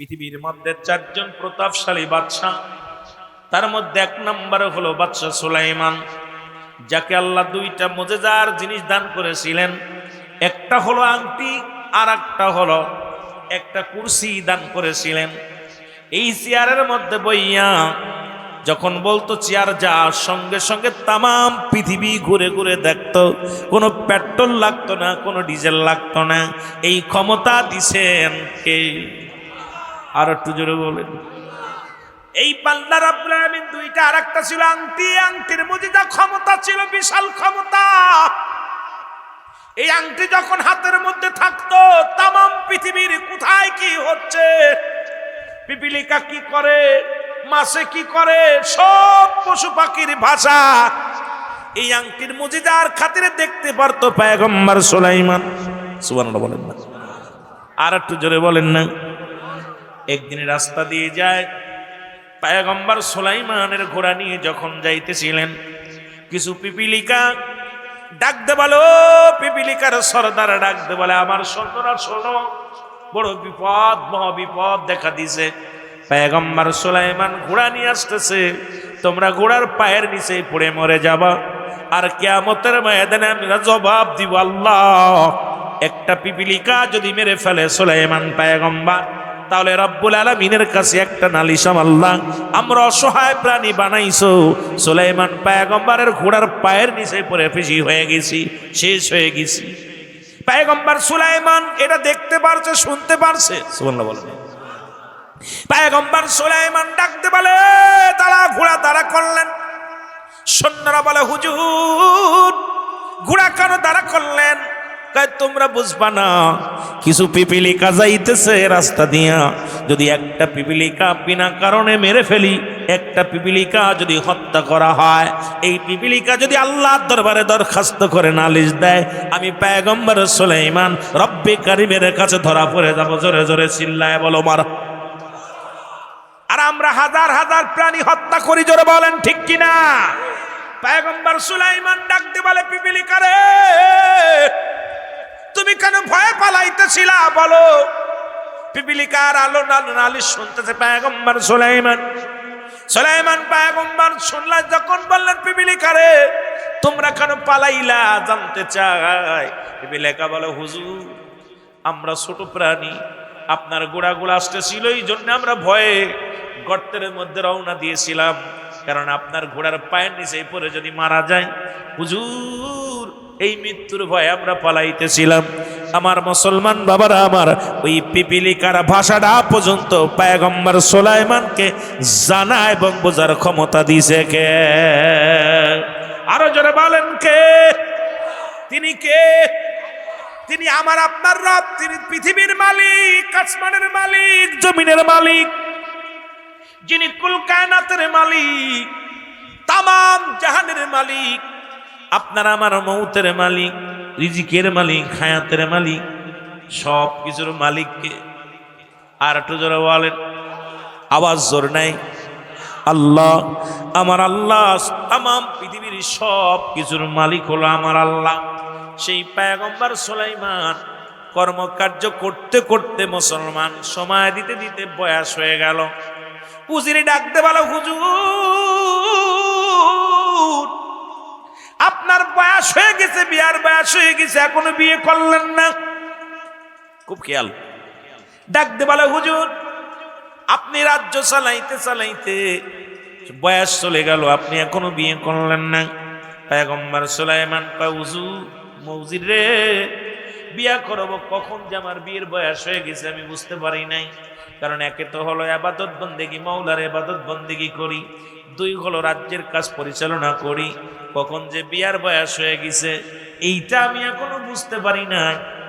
পৃথিবীর মধ্যে চারজন প্রতাপশালী বাদশা, তার মধ্যে এক নম্বরে হলো বাদশা সুলাইমান, যাকে আল্লাহ দুইটা মুজিজার জিনিস দান করেছিলেন। একটা হলো আংটি, আর একটা হলো একটা কুরসি দান করেছিলেন। এই চেয়ারের মধ্যে বইয়া যখন বলতো চেয়ার যা, সঙ্গে সঙ্গে তামাম পৃথিবী ঘুরে ঘুরে দেখতো। কোনো পেট্রোল লাগতো না, কোনো ডিজেল লাগতো না। এই ক্ষমতা দিছেন কে? আর একটু জোরে বলেন। এই পাল্লা রব্বুল আলামিন দুইটা, আর একটা ছিল আংটি। আংটির মুজিজা ক্ষমতা ছিল, বিশাল ক্ষমতা। এই আংটি যখন হাতের মধ্যে থাকতো, তামাম পৃথিবীর কোথায় কি হচ্ছে, পিপিলিকা কি করে, মাছে কি করে, সব পশু পাখির ভাষা এই আংটির মুজিজার খাতিরে দেখতে পারতো পয়গম্বর সুলাইমান। সুবহানাল্লাহ বলেন না? আর একটু জোরে বলেন না? একদিন রাস্তা দিয়ে যায়, পয়গম্বর সুলাইমানের ঘোড়া নিয়ে যখন যাইতেছিলেন, কিছু পিপিলিকা ডাকতে বলো, পিপিলিকার সর্দার ডাকতে বলে, আমার সর্দারা শোনো, বড় বিপদ, মহাবিপদ দেখা দিছে। পয়গম্বর সুলাইমান ঘোড়া নিয়ে আসতেছে, তোমরা ঘোড়ার পায়ের নিচে পড়ে মরে যাবা, আর কিয়ামতের ময়দানে আমরা জবাব দিব আল্লাহ। একটা পিপিলিকা যদি মেরে ফেলে সুলাইমান পয়গম্বর, তাহলে রব্বুল আলামিনের কাছে একটা নালিশ, আল্লাহ আমরা অসহায় প্রাণী বানাইছো, সুলাইমান পয়গম্বরের ঘোড়ার পায়ের নিচে পড়ে ফিসি হয়ে গেছি, শেষ হয়ে গেছি। পয়গম্বর সুলাইমান এটা দেখতে পারছে, শুনতে পারছে। সুবহানাল্লাহ বলেন। পয়গম্বর সুলাইমান ডাকতে বলে, দাঁড়া, ঘোড়া দাঁড়া করলেন। সৈন্যরা বলে, হুজুর ঘোড়া কেন দাঁড়া করলেন? তোমরা বুঝবা না, কিছু পিপিলিকা যাইতেছে রাস্তা দিয়া, যদি একটা পিপিলিকা বিনা কারণে মেরে ফেলি, একটা পিপিলিকা যদি হত্যা করা হয়, এই পিপিলিকা যদি আল্লাহর দরবারে দরখাস্ত করে নালিশ দেয়, আমি পয়গম্বর সুলাইমান রব্বে কারিমের কাছে ধরা পড়ে যাব। জোরে জোরে চিল্লায় বলো মার। আর আমরা হাজার হাজার প্রাণী হত্যা করি, জোরে বলেন ঠিক কিনা? পয়গম্বর সুলাইমান ডাকতে বলে, পিপিলিকা রে, তুমি কেন ভয় পালাইতেছিলা বলো? পিপিলিকার আলো নালিশ শুনতেছে পয়গম্বর সুলাইমান। সুলাইমান পয়গম্বর শুনলেন, যখন বললেন, পিপিলিকা রে তোমরা কেন পালাইলা জানতে চাই। পিপিলিকা বলে, হুজুর আমরা ছোট প্রাণী, আপনার গোড়া আসতেছিল, এই জন্য আমরা ভয়ে গর্তের মধ্যে রওনা দিয়েছিলাম, কারণ আপনার ঘোড়ার পায়ের নিচে পড়ে যদি মারা যায়, হুজুর এই মৃত্যুর ভয়ে আমরা পালাইতেছিলাম। আমার মুসলমান বাবারা, আমার ওই পিপিলিকার ভাষাটা পর্যন্ত পয়গম্বর সুলাইমানকে জানা এবং বোঝার ক্ষমতা দিয়েছে কে? আরো জোরে বলেন কে? তিনি কে? তিনি আমার আপনার রব, তিনি পৃথিবীর মালিক, আসমানের মালিক, জমিনের মালিক, যিনি কুল কায়নাতের মালিক, তামাম জাহানের মালিক, আপনার আমার মৌতের মালিক, রিজিকের মালিক, হায়াতের মালিক, সব কিছুর মালিককে। আর একটু জোরে বলেন, আওয়াজ জোর নাই। আল্লাহ, আমার আল্লাহ, তামাম পৃথিবীর সব কিছুর মালিক হলো আমার আল্লাহ। সেই পয়গম্বর সুলাইমান কর্মকার্য করতে করতে মুসলমান সময় দিতে দিতে বয়স হয়ে গেল। উজিরে ডাকতে বলো, হুজুর আপনার বয়স হয়ে গেছে, বিয়ার বয়স হয়ে গেছে, এখনো বিয়ে করলেন না। খুব খেয়াল। ডাকতে বলো, হুজুর আপনি রাজ্য চালাইতে চালাইতে বয়স চলে গেল, আপনি এখনো বিয়ে করলেন না। পয়গম্বর সুলাইমান কয়, হুজুর মৌজির রে, বিয়া করব কখন যে আমার বিয়ের বয়স হয়ে গেছে আমি বুঝতে পারি নাই। কারণ একে তো হলো ইবাদত বন্দেগী, মাওলার ইবাদত বন্দেগী করি, দুই হলো রাজ্যের কাজ পরিচালনা করি, কখন যে বিয়ার বয়স হয়ে গেছে এইটা আমি এখনো বুঝতে পারি না।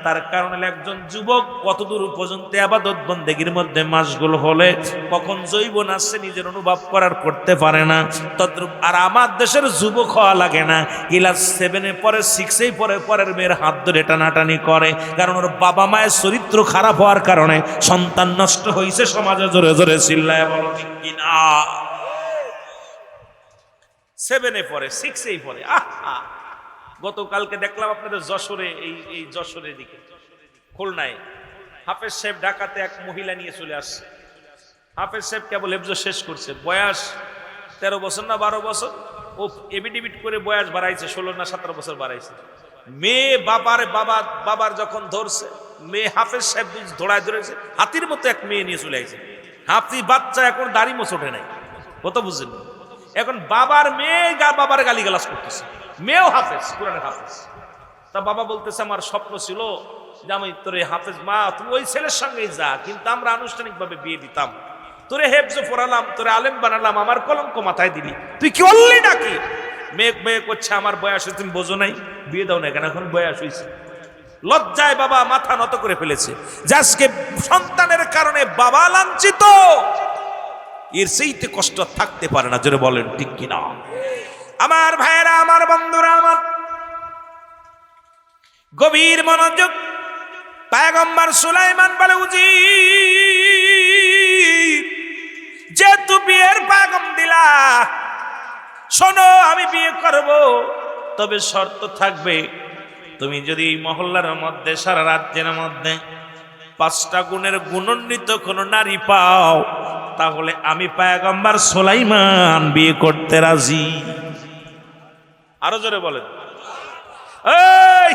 তার কারণে একজন যুবক কতদূর পর্যন্ত ইবাদত বন্দেগীর মধ্যে মাশগুল হলে কখন যৌবন আসছে নিজের অনুভব করার করতে পারে না। তদ্রূপ আর আমার দেশের যুবক হওয়া লাগে না, ক্লাস 7-এ পরে 6-এ পরে পরের মেয়ের হাত ধরে টানাটানি করে, কারণ ওর বাবা মায়ের চরিত্র খারাপ হওয়ার কারণে সন্তান নষ্ট হয়েছে সমাজে। জোরে জোরে চিল্লায় বলো ঠিক কিনা? 7-এ পরে, 6-এ পরে। গতকালকে দেখলাম আপনাদের যশোরে, এই যশোরের দিকে খুলনায় হাফেজ সাহেব ঢাকাতে এক মহিলা নিয়ে চলে আসছে। হাফেজ সাহেব কেবল হেফজ শেষ করছে, বয়স 13 বছর না 12 বছর, ও এবিডিবিট করে বয়স বাড়াইছে, 16 না 17 বছর বাড়াইছে। মেয়ে বাবার যখন ধরছে, মেয়ে হাফেজ সাহেব ধরায় ধরেছে, হাতির মতো এক মেয়ে নিয়ে চলে আইছে। হাতি বাচ্চা এখন দাড়ি মোছ ওঠে নাই, কত বুঝেন। এখন বাবার মেয়ে বাবার গালিগালাজ করতেছে, মেয়েও হাফেজ, কোরআনের হাফেজ। তা বাবা বলতেছে আমার স্বপ্ন ছিল যে আমি তোরে হাফেজ, মা তুই ওই ছেলের সঙ্গেই যা, কিন্তু আমরা আনুষ্ঠানিকভাবে বিয়ে দিতাম, তোরে হেফজ পড়ালাম, তোরে আলেম বানালাম, আমার কলঙ্ক মাথায় দিলি, তুই কি বললি নাকি? মেয়ে করছে আমার বয়স হয়েছে, তুমি বোঝো নাই, বিয়ে দাও না কেন, এখন বয়স হয়েছে। লজ্জায় বাবা মাথা নত করে ফেলেছে যে আজকে সন্তানের কারণে বাবা লাঞ্ছিত, এর সেইতে কষ্ট থাকতে পারে না, জোরে বলেন ঠিক কিনা? আমার ভাইয়েরা, আমার বন্ধুরা, আমার গভীর মনোযোগ। পয়গম্বর সুলাইমান বলে উজির, যেহেতু বিয়ের পাগম দিলা, শোনো আমি বিয়ে করব, তবে শর্ত থাকবে, তুমি যদি এই মহল্লার মধ্যে, সারা রাজ্যের মধ্যে 5টা গুণের গুণান্বিত কোন নারী পাও, তাহলে আমি পয়গম্বর সুলাইমান বিয়ে করতে রাজি। আরো জোরে বলেন। এই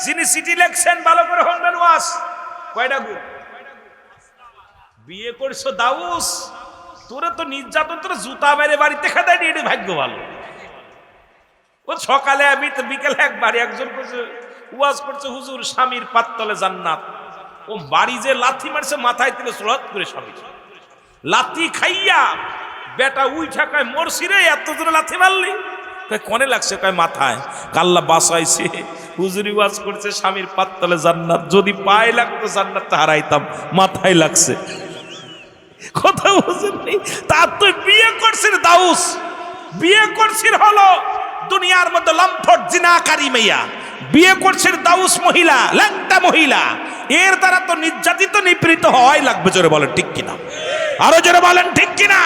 যিনি চিঠি লেখছেন ভালো করে শুনবেন, ওয়াস কয়টা গুণ? বিয়ে করছো দাউস, তোরে তো নির্যাতন, তোর জুতা মেরে বাড়িতে খেদায় নিয়ে, ভাগ্য ভালো। ও সকালে আমি তো বিকেলে একবার একজন করছে, ওয়াজ করছে, হুজুর স্বামীর পাত্তলে জান্নাত। ও বাড়ি যে লাথি মারছে, মাথায় তুলে সুরাত করে স্বামী লাথি খাইয়া বেটা উইঠা কয় মরছি রে, এত জোরে লাথি মারলি? কনে লাগছে? কয় মাথায়। কাল্লা বাসাইছে, হুজুরি ওয়াজ করছে স্বামীর পাত্তলে জান্নাত, যদি পায়ে লাগতো জান্নাতটা হারাইতাম, মাথায় লাগছে। কথা বুঝেননি? তার তো বিয়ে করছিস দাউস, বিয়ে করছিস হলো দুনিয়ার মধ্যে লম্পট জিনাকারী মেয়া, বিয়ে করছিস দাউস মহিলা, ল্যাংটা মহিলা, এর দ্বারা তো নির্যাতিত নিপীড়িত হওয়াই লাগবে, জোরে বলেন ঠিক কিনা? আরো জোরে বলেন ঠিক কিনা?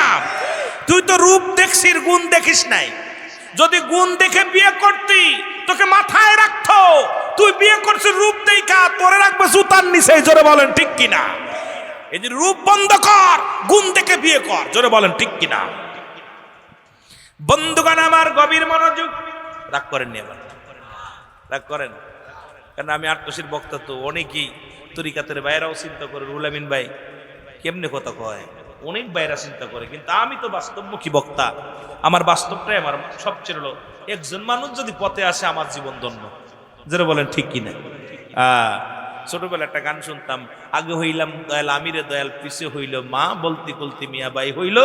তুই তো রূপ দেখছিস, গুণ দেখিস নাই। যদি গুণ দেখে বিয়ে করতি তোকে মাথায় রাখতো, তুই বিয়ে করছিস রূপ দেখা, তোরে রাখবে জুতার নিচে, জোরে বলেন ঠিক কিনা? এই যে রূপ বন্ধ কর, গুণ দেখে বিয়ে কর, জোরে বলেন ঠিক কিনা? বন্ধুগণ আমার গভীর মনোযোগ। রাগ করেন নি, আবার রাগ করেন কেন? আমি আটশির বক্তা, তো অনেকেই তরিকাতের বাইরাও চিন্তা করে, রুহুল আমিন ভাই কেমনে কথা কয়, অনেক বাইরা চিন্তা করে, কিন্তু আমি তো বাস্তবমুখী বক্তা। আমার বাস্তবটাই আমার সবচেয়ে হলো, একজন মানুষ যদি পথে আসে আমার জীবন ধন্য, যেটা বলেন ঠিক কিনা? ছোটবেলা একটা গান শুনতাম, আগে হইলাম দয়াল আমিরে দয়াল, পিছে হইল মা, বলতে বলতে মিয়া বাই হইল,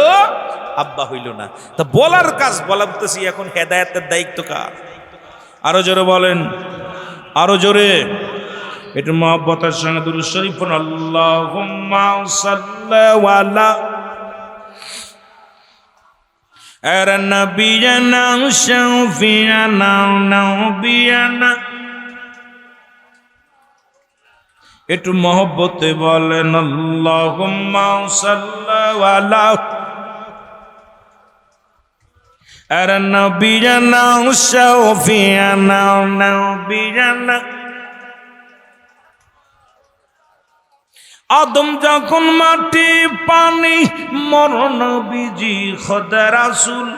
আব্বা হইল না। তা বলার কাজ বলতেছি, এখন হেদায়েতের দায়িত্ব কার? আরো জোরে বলেন, আরো জোরে। একটু মহব্বতের সঙ্গে দুরূদ শরীফ পড়ুন। আল্লাহুম্মা সাল্লি আলা নবিয়িনা শাফিয়ানা নবিয়ানা। একটু মহব্বতে বলেন আল্লাহুম্মা সাল্লি আলা নবিয়িনা শাফিয়ানা নবিয়ানা। আদম যখন মাটি পানি, মরণ নবীজি খোদা রাসূল।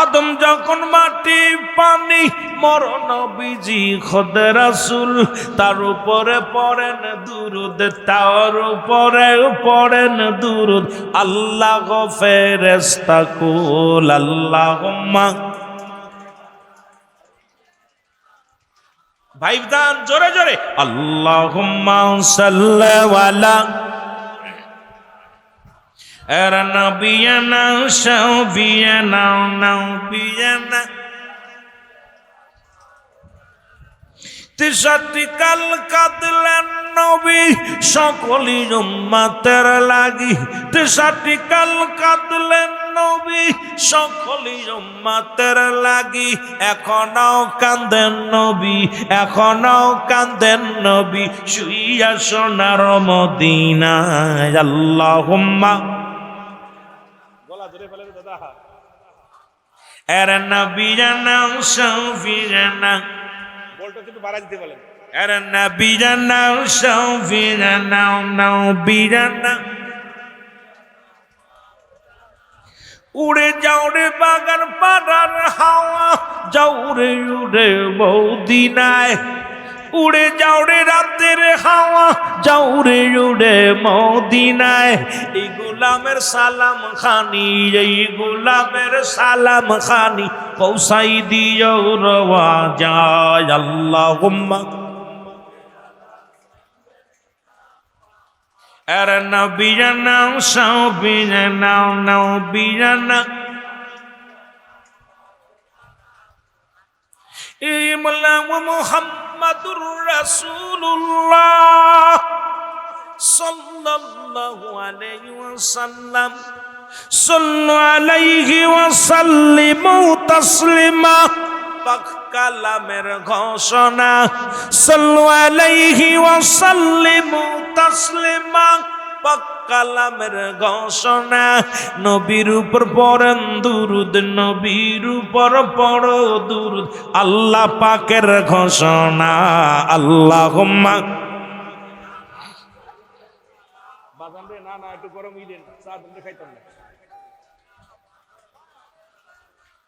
আদম যখন মাটি পানি, মরণ নবীজি খোদা রাসূল। তার উপরে পড়েন দুরুদ, তার উপরে পড়েন দুরুদ। আল্লাহ গো ফেরেশতা কুল, আল্লাহুম্মা। ভাইজান জোরে জোরে, আল্লাহুম্মা সাল্লি আলা নবিয়িনা শাফিয়ানা নবিয়ানা। তিসাতি কাল কাঁদলেন নবী সকলি উম্মতের লাগি। তিসাতি কাল কাঁদলেন নবী সকলি উম্মতের লাগি। এখনো কাঁদেন নবী, এখনো কাঁদেন নবী, শুইয়া সোনার মদিনায়। আল্লাহুম্মা গলা ধরে ফেলে দাদা, এর নবিয়িনা শাফিয়ানা, বলটা একটু বাড়াই দিতে বলেন, এর নবিয়িনা শাফিয়ানা নবিয়ানা। উড়ে যাও রে বাগান পাড়ার হাওয়া, যাও রে উড়ে মদিনায়। উড়ে যাও রে রাতের হাওয়া, যাও রে উড়ে মদিনায়। এই গোলামের সালাম খানি, এই গোলামের সালাম খানি পৌঁছাই দিও রওয়া যায়। আল্লাহুম্মা আর নবিয়ানা সাবিয়ানা নবিয়ানা ইমলা মুহাম্মাদুর রাসূলুল্লাহ সাল্লাল্লাহু আলাইহি ওয়াসাল্লাম। সাল্লু আলাইহি ওয়া সাল্লিমু তাসলিমা। পাক কালামের ঘোষণা, সাল্লু আলাইহি ওয়া সাল্লিমু তাসলিমা। পাক কালামের ঘোষণা, নবীর উপর পড়েন দুরূদ, নবীর উপর পড়ো দুরূদ। আল্লাহ পাকের ঘোষণা, আল্লাহুম্মা বাজান রে, না না একটু গরম দেন, চা দিন খাইতাম না।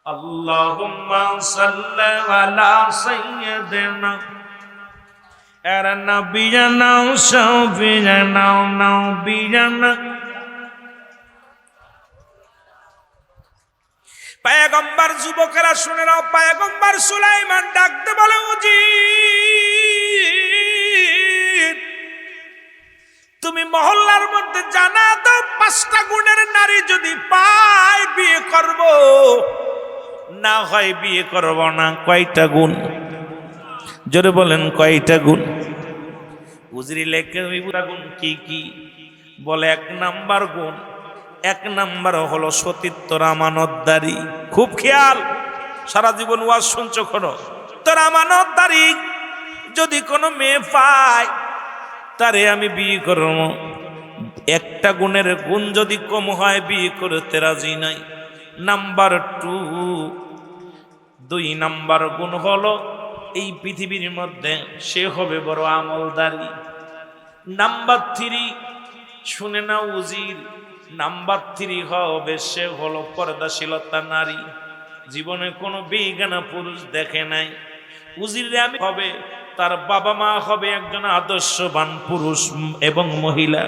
আল্লাহুম্মা সাল্লি আলা সাইয়্যিদিনা আর নবিয়ানা শাফিয়ানা নবিয়ানা। পয়গম্বর যুবকেরা শুনে নাও, পয়গম্বর সুলাইমান ডাকতে বলে, উজির তুমি মহল্লার মধ্যে জানা দাও, 5টা গুণের নারী যদি পাই বিয়ে করব, না হয় বিয়ে করব না। কয়টা গুণ? জোরে বলেন, কয়টা গুণ? উজির লেখে গুণ কি কি? বলে 1 নাম্বার গুণ, 1 নাম্বার হলো সতীত্বর আমানতদারি। খুব খেয়াল, সারা জীবন ওয়াজ শুনছো, করো তোর আমানতদারি। যদি কোনো মেয়ে পায় তারে আমি বিয়ে করব। 1টা গুণের গুণ যদি কম হয় বিয়ে করতে রাজি নাই। নাম্বার 2 নাম্বার গুণ হলো এই পৃথিবীর মধ্যে সে হবে বড় আমলদারি। নাম্বার 3 শুনে না উজির, নাম্বার 3 হবে সে হলো পর্দাশীলতা নারী। জীবনে কোনো বেগানা পুরুষ দেখে নাই। উজিরে আমি হবে, তার বাবা মা হবে একজন আদর্শবান পুরুষ এবং মহিলা।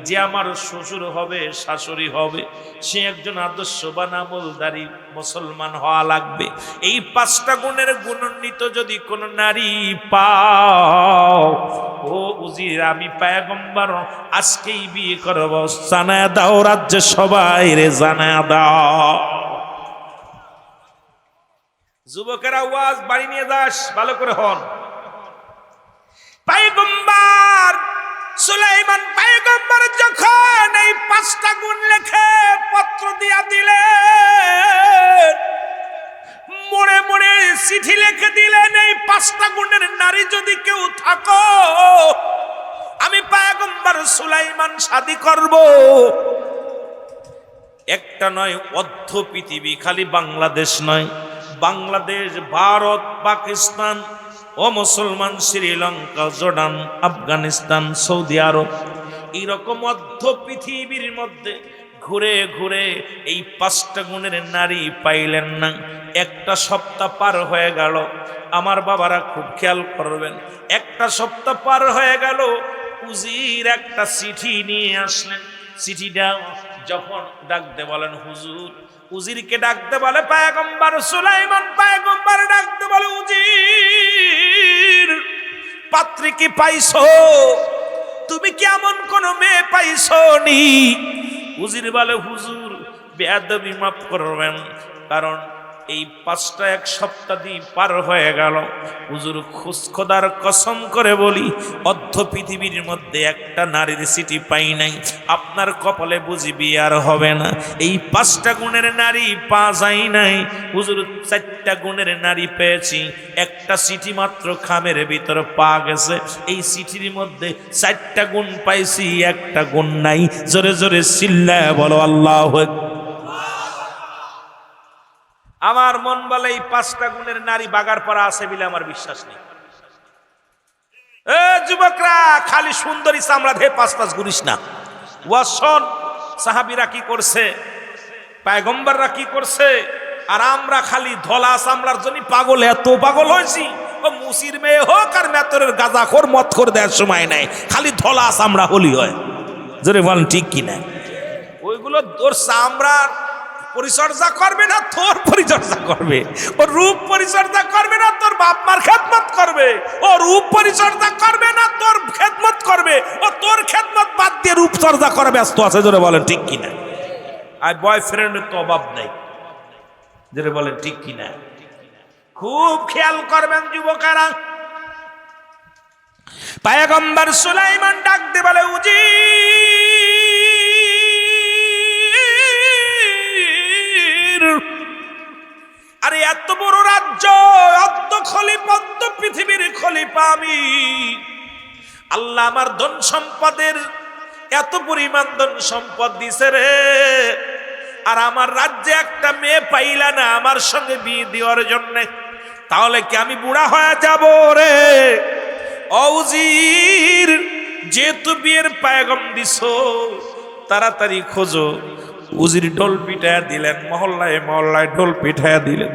যে আমার শ্বশুর হবে, শাশুড়ি হবে, সে একজন আদর্শবান আমলদারি মুসলমান হওয়া লাগবে। এই 5টা গুণের গুণান্বিত যদি কোন নারী পাও, ও উজির আমি পয়গম্বর আজকেই বিয়ে করব। জানায়া দাও রাজ্যে সবাই রে, জানায়া দাও। যুবকেরা ওয়াজ বাড়ি নিয়ে যাস, ভালো করে হন। পয়গম্বর সুলাইমান পয়গম্বর যখন এই 5টা গুণ লেখে পত্র দিয়া দিলেন, মোড়ে মোড়ে চিঠি লিখে দিলেন, এই 5টা গুণের নারী যদি কেউ থাকো, আমি পয়গম্বর সুলাইমান শাদী করব। একটা নয়, অর্ধ পৃথিবী, খালি বাংলাদেশ নয়, বাংলাদেশ, ভারত, পাকিস্তান ও মুসলমান, শ্রীলঙ্কা, জর্ডান, আফগানিস্তান, সৌদি আরব, এইরকম অর্ধ পৃথিবীর মধ্যে ঘুরে ঘুরে এই 5টা গুণের নারী পাইলেন না। একটা সপ্তাহ পার হয়ে গেল। আমার বাবারা খুব খেয়াল করবেন, একটা সপ্তাহ পার হয়ে গেল। উজির একটা চিঠি নিয়ে আসলেন। চিঠিটা যখন ডাকতে বলেন হুজুর, উজিরকে ডাকতে বলে পয়গম্বর সুলাইমান। পয়গম্বর ডাকতে বলে, উজির পাত্রী কি পাইছো? তুমি কি এমন কোন মেয়ে পাইছো নি? উজির বলে, হুজুর বেয়াদবি মাফ করবেন, কারণ এই 5টা 1 সপ্তাহ দিয়ে পার হয়ে গেল। হুজুর খোদার কসম করে বলি, অর্ধ পৃথিবীর মধ্যে একটা নারীর চিঠি পাই নাই। আপনার কপালে বুঝি বিয়ে আর হবে না। এই 5টা গুণের নারী পাওয়া যায় নাই। হুজুর 4টা গুণের নারী পেয়েছি, একটা চিঠি মাত্র খামের ভিতর পাওয়া গেছে। এই চিঠির মধ্যে 4টা গুণ পাইছি, একটা গুণ নাই। জোরে জোরে চিল্লায় বলো আল্লাহু আকবার। আমার মন বলে এই 5টা গুণের নারী বাগার পরা আছে বলে আমার বিশ্বাস নেই। যুবকরা খালি সুন্দরী চামড়া ধে 5 ঘুরিস না। ওয়াশন সাহাবীরা কি করছে? পয়গম্বররা কি করছে, আর আমরা খালি ধলা চামড়ার জন্য পাগল, এত পাগল হয়েছি। ও মুসির মেয়ে হোক আর মেতরের গাঁজাখোর মদখোর দেওয়ার সময় নাই, খালি ধলা চামড়া হলি হয়। জোরে বলেন ঠিক কিনা? ওইগুলো তোর চামড়ার পরিচর্যা করবে না, তোর পরিচর্যা করবে। ও রূপ পরিচর্যা করবে না, তোর বাপ মার খেদমত করবে। ও রূপ পরিচর্যা করবে না, তোর খেদমত করবে। ও তোর খেদমত বাদ দিয়ে রূপ চর্চা করে ব্যস্ত আছে। জোরে বলেন ঠিক কিনা? আর বয়ফ্রেন্ডের তো অভাব নাই। জোরে বলেন ঠিক কিনা? খুব খেয়াল করবেন যুবকেরা। পয়গম্বর সুলাইমান ডাক দিয়ে বলে, উজির, আরে এত বড় রাজ্য, অদ্য খলিফা, অদ্য পৃথিবীর খলিফা আমি। আল্লাহ আমার ধন সম্পদের এত পরিমাণ ধন সম্পদ দিছে রে, আর আমার রাজ্যে একটা মেয়ে পাইলা না আমার সঙ্গে বিয়ে দেওয়ার জন্য। তাহলে কি আমি বুড়া হয়ে যাব রে? উজির, যেহেতু বিয়ের পায়গাম দিছো, তাড়াতাড়ি খোঁজো। উজির ঢোল পিঠায়া দিলেন, মহল্লায় মহল্লায় ঢোল পিঠায়া দিলেন।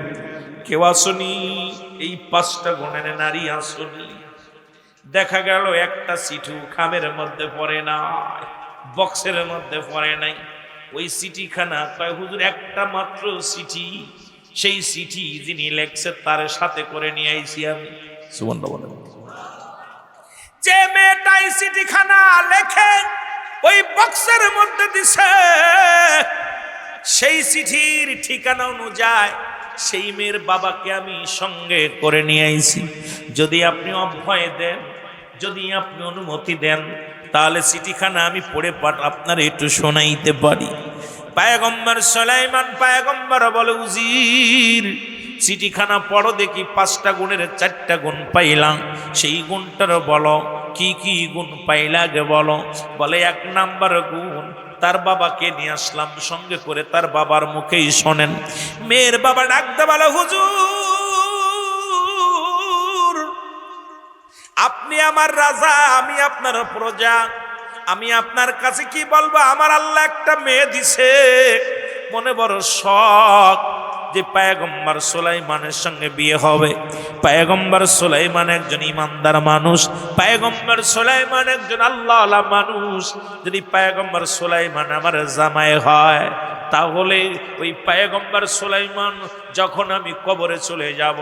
কেউ আসনি? এই 5টা গুণের নারী আসনি। দেখা গেল একটা চিঠি খামের মধ্যে পড়ে নাই, বক্সের মধ্যে পড়ে নাই। ওই চিঠিখানা কয়, হুজুর একটা মাত্র চিঠি, সেই চিঠি যিনি লেখছে তার সাথে করে নিয়ে আইছি আমি। সুবহানাল্লাহ বলেন। যে মেয়েটাই চিঠিখানা লেখে ওই বক্সের মধ্যে দিছে, সেই চিঠির ঠিকানা অনুযায়ী সেই মেয়ের বাবাকে আমি সঙ্গে করে নিয়ে আইছি। যদি আপনি অভয় দেন, যদি আপনি অনুমতি দেন, তাহলে চিঠিখানা আমি পড়ে আপনার একটু শোনাইতে পারি। পয়গম্বর সুলাইমান পয়গম্বর বলে, উজির, চিঠিখানা পড়ো দেখি। 5টা গুণের 4টা গুণ পাইলাম, সেই গুণটার বলো। কি কি গুণ পাইলা গে বলো? বলে 1 নাম্বার গুণ, তার বাবাকে নিয়ে আসলাম সঙ্গে করে, তার বাবার মুখেই শোনেন। মেয়ের বাবা ডাকতে বলে, হুজুর, আপনি আমার রাজা, আমি আপনার প্রজা, আমি আপনার কাছে কি বলবো? আমার আল্লাহ একটা মেয়ে দিছে, মনে বড় শখ যে পয়গম্বর সুলাইমানের সঙ্গে বিয়ে হবে। পয়গম্বর সুলাইমান একজন ইমানদার মানুষ, পয়গম্বর সুলাইমান একজন আল্লাহওয়ালা মানুষ। যদি পয়গম্বর সুলাইমান আমার জামাই হয়, তাহলে ওই পয়গম্বর সুলাইমান যখন আমি কবরে চলে যাব,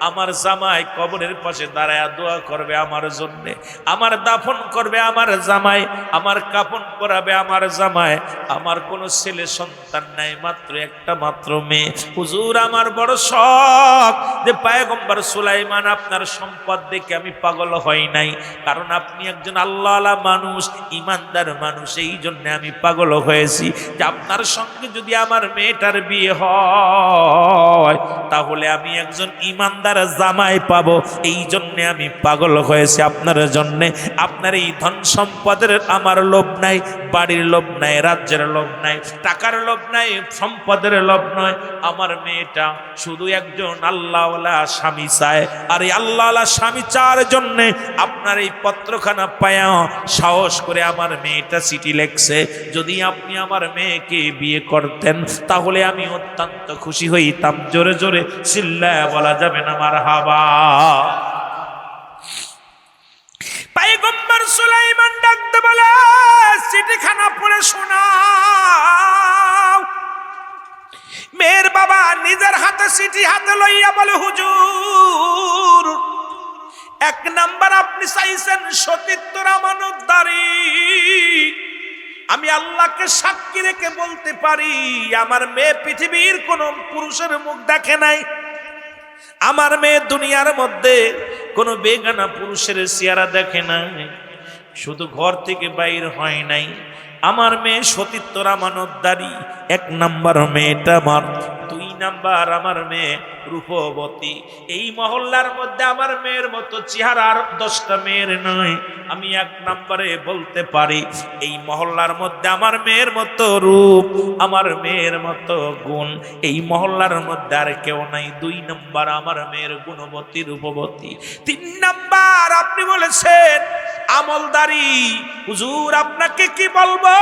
আমার জামাই কবরের পাশে দাঁড়ায় দোয়া করবে আমার জন্য, আমার দাফন করবে আমার জামাই, আমার কাফন করাবে আমার জামাই। আমার কোনো ছেলে সন্তান নাই, মাত্র একটা মাত্র মেয়ে। হুজুর, আমার বড় শখ যে পয়গম্বর সুলাইমান আপনার সম্পদ দেখে আমি পাগল হই নাই, কারণ আপনি একজন আল্লাহওয়ালা মানুষ, ইমানদার মানুষ, এই জন্য আমি পাগল হয়েছি যে আপনার সঙ্গে যদি আমার মেয়েটার বিয়ে হয়, তাহলে আমি একজন ইমানদার জামাই পাবো। এই জন্য আমি পাগল হয়েছি আপনার জন্যে। আপনার এই ধন সম্পদের আমার লোভ নাই, বাড়ির লোভ নাই, রাজ্যের লোভ নাই, টাকার লোভ নাই, সম্পদের লোভ নয়। আমার মেয়েটা শুধু একজন আল্লাহওয়ালা স্বামী চায়, আর এই আল্লাহওয়ালা স্বামী চাওয়ার জন্যে আপনার এই পত্রখানা পায়া সাহস করে আমার মেয়েটা চিঠি লেখছে। যদি আপনি আমার মেয়েকে বিয়ে করতেন, তাহলে আমি অত্যন্ত খুশি হইতাম। জোরে জোরে চিল্লায়া বলা যাবে না মারহাবা। পয়গম্বর সুলাইমান ডাকতে বলে, চিঠিখানা পড়ে শোনাও। মেয়ের বাবা নিজের হাতে চিঠি হাতে লইয়া বলে, হুজুর, 1 নাম্বার আপনি চাইছেন সতীত্বর আমানতদারি। আমি আল্লাহকে সাক্ষী রেখে বলতে পারি, আমার মেয়ে পৃথিবীর কোন পুরুষের মুখ দেখে নাই। আমার মেয়ে দুনিয়ার মধ্যে কোন বেগানা পুরুষের চেহারা দেখে নাই, শুধু ঘর থেকে বাইর হয় নাই। আমার মেয়ে সতীত্বর আমানতদারি। 1 নাম্বার মেয়েটা আমার। 2 নাম্বার আমার মেয়ে রূপবতী। এই মহল্লার মধ্যে আমার মেয়ের মতো চেহারা আর 10টা মেয়ের নয়। আমি 1 নাম্বারে বলতে পারি, এই মহল্লার মধ্যে আমার মেয়ের মতো রূপ, আমার মেয়ের মতো গুণ এই মহল্লার মধ্যে আর কেউ নাই। 2 নাম্বার আমার মেয়ের গুণবতী, রূপবতী। 3 নাম্বার আপনি বলেছেন আমলদারি, হুজুর আপনাকে কি বলবো,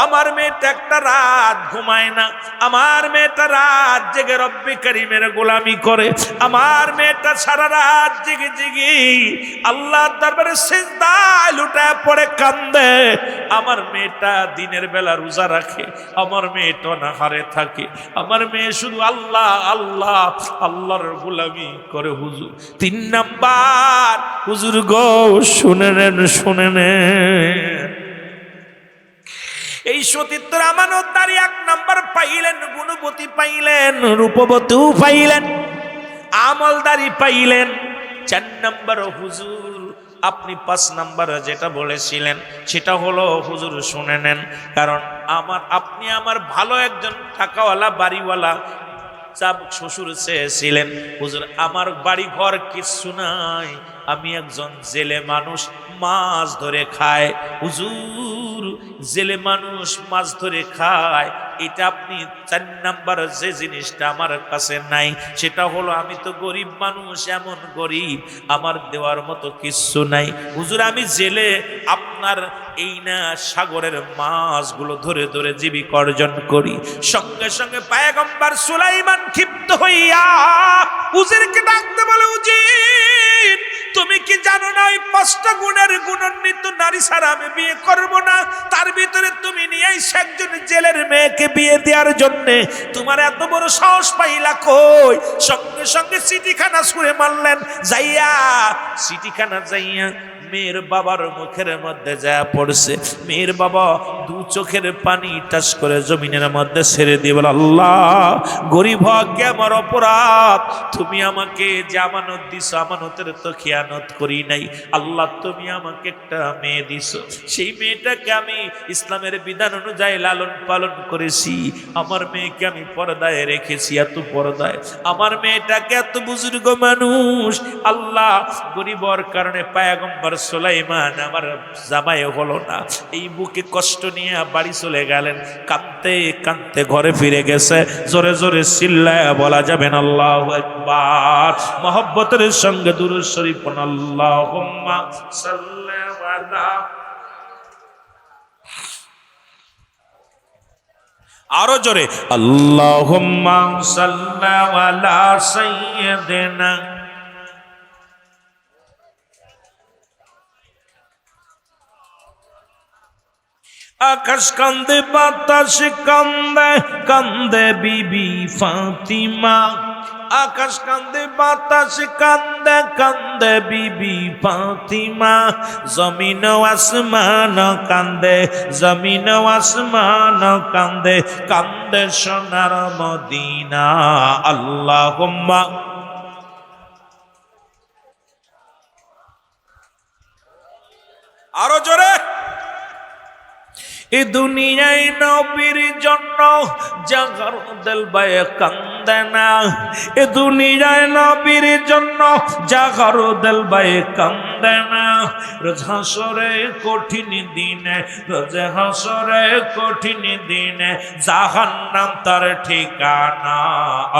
আমার মেয়েটা একটা রাত ঘুমায় না, আমার মেয়েটা রাত জেগে রব্বে কারীমের গোলামি করে, আমার মেয়েটা সারা রাত জেগে জেগে আল্লাহর দরবারে সিজদায় লুটায় পড়ে কান্দে, আমার মেয়েটা দিনের বেলা রোজা রাখে, আমার মেয়েটা নাহারে থাকে, আমার মেয়ে শুধু আল্লাহ আল্লাহ আল্লাহর গোলামি করে। হুজুর 3 নাম্বার, হুজুর গো শুনে নেন শুনে নেন, এই সতীত্বর আমানতদারি 1 নাম্বার পাইলেন, গুণবতী পাইলেন, রূপবতীও পাইলেন, আমলদারি পাইলেন। 4 নাম্বার হুজুর আপনি 5 নাম্বার যেটা বলেছিলেন সেটা হলো, হুজুর শুনে নেন, কারণ আপনি আমার ভালো একজন টাকাওয়ালা বাড়িওয়ালা শ্বশুর চেয়েছিলেন, হুজুর আমার বাড়ি ঘর কিছু নাই, আমি একজন জেলে মানুষ, মাছ ধরে খায়, হুজুর জেলে মানুষ মাছ ধরে খায়, এটা আপনি 4 নাম্বার যে জিনিসটা আমার কাছে নাই সেটা হলো, আমি তো গরিব মানুষ, এমন গরিব আমার দেওয়ার মতো কিছু নাই, হুজুর আমি জেলে আপনার এই না সাগরের মাছগুলো ধরে ধরে জীবিকা অর্জন করি। সঙ্গে সঙ্গে পয়গম্বর সুলাইমান ক্ষিপ্ত হইয়া উজিরকে ডাকতে বলে, উজির তুমি কি জানো না ওই 5টা গুণের গুণান্বিত নারী ছাড়া আমি বিয়ে করব না, তার ভিতরে তুমি নিয়ে এসে একজন জেলের মেয়েকে বিয়ে দেওয়ার জন্য তোমার এত বড় সাহস পাইলা কই? সঙ্গে সঙ্গে চিঠিখানা ছুঁড়ে মারলেন, যাইয়া চিঠিখানা যাইয়া মেয়ের বাবার মুখের মধ্যে যা পড়ছে, মেয়ের বাবা 2 চোখের পানি টাস করে জমিনের মধ্যে ছেড়ে দিয়ে বলে, আল্লাহ গরিব হকে আমার অপরাধ, তুমি আমাকে যে আমানত দিছো, আমানতের তো খেয়ানত করি নাই, আল্লাহ তুমি আমাকে একটা মেয়ে দিছো, সেই মেয়েটাকে আমি ইসলামের বিধান অনুযায়ী লালন পালন করেছি, আমার মেয়েকে আমি পর্দায় রেখেছি, এত পর্দায়, আমার মেয়েটাকে এত বুজুর্গ মানুষ, আল্লাহ গরিবর কারণে পয়গম্বর সুলাইমান আমার জামাই হলো না, এই বুকে কষ্ট নিয়ে বাড়ি চলে গেলেন, কাঁদতে কাঁদতে ঘরে ফিরে গেছে, জোরে জোরে চিল্লায়া বলা যাবেন আল্লাহু আকবার, মহব্বতের সঙ্গে দুরূদ শরীফ পড়ুন, আল্লাহুম্মা সাল্লি আলা, আরো জোরে আল্লাহুম্মা সাল্লি আলা সাইয়্যিদিনা। আকাশ কান্দে বাতাস কান্দে, কান্দে বিবি ফাতিমা, আকাশ কান্দে বাতাস কান্দে, কান্দে বিবি ফাতিমা, জমিন আসমান কান্দে, জমিন আসমান কান্দে, কান্দে সোনার মদিনা, আল্লাহুম্মা আরো জোরে, এ দুনিয়ায় নবীর জন্য জাগর দিল বায়ে কান্দে না, এ দুনিয়ায় নবীর জন্য জাগর দিল বায়ে কান্দে না, রোজ হাসরে কঠিন দিনে, রোজ হাসরে কঠিন দিনে জাহান্নাম তার ঠিকানা,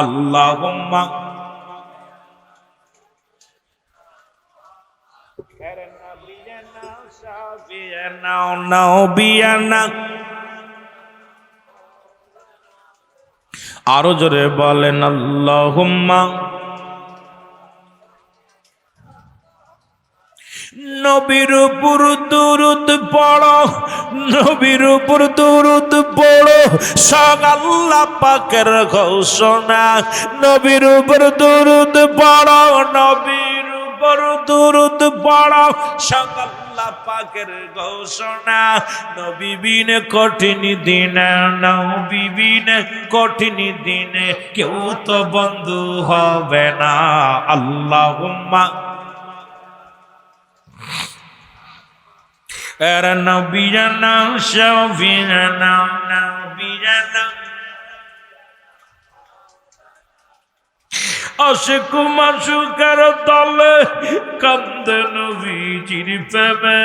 আল্লাহুম্মা আরো জোরে বলেন আল্লাহুম্মা। নবীর উপর দুরূদ পড়ো, নবীর উপর দুরূদ পড়ো, সব আল্লাহ পাকের ঘোষণা, নবীর উপর দুরূদ পড়ো, নবীর উপর দুরূদ পড়ো, সব আল্লাহ পাকের ঘোষণা, নবী বিন কঠিন দিনে, নবী বিন কঠিন দিনে কেউ তো বন্ধু হবে না, আল্লাহুম্মা এর নবীনা শফিনা, নবীনা আশিক মাশুকের দলে কান্দে নবীজির প্রেমে,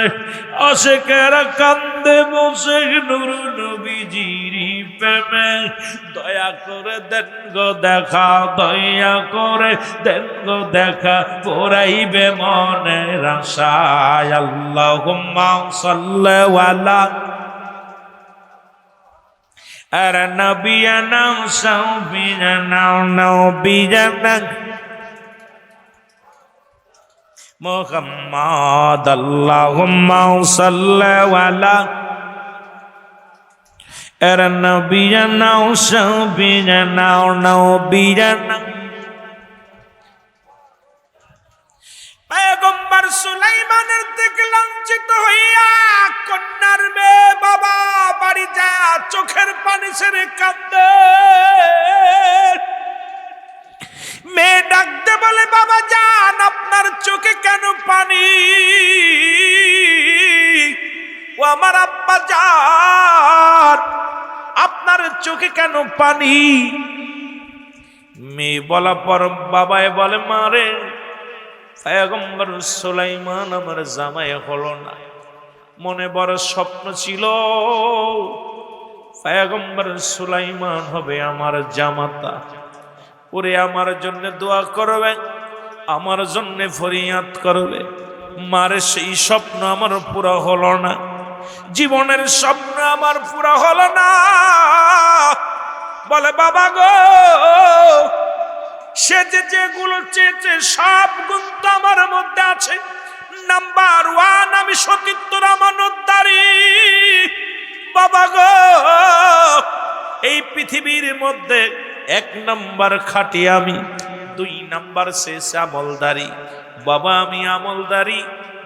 আশিকেরা কান্দে বসে নূর নবীজির প্রেমে। দয়া করে দেন গো দেখা, দয়া করে দেন গো দেখা, পোড়াইবে মনের আশায়। আল্লাহুম্মা সাল্লি আলা আর নবিয়ানা সাউবিয়ানা নবিয়ানা মুহাম্মদ। আল্লাহুম্মা সাল্লি আলা আর নবিয়ানা সাউবিয়ানা নবিয়ানা। পয়গম্বর সুলাইমানের দিকে লাঞ্ছিত হইয়া কন্যার মেয়ে বাবা বাড়ি যা চোখের পানি ছেড়ে কাঁদে। মেয়ে ডাকতে বলে, বাবা জান আপনার চোখে কেন পানি? ও আমার আব্বা জান আপনার চোখে কেন পানি? মেয়ে বলা পর বাবাই বলে, মারে পয়গম্বর সুলাইমান আমার জামাই হলো না, মনে বড় স্বপ্ন ছিল পয়গম্বর সুলাইমান হবে আমার জামাতা। ওরে আমার জন্য দোয়া করবে, আমার জন্য ফরিয়াদ করবে। মারে সেই স্বপ্ন আমার পুরা হলো না, জীবনের স্বপ্ন আমার পুরা হলো না। বলে বাবা গো, সে যেগুলো চেয়েছে সব গুণ তো আমার মধ্যে আছে। নাম্বার 1 আমি সতীত্বর আমানতদারি। বাবা গো, এই পৃথিবীর মধ্যে 1 নাম্বার খাঁটি আমি, 2 নাম্বার শেষ আমলদারি। বাবা আমি আমলদারি,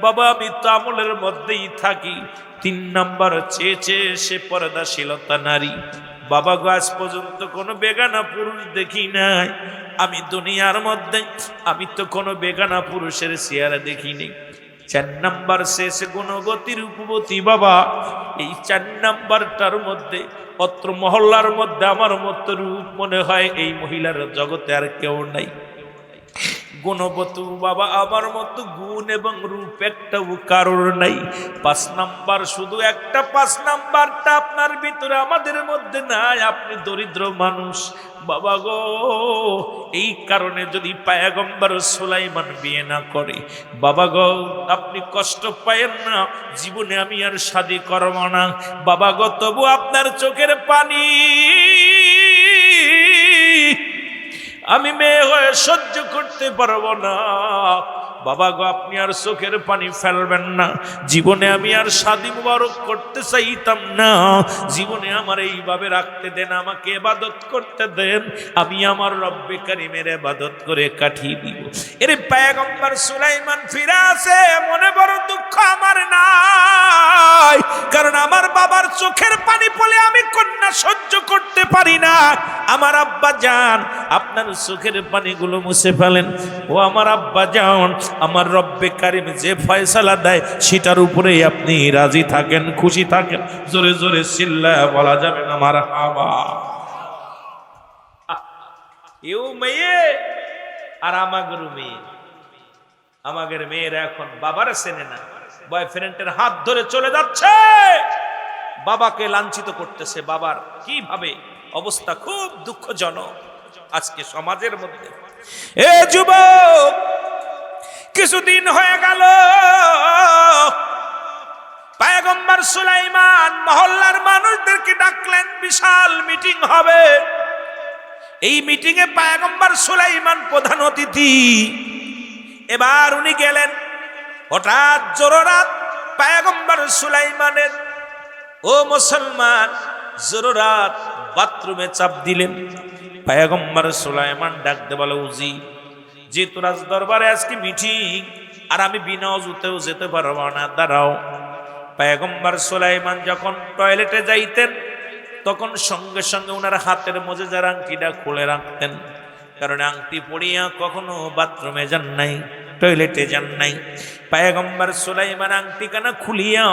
বাবা আমি তো আমলের মধ্যেই থাকি। 3 নাম্বার চেয়েছে সে পর্দাশীলতা নারী। বাবা গো, আজ পর্যন্ত কোনো বেগানা পুরুষ দেখি নাই। আমি দুনিয়ার মধ্যে আমি তো কোনো বেগানা পুরুষের চেহারা দেখিনি। 4 নাম্বার শেষ গুণবতী রূপবতী। বাবা এই 4 নাম্বারটার মধ্যে অত্র মহল্লার মধ্যে আমার মতো রূপ মনে হয় এই মহিলার জগতে আর কেউ নাই। গুণবতী বাবা আমার মতো গুণ এবং রূপ একটাও কারোর নাই। 5 নাম্বার শুধু একটা, 5 নাম্বারটা আপনার ভিতরে আমাদের মধ্যে নাই। আপনি দরিদ্র মানুষ বাবা গো। এই কারণে যদি পয়গম্বর সুলাইমান বিয়ে না করে বাবা গো, আপনি কষ্ট পায়েন না, জীবনে আমি আর শাদী করব না বাবা গো। তবু আপনার চোখের পানি আমি মেয়ে হয়ে সহ্য করতে পারবো না বাবা গো। আপনি আর চোখের পানি ফেলবেন না। জীবনে আমি আর শাদী মুবারক করতে চাইতাম না। জীবনে আমার এইভাবে রাখতে দেন, আমাকে ইবাদত করতে দেন, আমি আমার রব্বে কারীমের ইবাদত করে কাটিয়ে দিব। এর পয়গম্বর সুলাইমান ফিরে আসে, মনে বড় দুঃখ আমার নাই, কারণ আমার বাবার চোখের পানি পড়লে আমি কন্যা সহ্য করতে পারি না। আমার আব্বা জান আপনার চোখের পানিগুলো মুছে ফেলেন। ও আমার আব্বা জান, আমার রব্বে কারীম যে ফয়সালা দেয় সেটার উপরেই আপনি রাজি থাকেন, খুশি থাকেন। জোরে জোরে চিল্লায়া বলা যাবে না মারহাবা। এও মেয়ে আর আমাদের মেয়ে, আমাদের মেয়েরা এখন বাবার চেনে না, বয়ফ্রেন্ডের হাত ধরে চলে যাচ্ছে, বাবাকে লাঞ্ছিত করতেছে। বাবার কিভাবে অবস্থা খুব দুঃখজনক আজকে সমাজের মধ্যে। এ যুবক, কিছুদিন হয়ে গেল পয়গম্বর সুলাইমান মহল্লার মানুষদেরকে ডাকলেন, বিশাল মিটিং হবে। এই মিটিং এ পয়গম্বর সুলাইমান প্রধান অতিথি। এবার উনি গেলেন, হঠাৎ জোররাত পয়গম্বর সুলাইমানের ও মুসলমান জোররাত বাথরুমে চাপ দিলেন। পয়গম্বর সুলাইমান ডাকতে বলে, উজি যেহেতু রাজ দরবারে আজকে মিটিং আর আমি বিনা অজুতেও যেতে পারবো না, দাঁড়াও। পয়গম্বর সুলাইমান যখন টয়লেটে যাইতেন তখন সঙ্গে সঙ্গে ওনার হাতের মোজেজার আংটিটা খুলে রাখতেন, কারণ আংটি পরিয়া কখনো বাথরুমে যান নাই, টয়লেটে যান নাই। পয়গম্বর সুলাইমান আংটি কানা খুলিয়া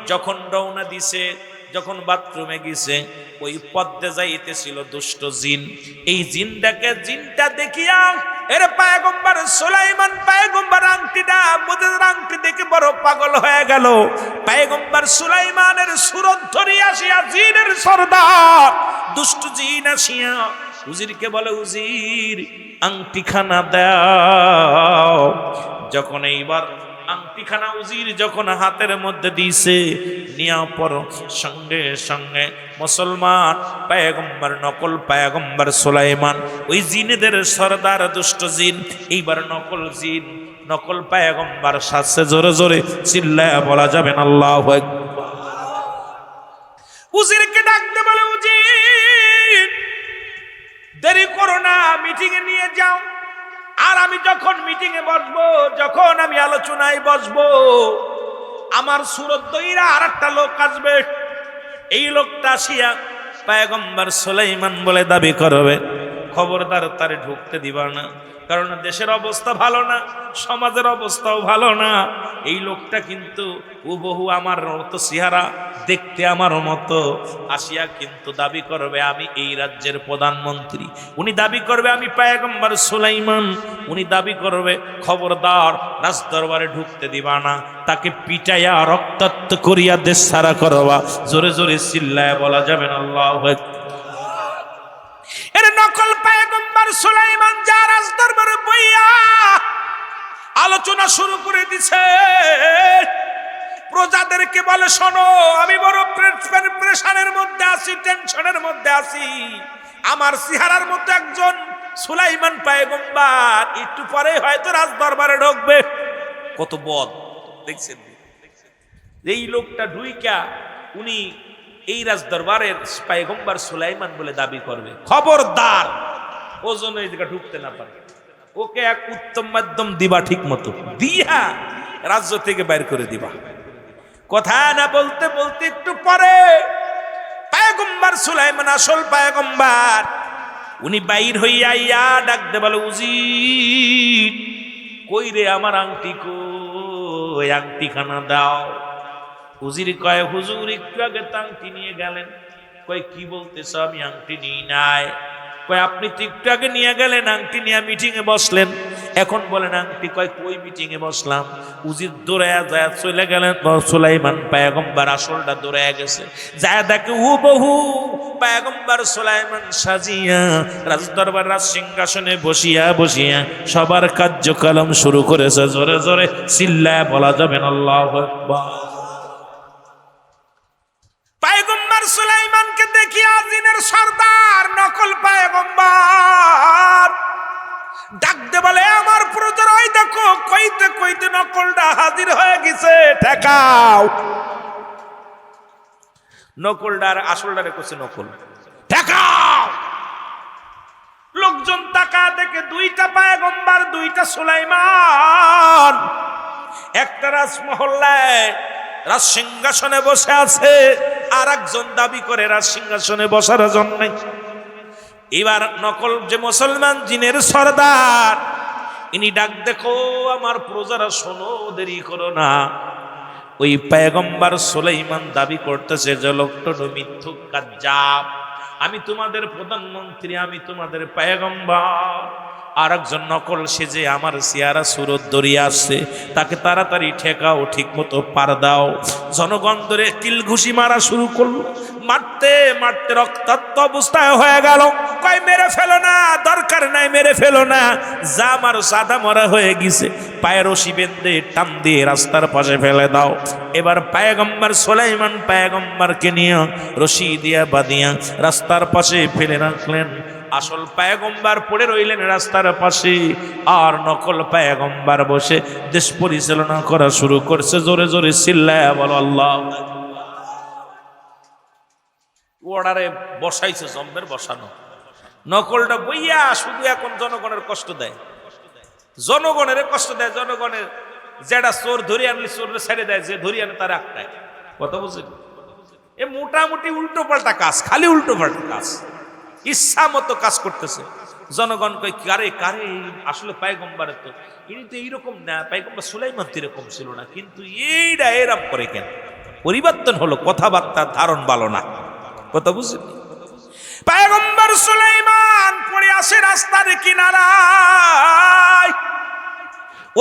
যখন রওনা দিছে, যখন বাথরুমে গেছে, ওই পদ্মে যাইতেছিল দুষ্ট জিন। এই জিনটা দেখিয়া এর পয়গম্বর সুলাইমান পয়গম্বর আংটিটা মুজিজার আংটি দেখে বড় পাগল হয়ে গেল। পয়গম্বর সুলাইমানের সুরত ধরে আসিয়া জিনের সরদার দুষ্ট জিন আসিয়া উজিরকে বলে, উজির আংটিখানা দাও। যখন এইবার আংটিখানা উজির যখন হাতের মধ্যে দিয়েছে, নিয়া পর সঙ্গে সঙ্গে মুসলমান পয়গম্বর নকল পয়গম্বর সুলাইমান ওই জিনেদের সরদার দুষ্ট জিন এইবার নকল জিন নকল পয়গম্বর সাথে জোরে জোরে চিল্লায়া বলা যাবে না আল্লাহু আকবার। উজিরকে ডাকতে বলে, উজির দেরি করো না, মিটিং এ নিয়ে যাও। আর আমি যখন মিটিং এ বসবো, যখন আমি আলোচনায় বসবো, আমার সুরত দইরা আর একটা লোক আসবে। এই লোকটা আসিয়া পয়গম্বর সুলাইমান বলে দাবি করবে, খবরদার তারে ঢুকতে দিবা না, কারণ দেশের অবস্থা ভালো না, সমাজের অবস্থাও ভালো না। এই লোকটা কিন্তু হুবহু আমার মতো চেহারা, দেখতে আমার মতো, আসিয়া কিন্তু দাবি করবে আমি এই রাজ্যের প্রধানমন্ত্রী, উনি দাবি করবে আমি পয়গম্বর সুলাইমান, উনি দাবি করবে খবরদার রাজদরবারে ঢুকতে দিবা না, তাকে পিটাইয়া রক্তাক্ত করিয়া দেশ ছাড়া করবা। জোরে জোরে চিল্লায়া বলা যাবে না আল্লাহু আকবার। এর নকল পয়গম্বর সুলাইমান যা রাজদরবারে বইয়া আলোচনা শুরু করে দিছে। প্রজাদেরকে বলে, শোনো, আমি বড় প্রেশারের মধ্যে আছি, টেনশনের মধ্যে আছি। আমার চেহারার মধ্যে একজন সুলাইমান পয়গম্বর একটু পরে হয়তো রাজদরবারে ঢুকবে। কত বদ দেখছেন। এই লোকটা ঢুইকা উনি এই রাজদরবারের পয়গম্বর সুলাইমান বলে দাবি করবে, খবরদার ও যেন এই জায়গা ঢুকতে না পারে। ওকে এক উত্তম মাধ্যম দিবা, ঠিক মতো দিয়া রাজ্য থেকে বাইর করে দিবা। কথা না বলতে বলতে একটু পরে পয়গম্বর সুলাইমান আসল পয়গম্বর উনি বাইর হইয়া ইয়া ডাক দে বলে, উজির কই রে আমার আংটি কই, আংটিখানা দাও। উজির কয়, হুজুর একটু আগে তো আংটি নিয়ে গেলেন। কয়, কি বলতেছ, আমি আংটি নিই নাই। কয়, আপনি তো একটু আগে নিয়ে গেলেন, আংটি নিয়ে মিটিং এ বসলেন, এখন বলেন আংটি। কয়, কই মিটিং এ বসলাম। উজির দৌড়ায়া যায় চলে গেলেন, সুলাইমান পয়গম্বর আসলটা দৌড়ায়া গেছে, যায় দেখে হুবহু পয়গম্বর সুলাইমান সাজিয়া রাজদরবার রাজ সিংহাসনে বসিয়া বসিয়া সবার কার্যক্রম শুরু করেছে। জোরে জোরে চিল্লায়া বলা যাবে না আল্লাহু আকবার। পয়গম্বর সুলাইমানকে দেখিয়া জিনের সরদার নকল পয়গম্বর ডাক দে বলে, আমার প্রজার ওই দেখো, কইতে কইতে নকলটা হাজির হয়ে গেছে, ঠেকাও। নকলটার আসলটারে কইছে নকল, ঠেকাও। লোকজন তাকা দেখে দুইটা পয়গম্বর, দুইটা সুলাইমান, একটা রাজমহল্লায় রাজ সিংহাসনে বসে আছে, আর একজন দাবি করে রাজ সিংহাসনে বসার জন্য। এবার নকল যে মুসলমান জিনের সরদার ইনি ডাক, দেখো আমার প্রজারা, শোনো, দেরি করো না। ওই পয়গম্বর সুলাইমান দাবি করতেছে যে লোকটা মিথ্যুক কাজ্জাব, আমি তোমাদের প্রধানমন্ত্রী, আমি তোমাদের পয়গম্বর। আর একজন নকল সেজে আমার চেহারা সুরত দরিয়ে আসছে, তাকে তাড়াতাড়ি ঠেকাও, ঠিক মতো পার দাও। জনগণ ধরে কিল ঘুষি মারা শুরু করলো, মারতে মারতে রক্তাক্ত অবস্থায় হয়ে গেল। কয়, মেরে ফেলো না, দরকার নাই, মেরে ফেলো না, যা মারো সাদা মরা হয়ে গেছে, পায়ের রশি বেঁধে টান দিয়ে রাস্তার পাশে ফেলে দাও। এবার পয়গম্বর সুলাইমান পয়গম্বরকে নিয়ে রশি দিয়া বাঁধিয়া রাস্তার পাশে ফেলে রাখলেন। আসল পয়গম্বর পড়ে রইলেন রাস্তার পাশে, আর নকল পয়গম্বর বসে দেশ পরিচালনা করা শুরু করছে। জোরে জোরে চিল্লায়া বলো আল্লাহ। ওড়ারে বসাইছে, জম্বের বসানো, নকলটা বইয়া শুধু এখন জনগণের কষ্ট দেয়, জনগণের কষ্ট দেয়। জনগণের যেটা চোর ধরে আনলে চোর ছেড়ে দেয়, যে ধরে আনে তার একটাই কথা বুঝলেন। এ মোটামুটি উল্টো পাল্টা কাজ, খালি উল্টো পাল্টা কাজ, ইচ্ছা মতো কাজ করতেছে। জনগণ কয়, কারে কারে আসলে পয়গম্বরের তো ইনি তো এইরকম না, পয়গম্বর সুলাইমান তো এরকম ছিল না, কিন্তু এইটা এরম করে কেন, পরিবর্তন হলো, কথাবার্তার ধারণ ভালো না, কথা বুঝলেন। পয়গম্বর সুলাইমান পড়ে পাশে রাস্তার কিনারায়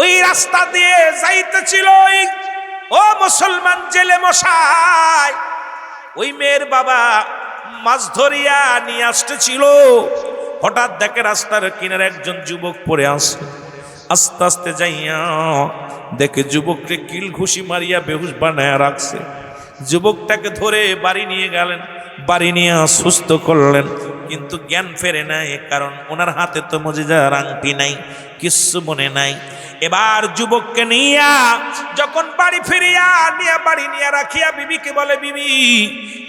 ওই রাস্তা দিয়ে যাইতেছিল ও মুসলমান জেলে মশাই, ওই মেয়ের বাবা মাছ ধরিয়া নিয়ে আসতেছিল। হঠাৎ দেখে রাস্তার কিনারে একজন যুবক পড়ে আসে। আস্তে আস্তে যাইয়া দেখে যুবককে কিল ঘুষি মারিয়া বেহুশ বানায়া রাখছে। যুবকটাকে ধরে বাড়ি নিয়ে গেলেন, বাড়ি নিয়ে সুস্থ করলেন, কিন্তু জ্ঞান ফেরে নাই, কারণ ওনার হাতে তো মুজিজার আংটি নাই, কিচ্ছু মনে নাই। এবার যুবককে নিয়া যখন বাড়ি ফিরিয়া বাড়ি নিয়ে রাখিয়া বিবিকে বলে, বিবি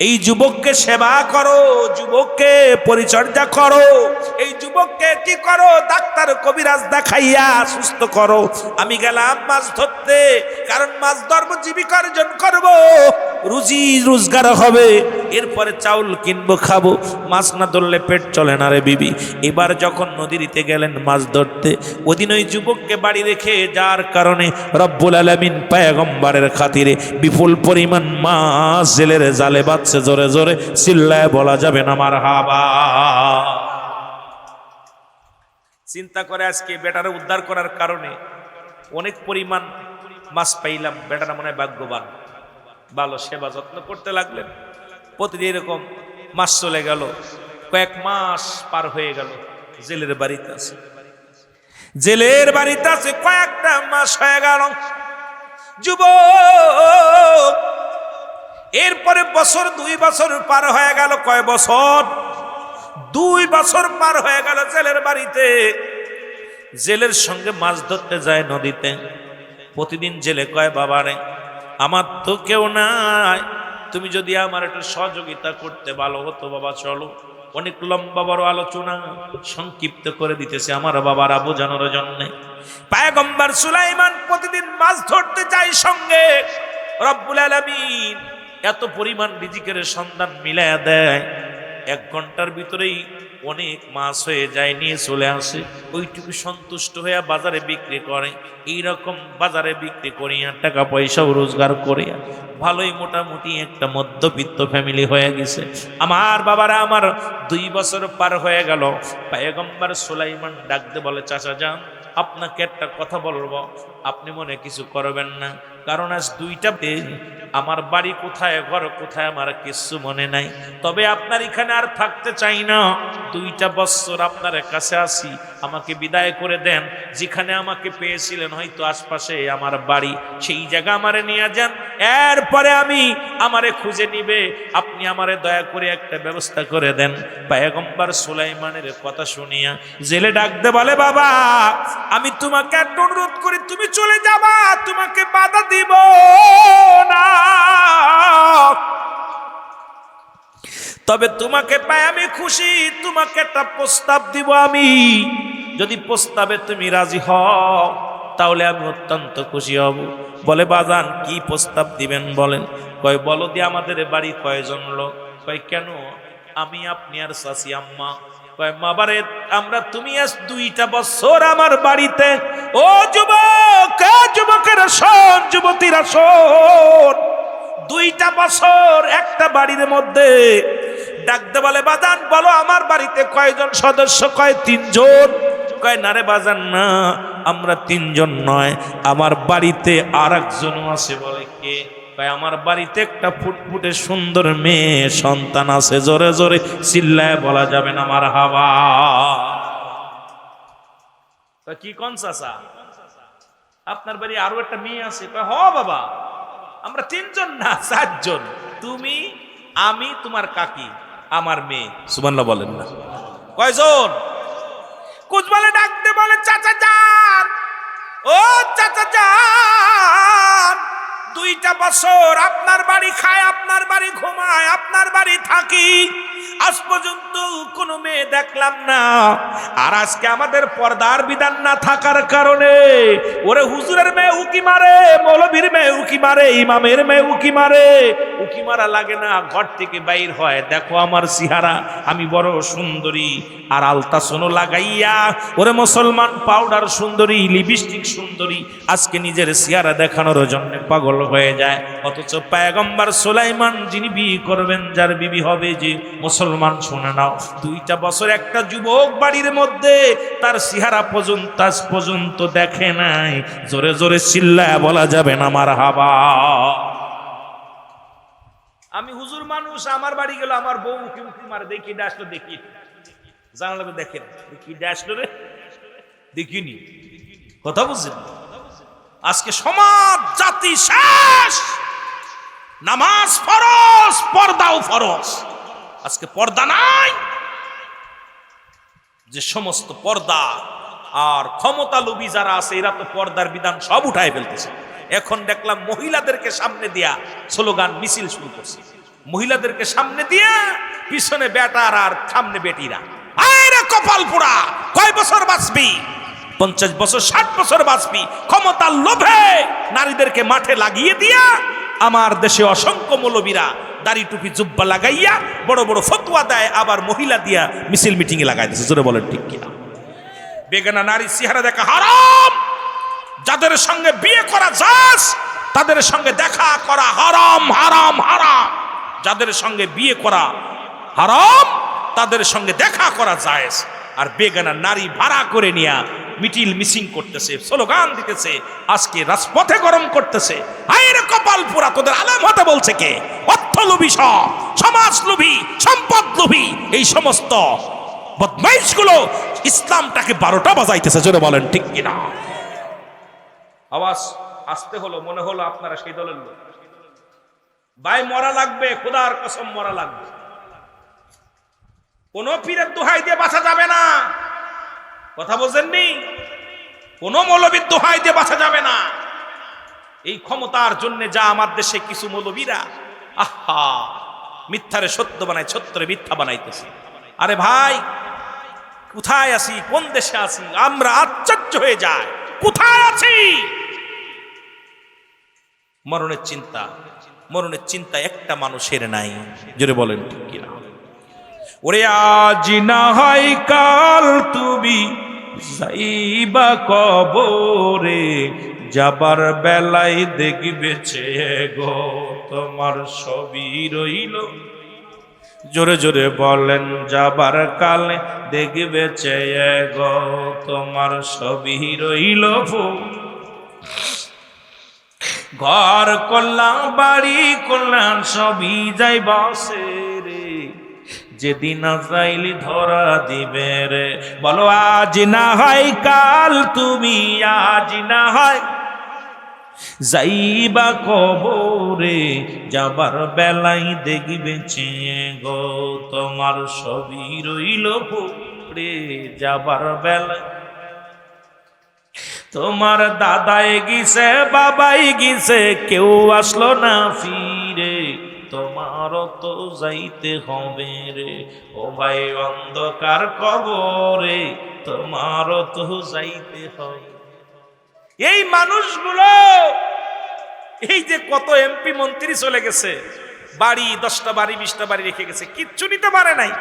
এই যুবককে সেবা করো, যুবককে পরিচর্যা করো, এই যুবককে কি করো, ডাক্তার কবিরাজ দেখাইয়া সুস্থ করো। আমি গেলাম মাছ ধরতে, কারণ মাছ ধরবো, জীবিকা অর্জন করবো, রুজি রোজগার হবে, এরপরে চাউল কিনবো, খাবো। মাছ না ধরলে পেট চলে না রে বিবি। এবার যখন নদীতে গেলেন মাছ ধরতে, ওদিন ওই যুবককে বাড়ি রেখে যার কারণে রব্বুল আলামিন পয়গম্বরের খাতিরে বিপুল পরিমাণ মাছ জেলের জালে বাঁধছে। জোরে জোরে চিল্লায় বলা যাবে না মারহাবা। চিন্তা করে আজকে বেটারে উদ্ধার করার কারণে অনেক পরিমাণ মাছ পাইলাম। বেটারা মনে হয় ভাগ্যবান, ভালো সেবা যত্ন করতে লাগলেন। প্রতিদিন এরকম মাস চলে গেল, কয়েক মাস পার হয়ে গেল, জেলের বাড়িতে আছে, জেলের বাড়িতে আছে, কয়েকটা মাস হয়ে গেল। যুবক এরপরে বছর 2 বছর পার হয়ে গেল। কয় বছর? 2 বছর পার হয়ে গেল জেলের বাড়িতে। জেলের সঙ্গে মাছ ধরতে যায় নদীতে। প্রতিদিন জেলে কয়, বাবারে আমার তো কেউ নাই, তুমি যদি আমার একটু সহযোগিতা করতে ভালো হতো বাবা, চলো। অনেক লম্বা বড় আলোচনা সংক্ষিপ্ত করে দিতেছে আমার বাবারা বোঝানোর জন্য। পয়গম্বর সুলাইমান প্রতিদিন মাছ ধরতে যায় সঙ্গে। রব্বুল আলামিন এত পরিমাণ রিজিকের সন্ধান মিলায়া দেয়, 1 ঘন্টার ভিতরেই অনেক মাছ হয়ে যায়, নিয়ে চলে আসে। ওইটুকু সন্তুষ্ট হয়ে বাজারে বিক্রি করে। এইরকম বাজারে বিক্রি করিয়া টাকা পয়সাও রোজগার করিয়া ভালোই মোটামুটি একটা মধ্যবিত্ত ফ্যামিলি হয়ে গেছে। আমার বাবারা, আমার 2 বছর পার হয়ে গেল। পয়গম্বর সুলাইমান ডাকতে বলে, চাচা যান, আপনাকে একটা কথা বলবো, আপনি মনে কিছু করবেন না, কারণ আজ 2টা দিন আমার বাড়ি কোথায়, ঘর কোথায়, আমার কিছু মনে নাই। তবে আপনার এখানে আর থাকতে চাই না, 2টা বছর আপনার কাছে আসি, আমাকে বিদায় করে দেন। যেখানে আমাকে পেয়েছিলেন হয়তো আশপাশে আমার বাড়ি, সেই জায়গা আমারে নিয়ে যান, এরপরে আমি আমারে খুঁজে নিবে, আপনি আমারে দয়া করে একটা ব্যবস্থা করে দেন। পয়গম্বর সুলাইমানের কথা শুনিয়া জেলে ডাকতে বলে, বাবা আমি তোমাকে একটা অনুরোধ করি, তুমি চলে যাবা, তোমাকে বাধা দিব না, তবে তোমাকে পাই আমি খুশি, তোমাকে একটা প্রস্তাব দিব আমি, যদি প্রস্তাবে তুমি রাজি হও তাহলে আমি অত্যন্ত খুশি হব। বলে, বাজান কি প্রস্তাব দিবেন বলেন? কয়, বলো দিয়ে আমাদের বাড়ি কয়জন লোক? কয়, কেন? আমি, আপনি আর চাচি আম্মা। কয়, মাবারে আমরা, তুমি আজ 2টা বছর আমার বাড়িতে। ও যুবক, যুবকেরা শোন, যুবতীরা শোন, 2টা বছর একটা বাড়ির মধ্যে। ডাকতে বলে, বাজান বলো আমার বাড়িতে কয়জন সদস্য? কয়, 3 জন। কয়, না রে বাজান না, আমরা 3 জন নয়, আমার বাড়িতে আর একজনও আছে। বলে, কে? কয়, আমার বাড়িতে একটা ফুটফুটে সুন্দর মেয়ে সন্তান আছে। জোরে জোরে চিল্লায় বলা যাবে না মারহাবা। কি কোন চাচা, আপনার বাড়ি আরো একটা মেয়ে আছে? কয়, হ বাবা, আমরা 3 জন না 4 জন, তুমি, আমি, তোমার কাকি, আমার মেয়ে। সুবহানাল্লাহ বলেন না। কয়জন? কুচবলে ডাকতে বলে, চাচা যান, ও চাচা যান, 2টা বছর আপনার বাড়ি খায়, আপনার বাড়ি ঘুমায়, আপনার বাড়ি থাকি, আজ পর্যন্ত কোনো মেয়ে দেখলাম না। আর আজকে আমাদের পর্দার বিধান না থাকার কারণে ওরে হুজুরের মেয়ে উকি মারে, মৌলবীর মেয়ে উকি মারে, ইমামের মেয়ে উকি মারে। উকি মারা লাগে না, ঘর থেকে বাইর হয়, দেখো আমার চেহারা, আমি বড় সুন্দরী, আর আলতা সোনো লাগাইয়া ওরে মুসলমান পাউডার সুন্দরী, লিপস্টিক সুন্দরী, আজকে নিজের চেহারা দেখানোর জন্য পাগল হয়ে যায়। অথচ পয়গম্বর সুলাইমান যিনি বিয়ে করবেন, যার বিবি হবে, যে মুসলমান শুনে নাও, 2টা বছর একটা যুবক বাড়ির মধ্যে তার চেহারা পর্যন্ত আজ পর্যন্ত দেখে নাই। জোরে জোরে চিল্লায় বলা যাবে না মারহাবা। আমি হুজুর মানুষ, আমার বাড়ি গেল আমার বউ উকি উকি মারে, দেখি আসলো, দেখি জানালা দেখেন, দেখি আসলো রে, দেখিনি। কথা বুঝছেন? আজকে সমাজ জাতি শেষ। নামাজ ফরজ, পর্দাও ফরজ। আজকে পর্দা নাই। যে সমস্ত পর্দা আর ক্ষমতা লোভী যারা আছে এরা তো পর্দার বিধান সব উঠায় ফেলতেছে। এখন দেখলাম মহিলাদেরকে সামনে দিয়া স্লোগান মিছিল শুরু করছে। মহিলাদেরকে সামনে দিয়া পিছনে বেটার আর সামনে বেটিরা। আরে কপাল পোড়া, কয় বছর বাঁচবি? 50 বছর 60 বছর বাঁচবি। ক্ষমতার লোভে নারীদেরকে মাঠে লাগিয়ে দিয়া আমার দেশে অসংখ্য মৌলবীরা দাড়ি টুপি জুব্বা লাগাইয়া বড় বড় ফতোয়া দেয়, আবার মহিলা দিয়া মিছিল মিটিং এ লাগাই দিচ্ছে। জোরে বলেন ঠিক কিনা? বেগানা নারী চেহারা দেখা হারাম। যাদের সঙ্গে বিয়ে করা যায় তাদের সঙ্গে দেখা করা হারাম, হারাম, হারাম। যাদের সঙ্গে বিয়ে করা হারাম তাদের সঙ্গে দেখা করা যায়। আর বেগানা নারী ভাড়া করে নিয়া মিটিল মিসিং করতেছে, স্লোগান দিতেছে, আজকে রাজপথে গরম করতেছে। আইরে কপাল পুরা, তোদের আলেম হতে বলছে কে? অর্থলোভী সব, সমাজলোভী, সম্পদ লোভী, এই সমস্ত বদমাইশগুলো ইসলামটাকে 12টা বাজাইতেছে। জোরে বলেন ঠিক কিনা? আওয়াজ আসতে হলো, মনে হলো আপনারা সেই দলের লোক। ভাই মরা লাগবে, খোদার কসম মরা লাগবে। কোন পীরের দোহাই দিয়ে বাঁচা যাবে না। কথা বলছেননি? কোন মৌলবীর দোহাই দিয়ে বাঁচা যাবে না। এই ক্ষমতার জন্য যা আমার দেশে কিছু মৌলবীরা আহা মিথ্যারে সত্য বানায়, সত্যরে মিথ্যা বানাইতেছে। আরে ভাই কোথায় আছি, কোন দেশে আছি? আমরা আশ্চর্য হয়ে যাই, কোথায় আছি? মরণের চিন্তা, মরণের চিন্তা একটা মানুষের নাই। জোরে বলেন ঠিক কিনা? ওরে আজ না হয় কাল তুমি যাইবা কবরে, যাবার বেলায় দেখবে চেয়ে গো তোমার সবই রইল। জোরে জোরে বলেন, যাবার কালে দেখবে চেয়ে গো তোমার সবই রইল। ঘর করলাম, বাড়ি করলাম, সবই যাইবা সে রে, যেদিন আজাইলি ধরা দিবে রে। বলো আজ না হয় কাল তুমি, আজ না হয় যাইবা কবরে, যাবার বেলায় দেখবে চেয়ে গো তোমার সবই রইল পড়ে। যাবার বেলায় তোমার দাদাই গিছে, বাবাই গিছে, কেউ আসলো না ফিরে, তোমারও তো যাইতে হবে রে। ও ভাই অন্ধকার কবরে, তোমারও তো যাইতে হবে। এই মানুষগুলো, এই যে কত এমপি মন্ত্রী চলে গেছে, বাড়ি 10টা বাড়ি 20টা বাড়ি রেখে গেছে, কিচ্ছু নিতে পারে নাই।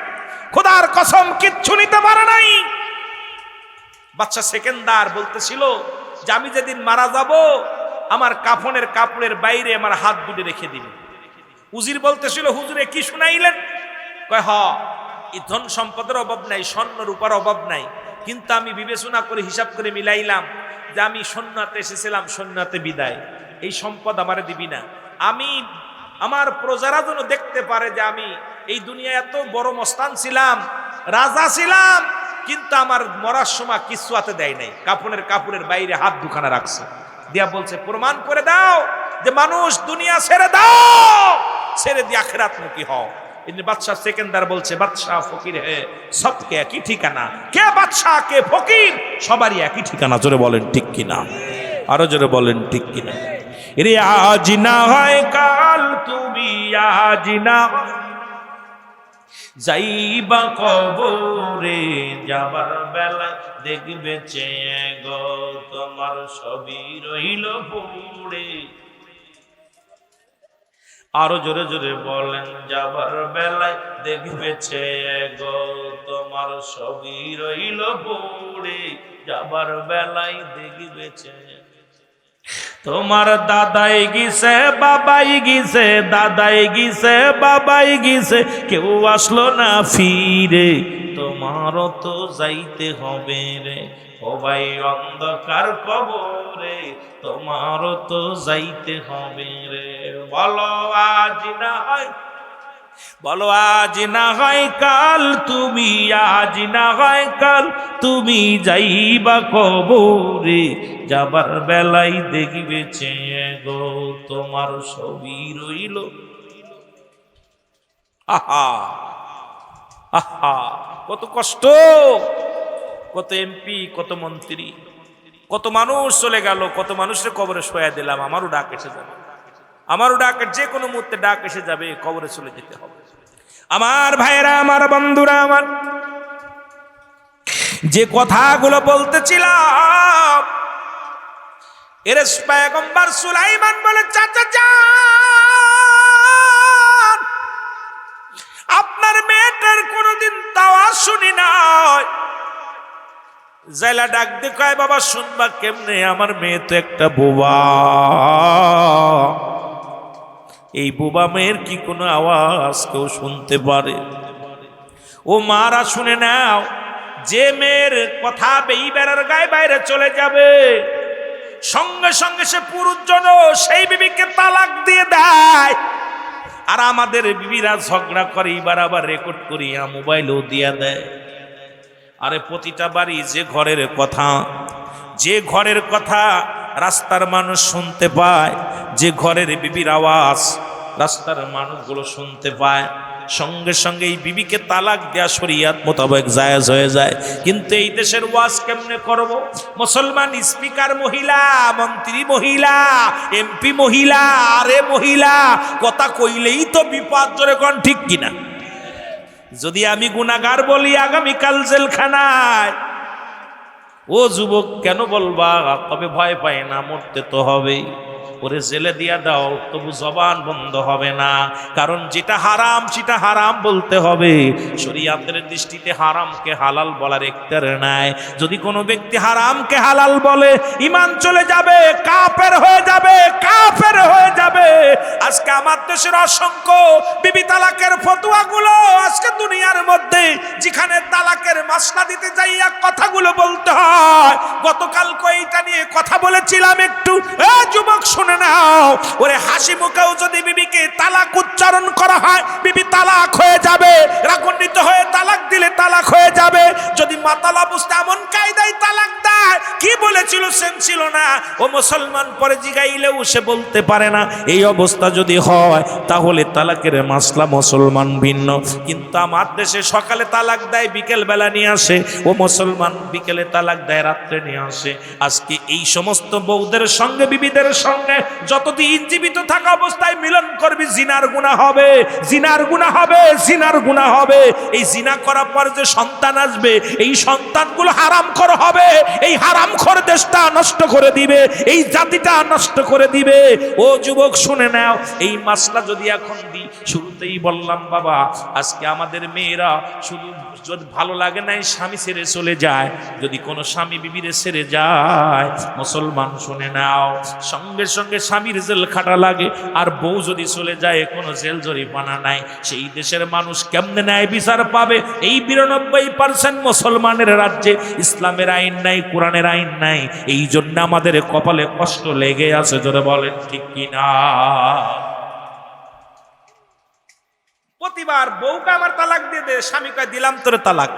খোদার কসম কিচ্ছু নিতে পারে নাই। বাচ্চা সেকেন্দার বলতেছিল যে আমি যেদিন মারা যাব আমার কাফনের কাপড়ের বাইরে আমার হাত দুটো রেখে দিবে। উজির বলতেছিল হুজুরে কি শুনাইলেন? কয় হ, এই ধন সম্পদের অভাব নাই, স্বর্ণ রূপার অভাব নাই, কিন্তু আমি বিবেচনা করে হিসাব করে মিলাইলাম যে আমি সন্ন্যাতে এসেছিলাম, সন্ন্যাতে বিদায়, এই সম্পদ আমারে দিবি না। আমি আমার প্রজারা যেন দেখতে পারে যে আমি এই দুনিয়ায় এত বড় মস্তান ছিলাম, রাজা ছিলাম, কিন্তু আমার মরার সময় কিছু হাতে দেয় নাই, কাপড়ের বাইরে হাত দুখানা রাখছে, দিয়া বলছে প্রমাণ করে দাও যে মানুষ দুনিয়া ছেড়ে দাও, ছেড়ে দিয়ে আখিরাত মুখী হও। বাদশাহ সেকেন্দার বলছে বাদশাহ ফকির হে সবকে একই ঠিকানা, কে বাদশাহ কে ফকির সবারই একই ঠিকানা। জোরে বলেন ঠিক কিনা? আরো জোরে বলেন ঠিক কিনা? রে আজ না হয় কাল তুমি, আজ না যাইবা কবরে, যাবার বেলা দেখবে চেয়ে গো তোমার সবই রইল পড়ে। আরো জোরে জোরে বলেন, যাবার বেলায় দেখবে চেয়ে গো তোমার সবই রইল পড়ে, যাবার বেলায় দেখবে চেয়ে। তোমার দাদাই গিছে বাবাই গিছে, দাদাই গিছে বাবাই গিছে, কেউ আসলো না ফিরে, তোমারও তো যাইতে হবে রে ও ভাই অন্ধকার কবরে, তোমারও তো যাইতে হবে রে। বলো আজ না হয়, বলো আজ না হয় কাল, তুমি আজ না হয় কাল, তুমি যাইবা কবরে, যাবার বেলায় দেখবে চেয়ে গো তোমার ছবি রইল। আহা আহা, কত কষ্ট, কত এমপি, কত মন্ত্রী, কত মানুষ চলে গেল, কত মানুষের কবরে শোয়া দিলাম। আমারও ডাক এসে যাবে, আমারও ডাক যে কোনো মুহূর্তে ডাক এসে যাবে, কবরে চলে যেতে হবে। আমার ভাইরা, আমার বন্ধুরা, আমার যে কথাগুলো বলতেছিলাম, এর পয়গম্বর সুলাইমান বলে, চাচা যান, আপনার মেয়েটার কোনোদিন তাওয়া শুনি নাই। জাইলা ডাক দিয়ে কয়, বাবা শুনবা কেমনে, আমার মেয়ে তো একটা বোবা, এই বোবা মেয়ের কি কোনো আওয়াজ কেউ শুনতে পারে? ও মারা শুনে নাও, যে মেয়ের কথা এই বেড়ার গায়ে বাইরে চলে যাবে, সঙ্গে সঙ্গে সে পুরুষজন সেই বিবিকে তালাক দিয়ে দেয়। আর আমাদের বিবিরা ঝগড়া করে, এবার আবার রেকর্ড করিয়া মোবাইলও দিয়া দেয়। আরে প্রতিটা বাড়ি যে ঘরের কথা, যে ঘরের কথা রাস্তার মানুষ শুনতে পায়, যে ঘরের বিবির আওয়াজ রাস্তার মানুষগুলো শুনতে পায়, সঙ্গে সঙ্গে এই বিবিকে তালাক দেয়া শরিয়াত মোতাবেক জায়েজ হয়ে যায়। কিন্তু এই দেশের ওয়াজ কেমনে করব? মুসলমান স্পিকার মহিলা, মন্ত্রী মহিলা, এমপি মহিলা, আরে মহিলা, কথা কইলেই তো বিপদ, জোরে কোন ঠিক কিনা? যদি আমি গুনাহগার বলি আগামীকাল জেলখানায়। ও যুবক কেন বলবা? তবে ভয় পায় না, মরতে তো হবে। ওরে জেলে দিয়া দাও, তবু জবান বন্ধ হবে না, কারণ যেটা হারাম সেটা হারাম বলতে হবে। শরীয়তের দৃষ্টিতে হারামকে হালাল বলার এখতিয়ার নাই। যদি কোনো ব্যক্তি হারামকে হালাল বলে, ঈমান চলে যাবে, কাফের হয়ে যাবে, কাফের হয়ে যাবে। আজকে আমার দেশের অসংখ্য বিবি তালাকের ফতোয়াগুলো আজকে দুনিয়ার মধ্যে, যেখানে তালাকের মাসলা দিতে যাইয়া কথাগুলো বলতে হয়। গতকাল কয়টা নিয়ে কথা বলেছিলাম একটু, যুবক শুনে নাও, ওরে হাসি মুখেও যদি বিবিকে তালাক উচ্চারণ করা হয়, বিবি তালাক হয়ে যাবে। রাগান্বিত হয়ে তালাক দিলে তালাক হয়ে যাবে। যদি মাতালা বুঝতে এমন কায়দায় তালাক দেয়, কি বলেছিল সেম ছিল না, ও মুসলমান পরে জিগাইলেও সে বলতে পারে না। এই অবস্থা যদি হয়, তাহলে তালাকের মাসলা মুসলমান ভিন্ন। কিন্তু আমার দেশে সকালে তালাক দেয়, বিকেল বেলা নিয়ে আসে। ও মুসলমান বিকেলে তালাক দেয়, রাত্রে নিয়ে আসে। আজকে এই সমস্ত বউদের সঙ্গে, বিবিদের সঙ্গে যতদিন জীবিত থাকা অবস্থায় মিলন করবি, জিনার গুনাহ হবে, জিনার গুনাহ হবে, জিনার গুনাহ হবে। এই জিনা করার পর যে সন্তান আসবে, এই সন্তানগুলো হারামখোর হবে। এই হারামখোর দেশটা নষ্ট করে দিবে, এই জাতিটা নষ্ট করে দিবে। ও যুবক শুনে নাও, এই মাসলা যদি এখন দিই, শুরুতেই বললাম বাবা, আজকে আমাদের মেয়েরা শুধু যদি ভালো লাগে নাই স্বামী ছেড়ে চলে যায়। যদি কোনো স্বামী বিবিরে ছেড়ে যায়, মুসলমান শুনে নাও, সঙ্গে সঙ্গে স্বামীর জেল খাটা লাগে। আর বউ যদি চলে যায়, কোনো জেল জরিমানা নাই। সেই দেশের মানুষ কেমনে ন্যায় বিচার পাবে? এই 92% মুসলমানের রাজ্যে ইসলামের আইন নাই, কোরআনের আইন নাই। এই জন্য আমাদের কপালে কষ্ট লেগে আছে, জোরে বলেন ঠিক কিনা? প্রতিবার বউকে আমার তালাক দিয়ে দে, স্বামীকে দিলাম তোরে তালাক।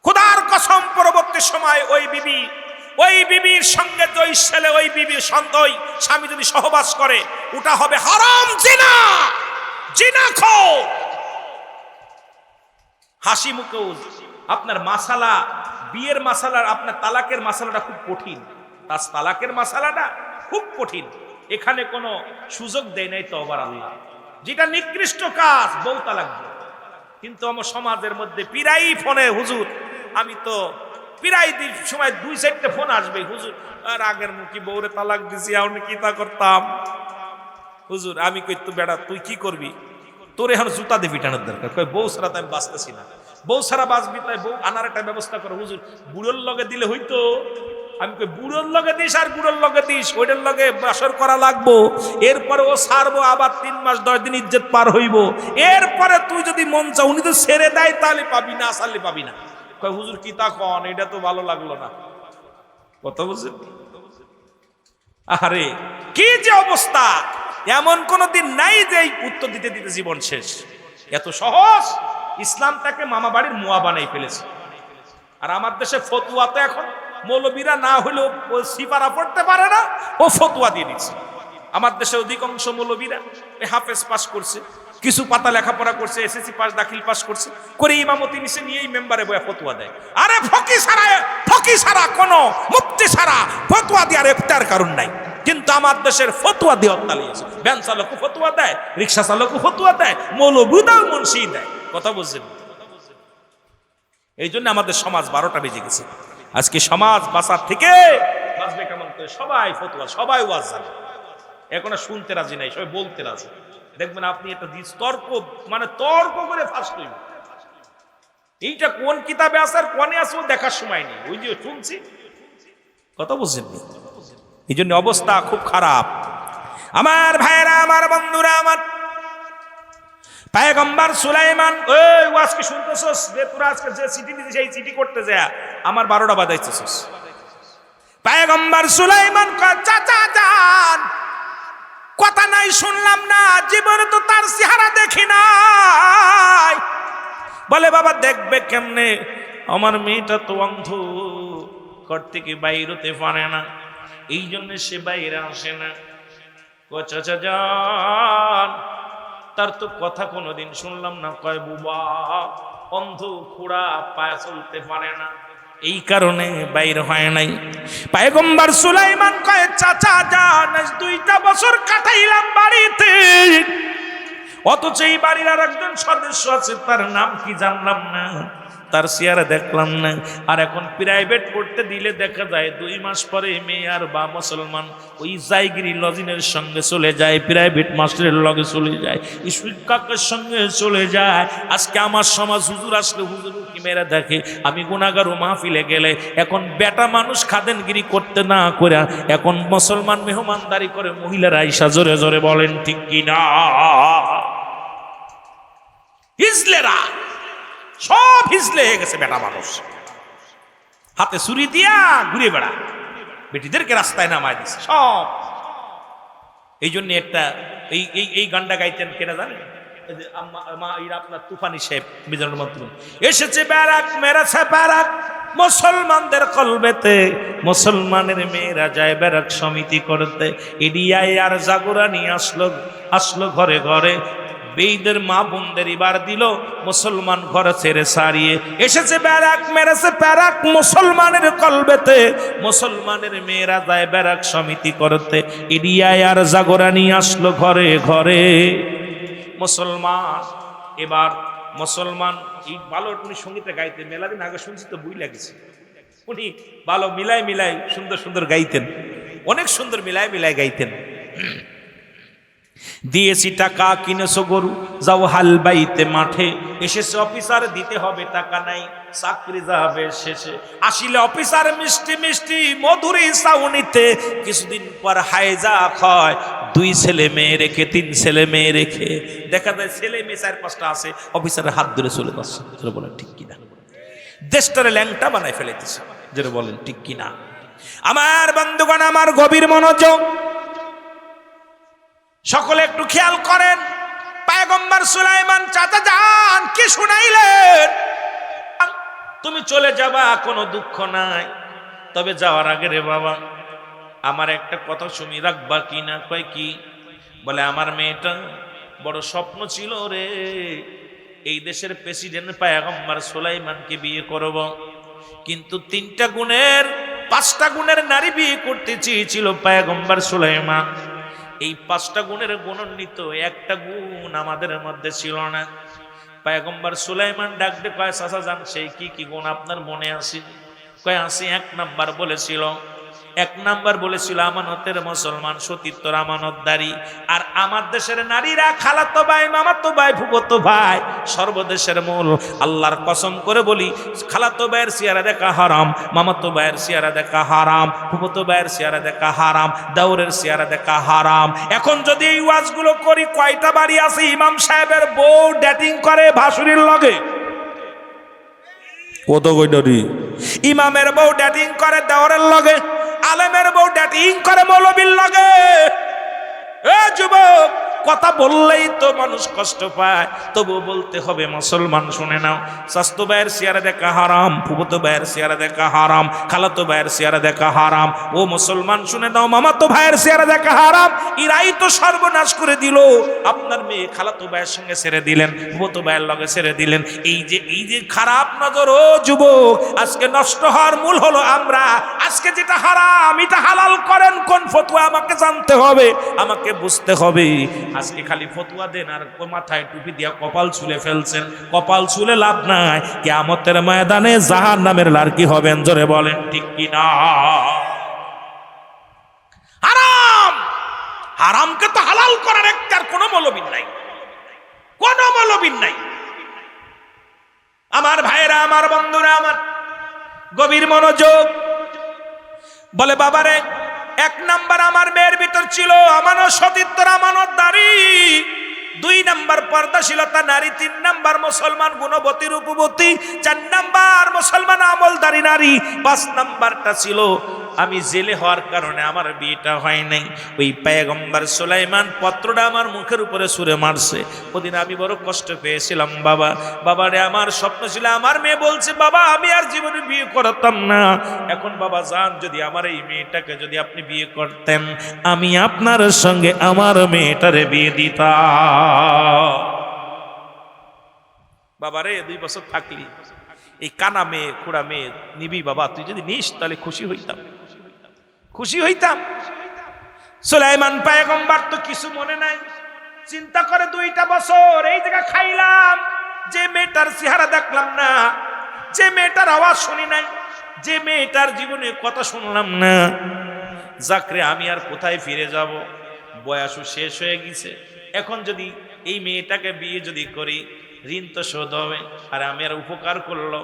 খোদার কসম, পরবর্তী সময় ওই বিবির সঙ্গে ওই ছেলে, ওই বিবির সন্তান, স্বামী যদি সহবাস করে, ওটা হবে হারাম জিনা, জিনাখোর। হাসি মুখেও আপনার মাসালা, বিয়ের মাসালার, আপনার তালাকের মাসালাটা খুব কঠিন। তালাকের মাসালাটা খুব কঠিন। এখানে কোনো সুযোগ দেয় নাই তওবার আল্লাহ। যেটা নিকৃষ্ট কাজ, বউ তালাক দেয়। কিন্তু আমার সমাজের মধ্যে পিরাই ফোনে, হুজুর আমি তো পিরাই সময় 2-4টে ফোন আসবে, হুজুর আর আগের মুখী বউরে তালাক দিছি, আমি কি তা করতাম হুজুর। আমি কই, তো বেড়া তুই কি করবি? তোর এখন জুতা দিয়ে পিটানোর দরকার। কই বউ ছাড়া তো আমি বাঁচতেছি না। বউ ছাড়া বাঁচবি, তাই বউ আনার একটা ব্যবস্থা করো। হুজুর বুড়োর লগে দিলে হইতো, আমি কই বুড়োর লগে দিস আর বুড়োর লগে দিস, ওইটার লগে বাসর করা লাগবো, এরপরে ও ছাড়বো, আবার 3 মাস 10 দিন ইজ্জত পার হইব, এরপরে তুই যদি মন চাও উনি তো ছেড়ে দেয় তাহলে পাবি না, ছাড়লে পাবি না। কয় হুজুর কি তা কন, এটা তো ভালো লাগলো না। কথা বুঝছেন? আরে কি যে অবস্থা, এমন কোন দিন নাই যে এই উত্তর দিতে দিতে জীবন শেষ। এত সহজ, ইসলামটাকে মামা বাড়ির মুয়া বানাই ফেলেছে। আর আমার দেশে ফতুয়া তো এখন মৌলবীরা না হলেও সিপারা পড়তে পারে না, ও ফতুয়া দিয়ে দিচ্ছে। আমার দেশে অধিকাংশ মৌলবীরা হাফেজ পাস করছে, কিছু পাতা লেখাপড়া করছে, এসএসসি পাস দাখিল পাস করছে, করে ইমামতি নিচে নিয়েই মেম্বারে বয়া ফতুয়া দেয়। আরে ফকি ছাড়া কোন মুফতি ছাড়া ফতুয়া দেওয়ার ইফতার কারণ নাই। কিন্তু আমার দেশের ফতুয়া দিয়ে অত্যালিয়েছে। ভ্যান চালকও ফতুয়া দেয়, রিক্সা চালকও ফতুয়া দেয়, মৌলবীদাও মুন্সি দেয়। কথা বুঝছেন? এই জন্য আমাদের সমাজ 12টা বেজে গেছে। আজকে সমাজ বাঁচার থেকে বাঁচবে কেমন করে? সবাই ফতুয়া, সবাই ওয়াজ জানে, এখন শুনতে রাজি নাই, সবাই বলতে রাজি। দেখবেন আপনি একটা তর্ক, মানে তর্ক করে ফার্স্ট হইব, এইটা কোন কিতাবে আছে আর কোনে আছে ও দেখার সময় নেই, ওই যে শুনছি। কথা বুঝছেন? এই জন্য অবস্থা খুব খারাপ। আমার ভাইরা, আমার বন্ধুরা, আমার পয়গম্বর সুলাইমান, ওই ওয়াজ কি শুনতেছস? যে তোরা আজকে যে চিঠি দিছিস সেই চিঠি করতে যায় আমার 12টা বাজাইতেছস। পয়গম্বর সুলাইমান কয়, চাচা যান, কথা নাই শুনলাম না, জীবনে তো তার চেহারা দেখি নাই। বলে বাবা দেখবে কেমনে, আমার মেয়েটা তো অন্ধ, ঘর থেকে বাইর হতে পারে না, এই জন্য সে বাইরে আসে না। কয় চাচা যান, তার তো কথা কোনোদিন শুনলাম না। কয় বুবা অন্ধ, খোড়া, পায়ে চলতে পারে না, এই কারণে বাইর হয় নাই। পয়গম্বর সুলাইমান কয়, চাচা যান, 2টা বছর কাটাইলাম বাড়িতে, অথচ এই বাড়ির আর একজন সদস্য আছে, তার নাম কি জানলাম না, তার চেহারা দেখলাম না। আর এখন প্রাইভেট পড়তে দিলে দেখা যায় 2 মাস পরে মেয়ে আর বা মুসলমান ওই জায়গিরি লজিনের সঙ্গে চলে যায়, প্রাইভেট মাস্টারের লগে চলে যায়, শিক্ষকের সঙ্গে চলে যায়। আজকে আমার সমাজ হুজুর আসলে হুজুর কি মেয়েরা দেখে, আমি গুনাহগার ও মাহফিলে গেলে এখন বেটা মানুষ খাদেনগিরি করতে না করে এখন মুসলমান মেহমানদারি করে মহিলারা আইসা, জোরে জোরে বলেন ঠিক কিনা? হিজলেরা সব হিজলে হয়ে গেছে, বেটা মানুষ হাতে ছুরি দিয়া ঘুরে বেড়া, বেটিদেরকে রাস্তায় নামায় দিছে সব। এই জন্য একটা এই গানটা গাইতেন কেনা জানেন? আপনার তুফানি সাহেব মিজানুর মন্ত্রী এসেছে, ব্যারাক মেরেছে ব্যারাক মুসলমানদের কলবেতে, মুসলমানের মেয়েরা যায় ব্যারাক সমিতি করতে, এডিয়ায় আর জাগোরা নিয়ে আসলো ঘরে ঘরে, বেইদের মা বোনদের এবার দিল মুসলমান ঘর ছেড়ে সারিয়ে। এসেছে ব্যারাক মেরেছে ব্যারাক মুসলমানের কলবেতে, মুসলমানের মেয়েরা যায় ব্যারাক সমিতি করতে, ইডিয়ায় আর জাগোরা নিয়ে আসলো ঘরে ঘরে। মুসলমান এবার মুসলমান এই ভালো উনি সঙ্গীতে গাইতে, মেলাদিন আগে শুনছি তো বুঝ লাগেছে, উনি ভালো মিলাই সুন্দর সুন্দর গাইতেন, অনেক সুন্দর মিলাই গাইতেন। দিয়েছি টাকা, কিনেছো গরু, যাও হাল বাইতে মাঠে, এসেছে অফিসার দিতে হবে টাকা নাই, চাকরি যাবে শেষে, আসিলে অফিসার মিষ্টি মিষ্টি মধুরী চাউনিতে, কিছুদিন পর হাইজা হয় 2 ছেলে মেয়ে রেখে, 3 ছেলে মেয়ে রেখে, দেখা যায় ছেলে মেয়ে 4-5টা আছে, অফিসারের হাত ধরে চলে যাচ্ছে। যেটা বলেন ঠিক কিনা? দেশটারে ল্যাংটা বানায় ফেলেছে, যেটা বলেন ঠিক কিনা? আমার বন্ধুগণ, আমার গভীর মনোযোগ, সকলে একটু খেয়াল করেন। পয়গম্বর সুলাইমান, চাচা যান, কি শুনাইলেন? তুমি চলে যাবা, কোনো দুঃখ নাই, তবে যাওয়ার আগে রে বাবা আমার একটা কথা শুনি রাখবা কি না? কয় কি? বলে আমার মেয়েটা বড় স্বপ্ন ছিল রে, এই দেশের প্রেসিডেন্ট পয়গম্বর সুলাইমানকে বিয়ে করব, কিন্তু 5টা গুণের নারী বিয়ে করতে চেয়েছিল পয়গম্বর সুলাইমান। এই 5টা গুণের গুণান্বিত একটা গুণ আমাদের মধ্যে ছিল না। পয়গম্বর সুলাইমান ডাকতে কয়, চাচা যান সেই কি কি গুণ আপনার মনে আছে? কয় আছে। 1 নাম্বার বলেছিল এক নাম্বার বলেছিল আমানতের মুসলমান, সতীত্বর আমানতদারি। আর আমার দেশের নারীরা খালাতো ভাই, মামাতো ভাই, ফুফাতো ভাই, সর্বদেশের মূল। আল্লাহর কসম করে বলি, খালাতো ভাইয়ের চেহারা দেখা হারাম, মামাতো ভাইয়ের চেহারা দেখা হারাম, ফুফাতো ভাইয়ের চেহারা দেখা হারাম, দাউরের চেহারা দেখা হারাম। এখন যদি এই ওয়াজগুলো করি, কয়টা বাড়ি আছে ইমাম সাহেবের বউ ডেটিং করে ভাসুরির লগে? কত কয়টারি? ইমামের বউ ডেটিং করে দেওরের লগে, আলেমের বউ ডেটিং করে মৌলবীর লগে। এ যুবক, কথা বললেই তো মানুষ কষ্ট পায়, তবু বলতে হবে মুসলমান শুনে নাও। স্বাস্থ্য ভাইয়ের চেহারা দেখা হারাম, ফুফতো ভাইয়ের চেহারা দেখা হারাম, খালাতো ভাইয়ের চেহারা দেখা হারাম। ও মুসলমান শুনে নাও, মামাতো ভাইয়ের চেহারা দেখা হারাম। এরাই তো সর্বনাশ করে দিল। আপনার মেয়ে খালাতো ভাইয়ের সঙ্গে ছেড়ে দিলেন, ফুফতো ভাইয়ের লগে ছেড়ে দিলেন। এই যে খারাপ নজর, ও যুবক, আজকে নষ্ট হওয়ার মূল হলো আমরা। আজকে যেটা হারাম এটা হালাল করেন কোন ফতোয়া? আমাকে জানতে হবে, আমাকে বুঝতে হবে। আজকে খালি ফতোয়া দেন আর মাথায় টুপি দিয়া কপাল ছুলে ফেলছেন। কপাল ছুলে লাভ নাই, কিয়ামতের ময়দানে জাহান্নামের লাড়কি হবেন। জোরে বলেন ঠিক কি না? হারাম, হারামকে তো হালাল করার একটা কোনো মৌলবী নাই, কোনো মৌলবী নাই। আমার ভাইরা, আমার বন্ধুরা, আমার গভীর মনোযোগ। বলে বাবারে, এক নাম্বার আমার মেয়ের ভিতর ছিল আমানত, সতীত্বর আমানতদারি। 2 নাম্বার পর্দাশীলতা নারী, 3 নাম্বার মুসলমান গুণবতী রূপবতী, 4 নাম্বার মুসলমান আমলদারি নারী, 5 নাম্বারটা ছিল আমি জেলে হওয়ার কারণে আমার বিয়েটা হয় নাই। ওই পয়গম্বর সুলাইমান পত্রটা আমার মুখের উপরে ছুঁড়ে মারছে। ওদিন আমি বড় কষ্ট পেয়েছিলাম। বাবারে, আমার স্বপ্ন ছিল, আমার মেয়ে বলছে বাবা আমি আর জীবনে বিয়ে করতাম না। এখন বাবা যান, যদি আমার এই মেয়েটাকে যদি আপনি বিয়ে করতেন, আমি আপনার সঙ্গে আমার মেয়েটারে বিয়ে দিতাম। বাবারে, 2 বছর থাকলি, এই কানা মেয়ে, খুড়া মেয়ে নিবি বাবা, তুই যদি নিস তাহলে খুশি হইতাম, খুশি হইতাম। সুলাইমান পয়গম্বর তো কিছু মনে নাই, চিন্তা করে 2টা বছর এই জায়গা খাইলাম, যে মেয়েটার চেহারা দেখলাম না, যে মেয়েটার আওয়াজ শুনি নাই, যে মেয়েটার জীবনে কথা শুনলাম না, যাকরে আমি আর কোথায় ফিরে যাব? বয়সও শেষ হয়ে গেছে। এখন যদি এই মেয়েটাকে বিয়ে যদি করি, ঋণ তো শোধ হবে। আর আমি আর উপকার করলো,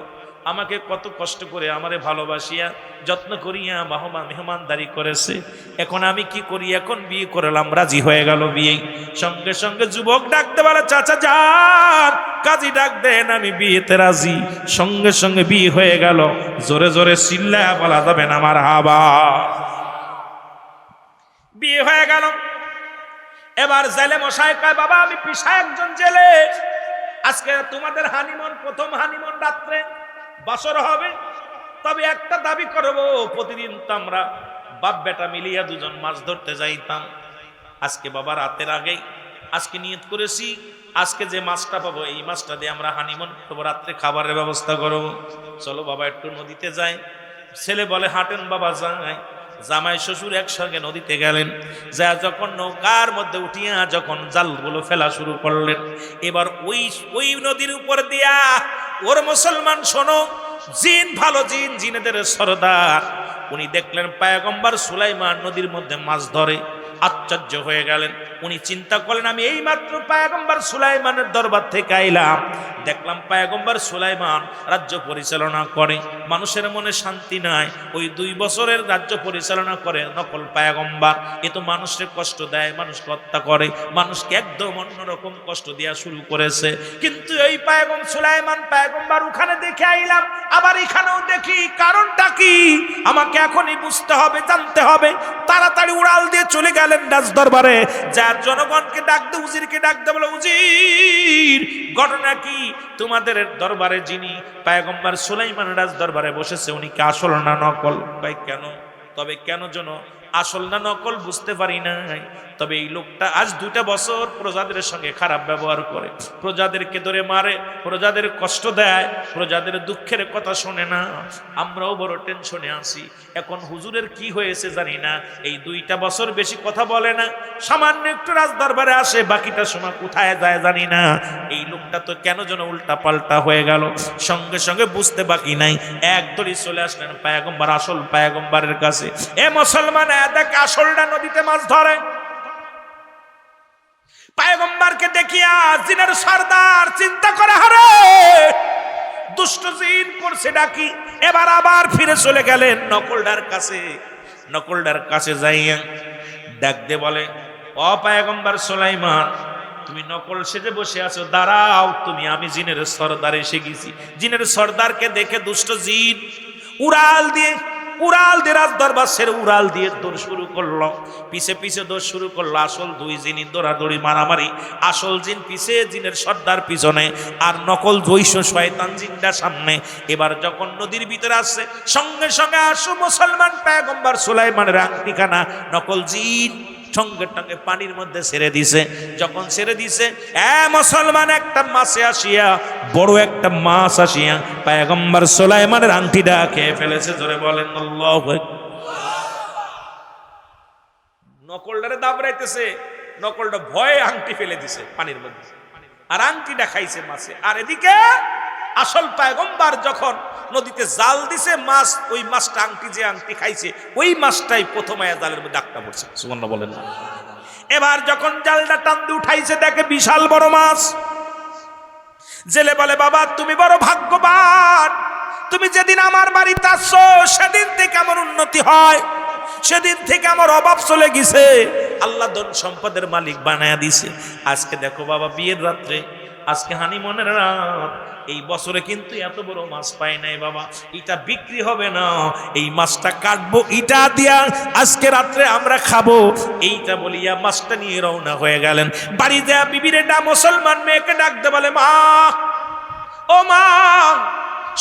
আমাকে কত কষ্ট করে আমারে ভালোবাসিয়া যত্ন করিয়া মেহমানদারি করেছে। এখন আমি কি করি? এখন বিয়ে করলাম, রাজি হয়ে গেল বিয়ে। সঙ্গে সঙ্গে যুবক ডাকতে বলে, চাচা যান, কাজী ডাক দেন, আমি বিয়েতে রাজি। সঙ্গে সঙ্গে বিয়ে হয়ে গেল। জোরে জোরে চিল্লায়া বলা যাবে না আমার হাবা। বিয়ে হয়ে গেল। এবার জেলে মশাই কয়, বাবা আমি পিসা একজন জেলে, আজকে তোমাদের হানিমুন, প্রথম হানিমুন রাত্রে বাসর হবে। তবে একটা দাবি করবো, প্রতিদিন তো আমরা বাপ বেটা মিলিয়া 2জন মাছ ধরতে যাইতাম। আজকে বাবা রাতের আগেই আজকে নিয়ত করেছি, আজকে যে মাছটা পাবো এই মাছটা দিয়ে আমরা হানিমুন করবো, রাত্রে খাবারের ব্যবস্থা করবো। চলো বাবা একটু নদীতে যাই। ছেলে বলে হাঁটেন বাবা যাই। জামাই শ্বশুর একসঙ্গে নদীতে গেলেন। যা যখন নৌকার মধ্যে উঠিয়া যখন জালগুলো ফেলা শুরু করলেন, এবার ওই নদীর উপর দিয়া, ওর মুসলমান শোনো, জিন ভালো জিন, জিনেদের সরদার, উনি দেখলেন পয়গম্বর সুলাইমান নদীর মধ্যে মাছ ধরে। আশ্চর্য হয়ে গেলেন। উনি চিন্তা করলেন, আমি এই মাত্র পয়গম্বর সুলাইমানের দরবার থেকে আইলাম, দেখলাম পয়গম্বর সুলাইমান রাজ্য পরিচালনা করে, মানুষের মনে শান্তি নাই। ওই 2 বছরের রাজ্য পরিচালনা করে নকল পয়গম্বর। এ তো মানুষের কষ্ট দেয়, মানুষকে হত্যা করে, মানুষকে একদম অন্যরকম কষ্ট দেওয়া শুরু করেছে। কিন্তু এই পয়গম্বর সুলাইমান পয়গম্বর ওখানে দেখে আইলাম, আবার এখানেও দেখি, কারণটা কি আমাকে এখনই বুঝতে হবে, জানতে হবে। তাড়াতাড়ি উড়াল দিয়ে চলে গেলেন রাজ দরবারে। যার জনগণকে ডাক দে, উজিরকে ডাক দে, বলে উজির ঘটনা কি? তোমাদের দরবারে যিনি পয়গম্বর সুলাইমান রাজ দরবারে বসেছে, উনি কি আসল না নকল? ভাই কেন? তবে কেন যেন আসল না নকল বুঝতে পারি নাই। তবে এই লোকটা আজ 2টা বছর প্রজাদের সঙ্গে খারাপ ব্যবহার করে, প্রজাদেরকে ধরে মারে, প্রজাদের কষ্ট দেয়, প্রজাদের দুঃখের কথা শোনে না। আমরাও বড় টেনশনে আছি। এখন হুজুরের কি হয়েছে জানি না, এই 2টা বছর বেশি কথা বলে না, সামান্য একটু রাজ দরবারে আসে, বাকিটা সময় কোথায় যায় জানি না। এই লোকটা তো কেন যেন উল্টা পাল্টা হয়ে গেল। সঙ্গে সঙ্গে বুঝতে বাকি নাই, একদলই চলে আসলেন পয়গম্বর, আসল পয়গম্বরের কাছে। এ মুসলমান, দেখ আসলটা নদীতে মাছ ধরে। পয়গম্বরকে দেখিয়া জিনের সর্দার চিন্তা করে, হারে দুষ্ট জিন করছে ডাকি। এবার আবার ফিরে চলে গেলেন নকলদার কাছে। নকলদার কাছে যাইয়া ডাক দে বলে, ও পয়গম্বর সুলাইমান, তুমি নকল সেজে বসে আছো, দাঁড়াও তুমি, আমি জিনের সর্দার এসে গেছি। জিনের সর্দারকে দেখে দুষ্ট জিন উড়াল দিয়ে রাজ দরবার ছেড়ে উড়াল দিয়ে দৌড় শুরু করলো, পিছে পিছে দৌড় শুরু করলো। আসল 2 জিনই দৌড়াদৌড়ি মারামারি, আসল জিন পিছে, জিনের সর্দার পিছনে, আর নকল জৈশ শয়তান জিনটা সামনে। এবার যখন নদীর ভিতরে আসছে, সঙ্গে সঙ্গে আসো মুসলমান পয়গম্বর সুলাইমানের আংটিখানা নকল জিন সঙ্গে সঙ্গে পানির মধ্যে ছেড়ে দিছে। যখন ছেড়ে দিছে, মুসলমান একটা মাছে আসিয়া, বড় একটা মাছ আসিয়া পয়গম্বর সুলাইমানের আংটিটা খেয়ে ফেলেছে। জোরে বলেন আল্লাহু আকবার। নকলটারে দাবড়াইতেছে, নকলটা ভয়ে আংটি ফেলে দিছে পানির মধ্যে, আর আংটিটা খাইছে মাছে। আর এদিকে আসল পয়গম্বর যখন নদীতে জাল দিছে, মাছ, ওই মাছটা আংটি, যে আংটি খাইছে ওই মাছটাই প্রথমে জালের মধ্যে আটকা পড়ছে। সুবহানাল্লাহ বলেন না। এবার যখন জালটা টান দিয়ে উঠাইছে, দেখে বিশাল বড় মাছ। জেলে বলে, বাবা তুমি বড় ভাগ্যবান, তুমি যেদিন আমার বাড়িতে আসছো সেদিন থেকে আমার উন্নতি হয়, সেদিন থেকে আমার অভাব চলে গেছে, আল্লাহ ধন সম্পদের মালিক বানায়া দিছে। আজকে দেখো বাবা, বিয়ের রাত্রে, আজকে হানিমুনের রাত, এই বছরে কিন্তু এত বড় মাছ পাই নাই বাবা, এটা বিক্রি হবে না, এই মাছটা কাটবো, এটা দিয়া আজকে রাত্রে আমরা খাবো। এইটা বলিয়া মাছটা নিয়ে রওনা হয়ে গেলেন। বাড়ি দেয়া বিবিরে ডা মুসলমান মেয়েকে ডাকতে বলে, মা, ও মা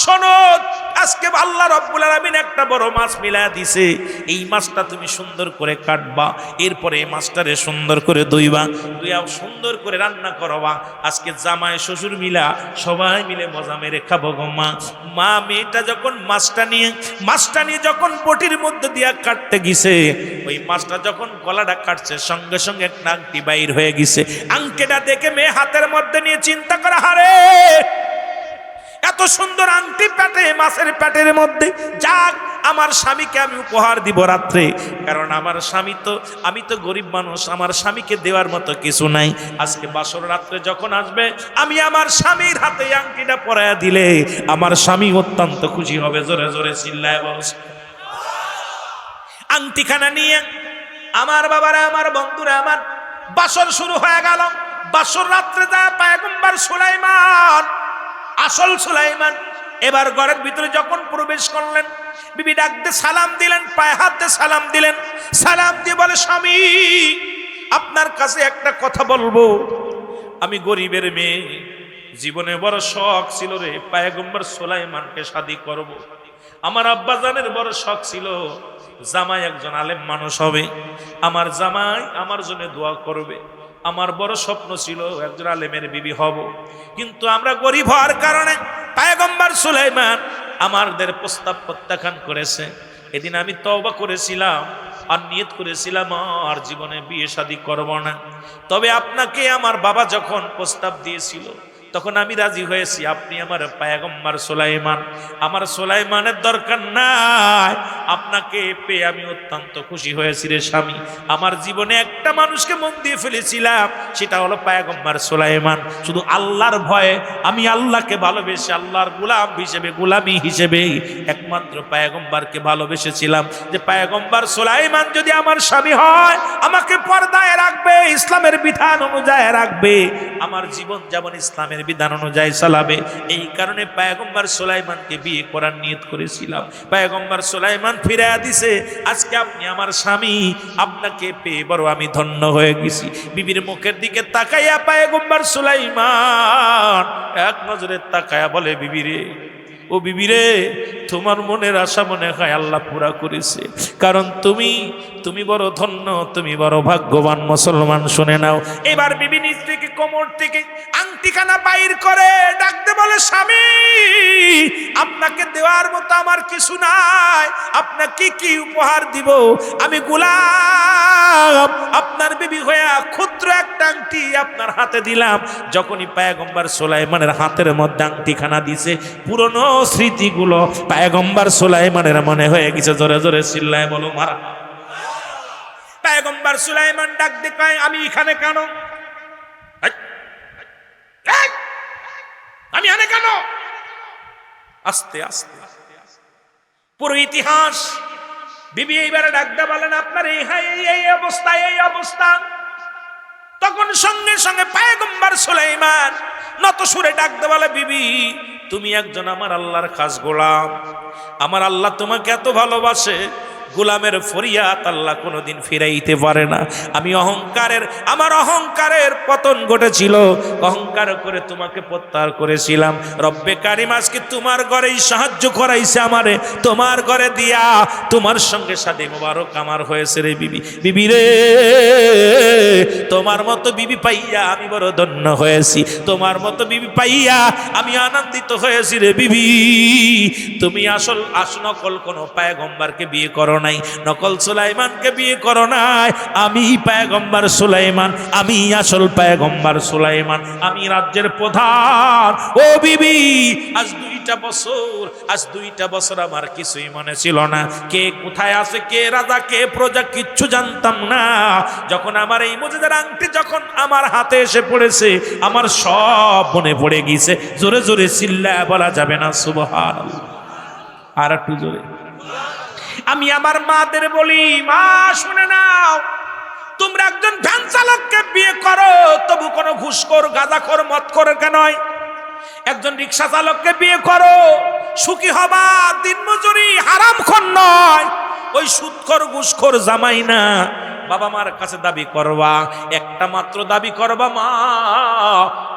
শোনো, আজকে আল্লাহ রাব্বুল আলামিন একটা বড় মাছ মিলায়া দিছে, এই মাছটা তুমি সুন্দর করে কাটবা, এরপরে এই মাছটারে সুন্দর করে ধুইবা, সুন্দর করে রান্না করবা, আজকে জামাই শ্বশুর মিলা সবাই মিলে মজা মেরে খাবো গো মা। মা মেয়েটা যখন মাছটা নিয়ে যখন বটির মধ্যে দিয়া কাটতে গেছে, ওই মাছটা যখন গলাটা কাটছে, সঙ্গে সঙ্গে একটা আংটি বাইর হয়ে গেছে। আংটিটা দেখে মেয়ে হাতের মধ্যে নিয়ে চিন্তা করে, হারে এত সুন্দর আংটি পেটে, মাছের পেটের মধ্যে, যাক আমার স্বামীকে আমি উপহার দিব রাত্রে, কারণ আমার স্বামী তো, আমি তো গরিব মানুষ, আমার স্বামীকে দেওয়ার মতো কিছু নাই। আজকে বাসর রাত্রে যখন আসবে, আমি আমার স্বামীর হাতে আংটিটা পরাইয়া দিলে আমার স্বামী অত্যন্ত খুশি হবে। জোরে জোরে চিল্লায় বল। আংটিখানা নিয়ে আমার বাবারা, আমার বন্ধুরা, আমার বাসর শুরু হয়ে গেল। বাসর রাত্রে যায় পয়গম্বর সুলাইমান, আসল সুলাইমান, এবার ঘরের ভিতরে যখন প্রবেশ করলেন, বিবি ডাকতে সালাম দিলেন, পায়ে হাতে সালাম দিলেন। সালাম দিয়ে বলে, স্বামী আপনার কাছে একটা কথা বলবো। আমি গরিবের মেয়ে, জীবনে বড় শখ ছিল রে পয়গম্বর সুলাইমানকে শাদী করব। আমার আব্বাজানের বড় শখ ছিল জামাই একজন আলেম মানুষ হবে, আমার জামাই আমার জন্য দোয়া করবে। আমার বড় স্বপ্ন ছিল একজন আলেমের বিবি হব, কিন্তু আমরা গরিব হওয়ার কারণে পয়গম্বর সুলাইমান আমাদের প্রস্তাব প্রত্যাখ্যান করেছে। এদিন আমি তওবা করেছিলাম আর নিয়ত করেছিলাম আর জীবনে বিয়ে শাদী করব না। তবে আপনাকে আমার বাবা যখন প্রস্তাব দিয়েছিল, তখন আমি রাজি হয়েছি। আপনি আমার পয়গম্বর সুলাইমান, আমার সুলাইমানের দরকার নাই, আপনাকে পেয়ে আমি অত্যন্ত খুশি হয়েছি রে স্বামী। আমার জীবনে একটা মানুষকে মন দিয়ে ফেলেছিলাম, সেটা হলো পয়গম্বর সুলাইমান। শুধু আল্লাহর ভয়ে আমি আল্লাহকে ভালোবেসে, আল্লাহর গোলাম হিসেবে, গোলামি হিসেবে একমাত্র পয়গম্বরকে ভালোবেসেছিলাম, যে পয়গম্বর সুলাইমান যদি আমার স্বামী হয়, আমাকে পর্দায় রাখবে, ইসলামের বিধান অনুযায়ী রাখবে, আমার জীবন যেমন ইসলামের বিধান অনুযায়ী চালাবে। এই কারণে পয়গম্বর সুলাইমানকে বিয়ে করার নিয়ত করেছিলাম। পয়গম্বর সুলাইমান ফিরাইয়া দিছে, আজকে আপনি আমার স্বামী, আপনাকে পেয়ে বড় আমি ধন্য হয়ে গেছি। বিবির মুখের দিকে তাকাইয়া পয়গম্বর সুলাইমান এক নজরে তাকায়া বলে, বিবি রে, ও বিবি রে, তোমার মনের আশা মনে হয় আল্লাহ পুরা করেছে, কারণ তুমি বড় ধন্য, তুমি বড় ভাগ্যবান মুসলমান। শুনে নাও। এবার বিবি নিজ থেকে কোমর থেকে আংটিখানা বাইর করে ডাকতে বলে, স্বামী আপনাকে দেওয়ার মতো আমার কিছু নাই, আপনাকে কি উপহার দিব? আমি গোলাম, আপনার বিবি হইয়া ক্ষুদ্র একটা আংটি আপনার হাতে দিলাম। যখনই পয়গম্বর সুলাইমানের হাতের মধ্যে আংটিখানা দিছে, পুরনো স্মৃতিগুলো পয়গম্বর সুলাইমানের মনে হয়ে গেছে। জোরে জোরে চিল্লায় বলো মারা। পয়গম্বর সুলাইমান ডাক দিয়ে কয়, আমি এখানে কেন? আমি এখানে কেন? আস্তে আস্তে পুরো ইতিহাস বিবি এইবারে ডাকতে বলেন, আপনার এই অবস্থা, এই অবস্থা। তখন সঙ্গে সঙ্গে পয়গম্বর সুলাইমান নত সুরে ডাকতে বলে, বিবি তুমি একজন আমার আল্লাহর খাস গোলাম, আমার আল্লাহ তোমাকে এত ভালোবাসে, গোলামের ফরিয়াদ আল্লাহ কোনোদিন ফিরাইতে পারে না। আমি আমার অহংকারের পতন ঘটেছিল, অহংকার করে তোমাকে প্রত্যাহার করেছিলাম। রব্বে কারিম আজকে তোমার ঘরেই সাহায্য করাইছে আমারে, তোমার ঘরে দিয়া তোমার সঙ্গে সাথে মোবারক আমার হয়েছে রে বিবি। বিবি রে, তোমার মতো বিবি পাইয়া আমি বড় ধন্য হয়েছি, তোমার মতো বিবি পাইয়া আমি আনন্দিত হয়েছি রে বিবি। তুমি আসল নকল কোনো পয়গম্বরকে বিয়ে করো নাই, নকল সুলাইমানকে বিয়ে করো নাই। আমি পয়গম্বর সুলাইমান, আমি আসল পয়গম্বর সুলাইমান, আমি রাজ্যের প্রধান। ও বিবি, আজ দুইটা বছর আমার কিছুই মনে ছিল না, কে কোথায় আছে, কে রাজা, কে প্রজা, কিচ্ছু জানতাম না। যখন আমার এই মুজিদের আংটি যখন আমার হাতে এসে পড়েছে, আমার সব মনে পড়ে গিয়েছে। জোরে জোরে চিল্লায় বলা যাবে না সুবহানাল্লাহ? আর একটু জোরে। আমি আমার মাদের বলি, মা শুনে নাও, তোমরা একজন ভ্যান চালককে বিয়ে করো, তবু কোনো ঘুষখোর, গাঁজাখোর, মদখোর কেন নয়। একজন রিক্সা চালককে বিয়ে করো, সুখী হবা, দিনমজুরি, হারামখোর নয়। ওই সুদখোর, ঘুষখোর জামাই না। বাবা মার কাছে দাবি করবা, একটা মাত্র দাবি করবা, মা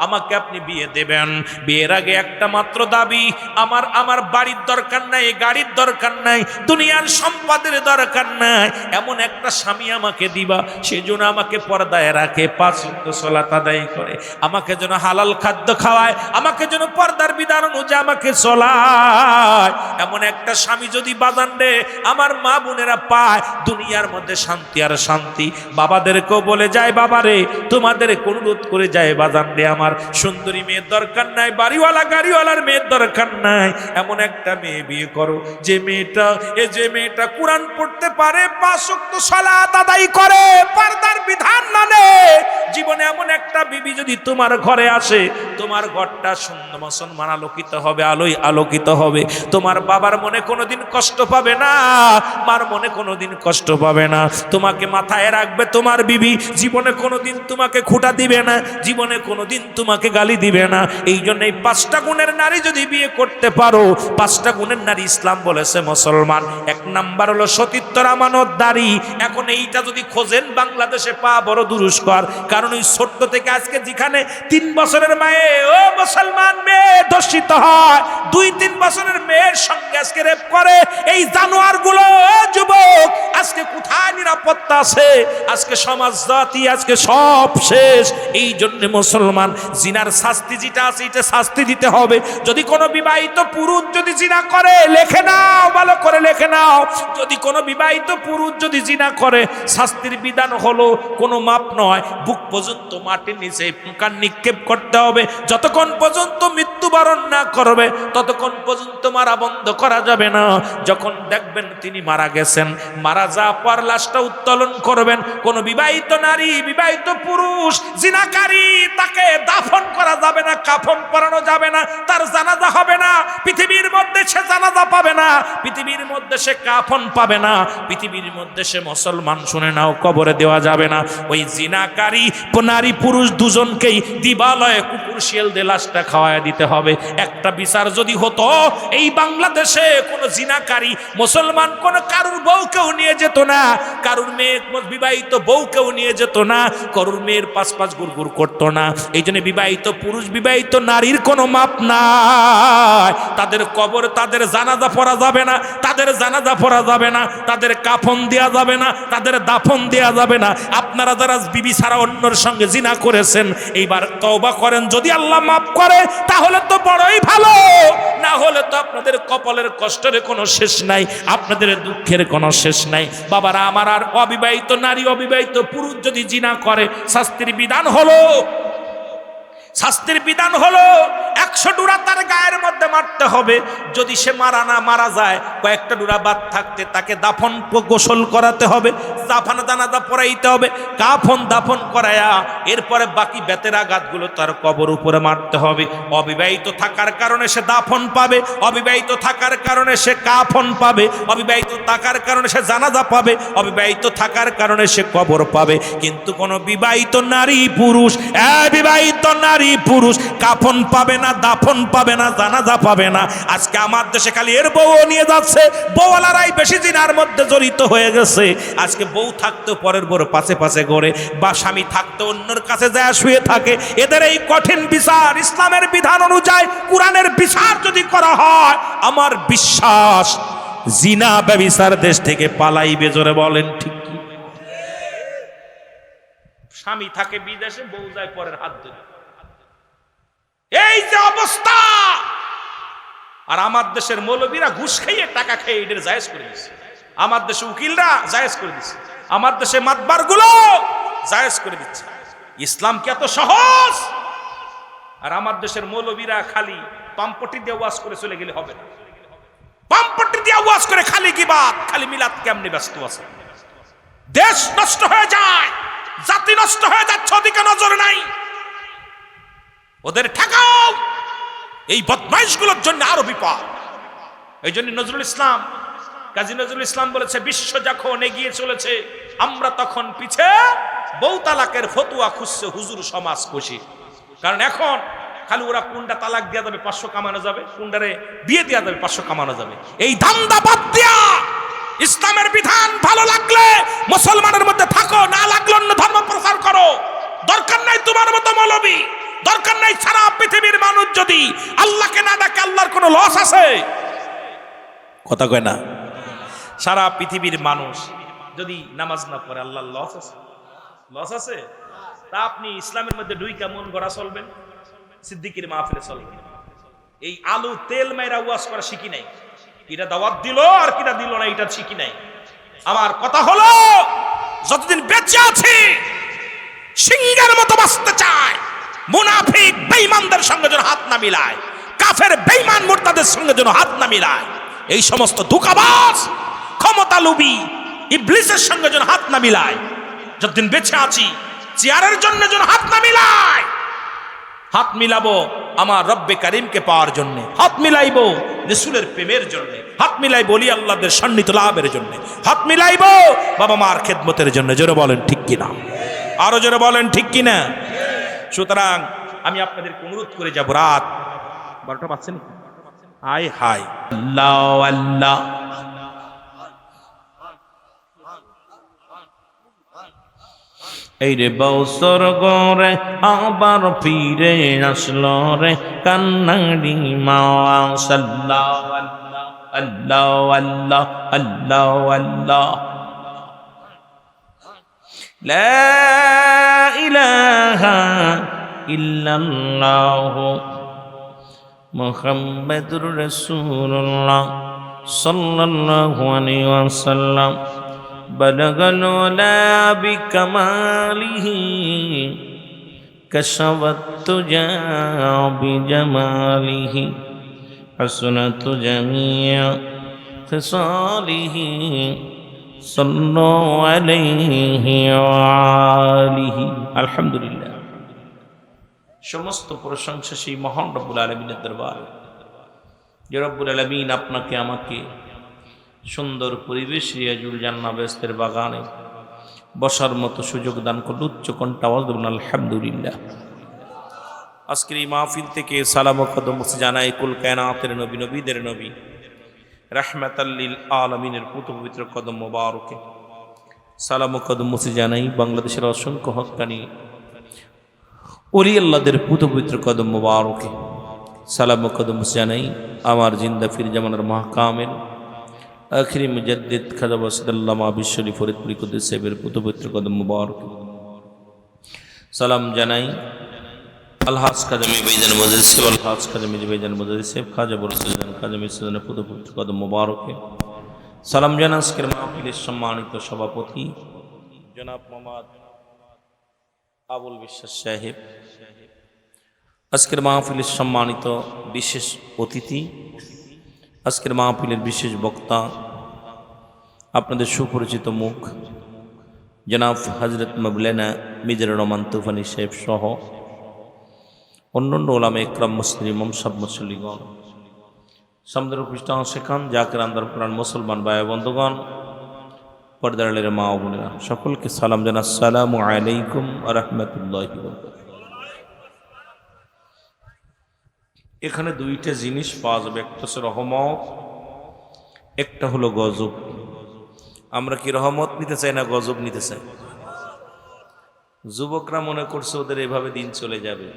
আমাকে আপনি বিয়ে দেবেন। বিয়ের আগে একটা মাত্র দাবি, আমার বাড়ির দরকার নাই, গাড়ির দরকার নাই, দুনিয়ার সম্পদের দরকার নাই, এমন একটা স্বামী আমাকে দিবা, সেজন্য আমাকে পর্দায় রাখে, 5 ওয়াক্ত সালাত আদায় করে, আমাকে যেন হালাল খাদ্য খাওয়ায়, আমাকে যেন পর্দার বিধান অনুযায়ী আমাকে চলায়। এমন একটা স্বামী যদি বাজান রে আমার মা বোনেরা পায়, দুনিয়ার মধ্যে শান্তি আর শান্তি। বাবাদেরকেও বলে যায়, বাবারে তোমাদের অনুরোধ করে যায়, বাজান রে আমার সুন্দরী মেয়ের দরকার নাই, বাড়িওয়ালা গাড়িওয়ালার মেয়ের দরকার নাই, এমন একটা মেয়ে বিয়ে করো যে মেয়েটা কোরআন পড়তে পারে, 5 ওয়াক্ত সালাত আদায় করে, পর্দার বিধান মানে। জীবনে এমন একটা বিবি যদি তোমার ঘরে আসে, তোমার ঘরটা সুন্দর মুসলমান আলোকিত হবে, আলোয় আলোকিত হবে। তোমার বাবার মনে কোনোদিন কষ্ট পাবে না, মার মনে কোনোদিন কষ্ট পাবে না। তোমাকে মাথায় রাখবে তোমার বিবি, জীবনে কোনোদিন তোমাকে খুঁটা দিবে না, জীবনে কোনোদিন তোমাকে গালি দিবে না। এই জন্য এই 5টা গুণের নারী যদি বিয়ে করতে পারো, 5টা গুণের নারী ইসলাম বলেছে মুসলমান। 1 নাম্বার হলো সতীত্বর আমানতদারি। এখন এইটা যদি খোঁজেন বাংলাদেশে পা বড় দুরুস্কর, কারণ ওই ছোট্ট থেকে আজকে যেখানে 3 বছরের মেয়ে, ও মুসলমান মেয়ে ধর্ষিত হয়, 2-3 বছরের মেয়ের সঙ্গে আজকে রেপ করে এই জানোয়ার গুলো, যুবক আজকে কোথায় নিরাপত্তা আছে? আজকে সমাজ জাতি আজকে সব শেষ। এই জন্য মুসলমান জিনার শাস্তি যেটা আছে, এটা শাস্তি দিতে হবে। যদি কোনো বিবাহিত পুরুষ যদি জিনা করে, লেখে নাও, ভালো করে লেখে নাও, যদি কোনো বিবাহিত পুরুষ যদি জিনা করে, শাস্তির বিধান হলো কোনো মাপ নয়, বুক পর্যন্ত মাটির নিচে কান নিক্ষেপ করতে হবে। যতক্ষণ পর্যন্ত মৃত্যুবরণ না করবে, ততক্ষণ পর্যন্ত মারা বন্ধ করা যাবে না। যখন দেখবেন তিনি মারা গেছেন, মারা যাওয়ার পর লাশটা উত্তোলন করবেন। কোন বিবাহিত নারী, বিবাহিত পুরুষ জিনাকারী, তাকে দাফন করা যাবে না, কাফন পরানো যাবে না, তার জানাজা হবে না, পৃথিবীর মধ্যে সে জানাজা পাবে না, পৃথিবীর মধ্যে সে কাফন পাবে না, পৃথিবীর মধ্যে সে মুসলমান শুনে নাও কবরে দেওয়া যাবে না। ওই জিনাকারী নারী পুরুষ দুজনকেই দিবালয়ে কুকুর শিয়াল দিয়ে লাশটা খাওয়ায় দিতে হবে। একটা বিচার যদি হতো এই বাংলাদেশে কোন জিনাকারী মুসলমান কোন কারুর বউকেও নিয়ে যেত না, কারুর মেয়ে বিবাহিত বউকেও নিয়ে যেত না, কারুর মেয়ের পাশ পাশ গুড়গুড় করতো না। এই জন্য বিবাহিত পুরুষ বিবাহিত নারীর কোনো মাপ নাই। তাদের কবর তাদের জানাজা পড়া যাবে না, তাদের জানাজা পড়া যাবে না, তাদের কাফন দেয়া যাবে না, তাদের দাফন দেয়া যাবে না। আপনারা যারা বিবি ছাড়া অন্যর সঙ্গে জিনা করেছেন এইবার তওবা করেন, যদি আল্লাহ মাফ করে তাহলে তো বড়ই ভালো, না হলে তো আপনাদের কপালের কষ্টের কোনো শেষ নাই, আপনাদের দুঃখের কোনো শেষ নাই। বাবারা আমার, আর অবিবাহিত নারী অবিবাহিত পুরুষ যদি জিনা করে শাস্তির বিধান হলো, শাস্তির বিধান হলো 100 ডুরা তার গায়ের মধ্যে মারতে হবে। যদি সে মারা যায় কয়েকটা ডুরা বাদ থাকতে তাকে দাফন গোসল করাতে হবে, দাফন জানাজা পড়াইতে হবে, কাফন দাফন করায়া এরপরে বাকি বেতের আঘাতগুলো তার কবর উপরে মারতে হবে। অবিবাহিত থাকার কারণে সে দাফন পাবে, অবিবাহিত থাকার কারণে সে কাফন পাবে, অবিবাহিত থাকার কারণে সে জানাজা পাবে, অবিবাহিত থাকার কারণে সে কবর পাবে। কিন্তু কোনো বিবাহিত নারী পুরুষ, বিবাহিত নারী পুরুষ কাফন পাবে না, দাফন পাবে না, জানাজা পাবে না। আজকে আমার দেশে খালি এর বউ নিয়ে যাচ্ছে, বউওয়ালারাই বেশি জিনার মধ্যে জড়িত হয়ে গেছে। আজকে বউ থাকতেও পরের বড় পাশে পাশে ঘরে, বা স্বামী থাকতে অন্যের কাছে যায় শুয়ে থাকে। এদের এই কঠিন বিচার ইসলামের বিধান অনুযায়ী কোরআনের বিচার যদি করা হয়, আমার বিশ্বাস জিনা ব্যভিচার দেশ থেকে পালাইবে। জোরে বলেন ঠিক কি? স্বামী থাকে বিদেশে, বউ যায় পরের হাত ধরে, এই যে অবস্থা। আর আমার দেশের মৌলবীরা ঘুষ খাইয়ে টাকা খেয়ে এদের জায়েজ করে দিচ্ছে, আমার দেশে উকিলরা জায়েজ করে দিচ্ছে, আমার দেশে মাতবার গুলো জায়েজ করে দিচ্ছে। ইসলাম কি এত সহজ? আর আমার দেশের মৌলবীরা খালি পাম্পটি দিয়ে ওয়াজ করে চলে গেলে হবে না, পাম্পটি দিয়ে ওয়াজ করে খালি গিবাত, খালি মিলাদ কেমনে ব্যস্ত আছে। দেশ নষ্ট হয়ে যায়, জাতি নষ্ট হয়ে যাচ্ছে, ওদিকে নজর নাই। ওদের ঠেকাও, এই বদমাইশগুলোর জন্য আরো বিপদ। এই জন্য নজরুল ইসলাম, কাজী নজরুল ইসলাম বলেছে, বিশ্ব যখন এগিয়ে চলেছে আমরা তখন পিছে, বউ তালাকের ফতুয়া খুঁজছে হুজুর সমাজ খুশি। কারণ এখন খালি ওরা কোনটা তালাক দেওয়া যাবে 500 কামানো যাবে, কোনটারে বিয়ে দেওয়া যাবে 500 কামানো যাবে, এই ধান্দা বাদ দিয়া ইসলামের বিধান ভালো লাগলে মুসলমানের মধ্যে থাকো, না লাগলে অন্য ধর্ম প্রচার করো। দরকার নাই তোমার মতো মৌলবী, দরকার নাই। সারা পৃথিবীর মানুষ যদি আল্লাহকে না ডাকে আল্লাহর কোনো লস আছে? কথা কয় না? সারা পৃথিবীর মানুষ যদি নামাজ না পড়ে আল্লাহর লস আছে? লস আছে? তা আপনি ইসলামের মধ্যে ঢুইকা মন গড়া চলবেন, সিদ্দিকের মাহফিলে চলবেন। এই আলু তেল মাইরা ওয়াজ করা শিখি নাই, কিটা দাওয়াত দিল আর কিটা দিল না এটা শিখি নাই। আমার কথা হলো, যতদিন বেঁচে আছি সিংহের মতো বাঁচতে চায়। মুনাফিক বেঈমানদের সঙ্গে যেন হাত না মিলায়, কাফের বেঈমান মুরতাদের সঙ্গে যেন হাত না মিলায়। এই সমস্ত ধোঁকাবাজ ক্ষমতা লোভী ইবলিসের সঙ্গে যেন হাত না মিলায়। যতদিন বেঁচে আছি চেয়ারের জন্য যেন হাত না মিলায়। হাত মিলাবো আমার রব্বে কারিমকে পাওয়ার জন্য, হাত মিলাইবো রাসূলের প্রেমের জন্য, হাত মিলাইবো ওলি আল্লাহদের সান্নিধ্য লাভের জন্য, হাত মিলাইবো বাবা মার খেদমতের জন্য। জোরে বলেন ঠিক কিনা? আরো জোরে বলেন ঠিক কিনা? সুতরাং আমি আপনাদের অনুরোধ করে যাব, রাত 12টা বাজছে না? হাই হাই আল্লাহ আল্লাহ, এই রে বছর গরে আবার ফিরে আসলো রে কান্নাড়ি মাওয়া। সাল্লাল্লাহু আল্লাহ আল্লাহ আল্লাহ আল্লাহ, লা ইলাহা ইল্লাল্লাহ মুহাম্মাদুর রাসূলুল্লাহ সাল্লাল্লাহু আলাইহি ওয়াসাল্লাম। বালাগাল ওয়ালা বিকামালিহি কাশাওয়াত তুজা বিজামালিহি হাসনাতু জামিয়া খিসালিহি সাল্লাল্লাহু আলাইহি ওয়া আলিহি। আলহামদুলিল্লাহ, সমস্ত প্রশংসা সেই মহান রব্বুল আলামিনের দরবারে যে রব্বুল আলামিন আপনাকে আমাকে সুন্দর পরিবেশ রিয়াজুল জান্নাহ বেহেশতের বাগানে বসার মতো সুযোগ দান করল। উচ্চ কণ্ঠে আওয়াজ দেবেন আলহামদুলিল্লাহ। আজকের এই মাহফিল থেকে সালাম ও কদম জানাই কুল কায়নাতের নবী, নবীদের নবী, রাহমাতাল লিল আলামিনের পুত পবিত্র কদম মোবারকে সালাম ও কদম জানাই বাংলাদেশের অসংখ্য হক্কানি ওলি আল্লাহদের পুত পবিত্র কদম মোবারকে সালাম ও কদম জানাই আমার জিন্দা ফির জামানার মাহকামের আখিরি মুজাদ্দিদ খাজা ওয়াসিদুল্লামা বিশ্বলি ফরিদপুরি কুদ্দুস সাহেবের পুত পবিত্র কদম মোবারকে সালাম জানাই আলহাজ খাজা মিজান মুজাদ্দিদ সাহেব, আলহাজ খাজা মিজান মুজাদ্দিদ সাহেব, খাজা বরসুজান খাজা মিজানের পুত পবিত্র কদম মোবারকে সালাম জানাই আজকের মাহফিলের সম্মানিত সভাপতি জনাব মোহাম্মদ আবুল বিশ্বাস সাহেব, আজকের মাহফিলের সম্মানিত বিশেষ অতিথি, আজকের মাহফিলের বিশেষ বক্তা, আপনাদের সুপরিচিত মুখ জনাব হযরত মাওলানা মিজানুর রহমান তুফানি সাহেব সহ অন্যান্য ওলামা ইকরাম মুসলিম সব মুসল্লিগণ, সমুদ্র পৃষ্ঠা শেখান জাকির আন্দার কোরআন মুসলমান ভাই বন্ধুগণ, পর্দার আড়ালের মা ও বোনেরা, সকলকে সালাম জানাই। আসসালামু আলাইকুম ওয়া রাহমাতুল্লাহি ওয়া বারাকাতুহু। এখানে দুইটা জিনিস পাওয়া যাবে, একটা হচ্ছে রহমত, একটা হলো গজব। আমরা কি রহমত নিতে চাই না গজব নিতে চাই? যুবকরা মনে করছে ওদের এভাবে দিন চলে যাবে,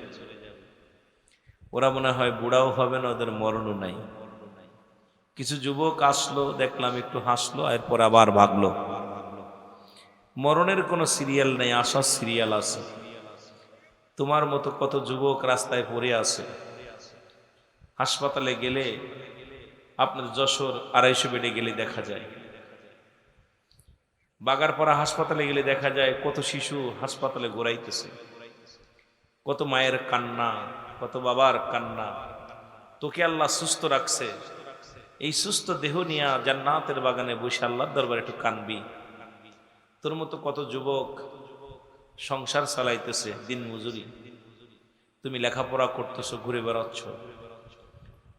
ওরা মনে হয় বুড়াও হবে না, ওদের মরণও নাই। কিছু যুবক আসলো, দেখলাম একটু হাসলো, এরপর আবার ভাগলো। মরণের কোনো সিরিয়াল নেই, আসার সিরিয়াল আছে। তোমার মতো কত যুবক রাস্তায় পড়ে আছে। হাসপাতালে গেলে, আপনার যশোর 250 বেডে গেলে দেখা যায়, বাগারপাড়া হাসপাতালে গেলে দেখা যায় কত শিশু হাসপাতালে গোড়াইতেছে, কত মায়ের কান্না, কত বাবার কান্না। তোকে আল্লাহ সুস্থ রাখছে, এই সুস্থ দেহ নিয়ে জান্নাতের বাগানে বসে আল্লাহর দরবারে একটু কানবি। তোর মতো কত যুবক সংসার চালাইতেছে দিন মজুরি, তুমি লেখাপড়া করতেছো, ঘুরে বেড়াচ্ছ,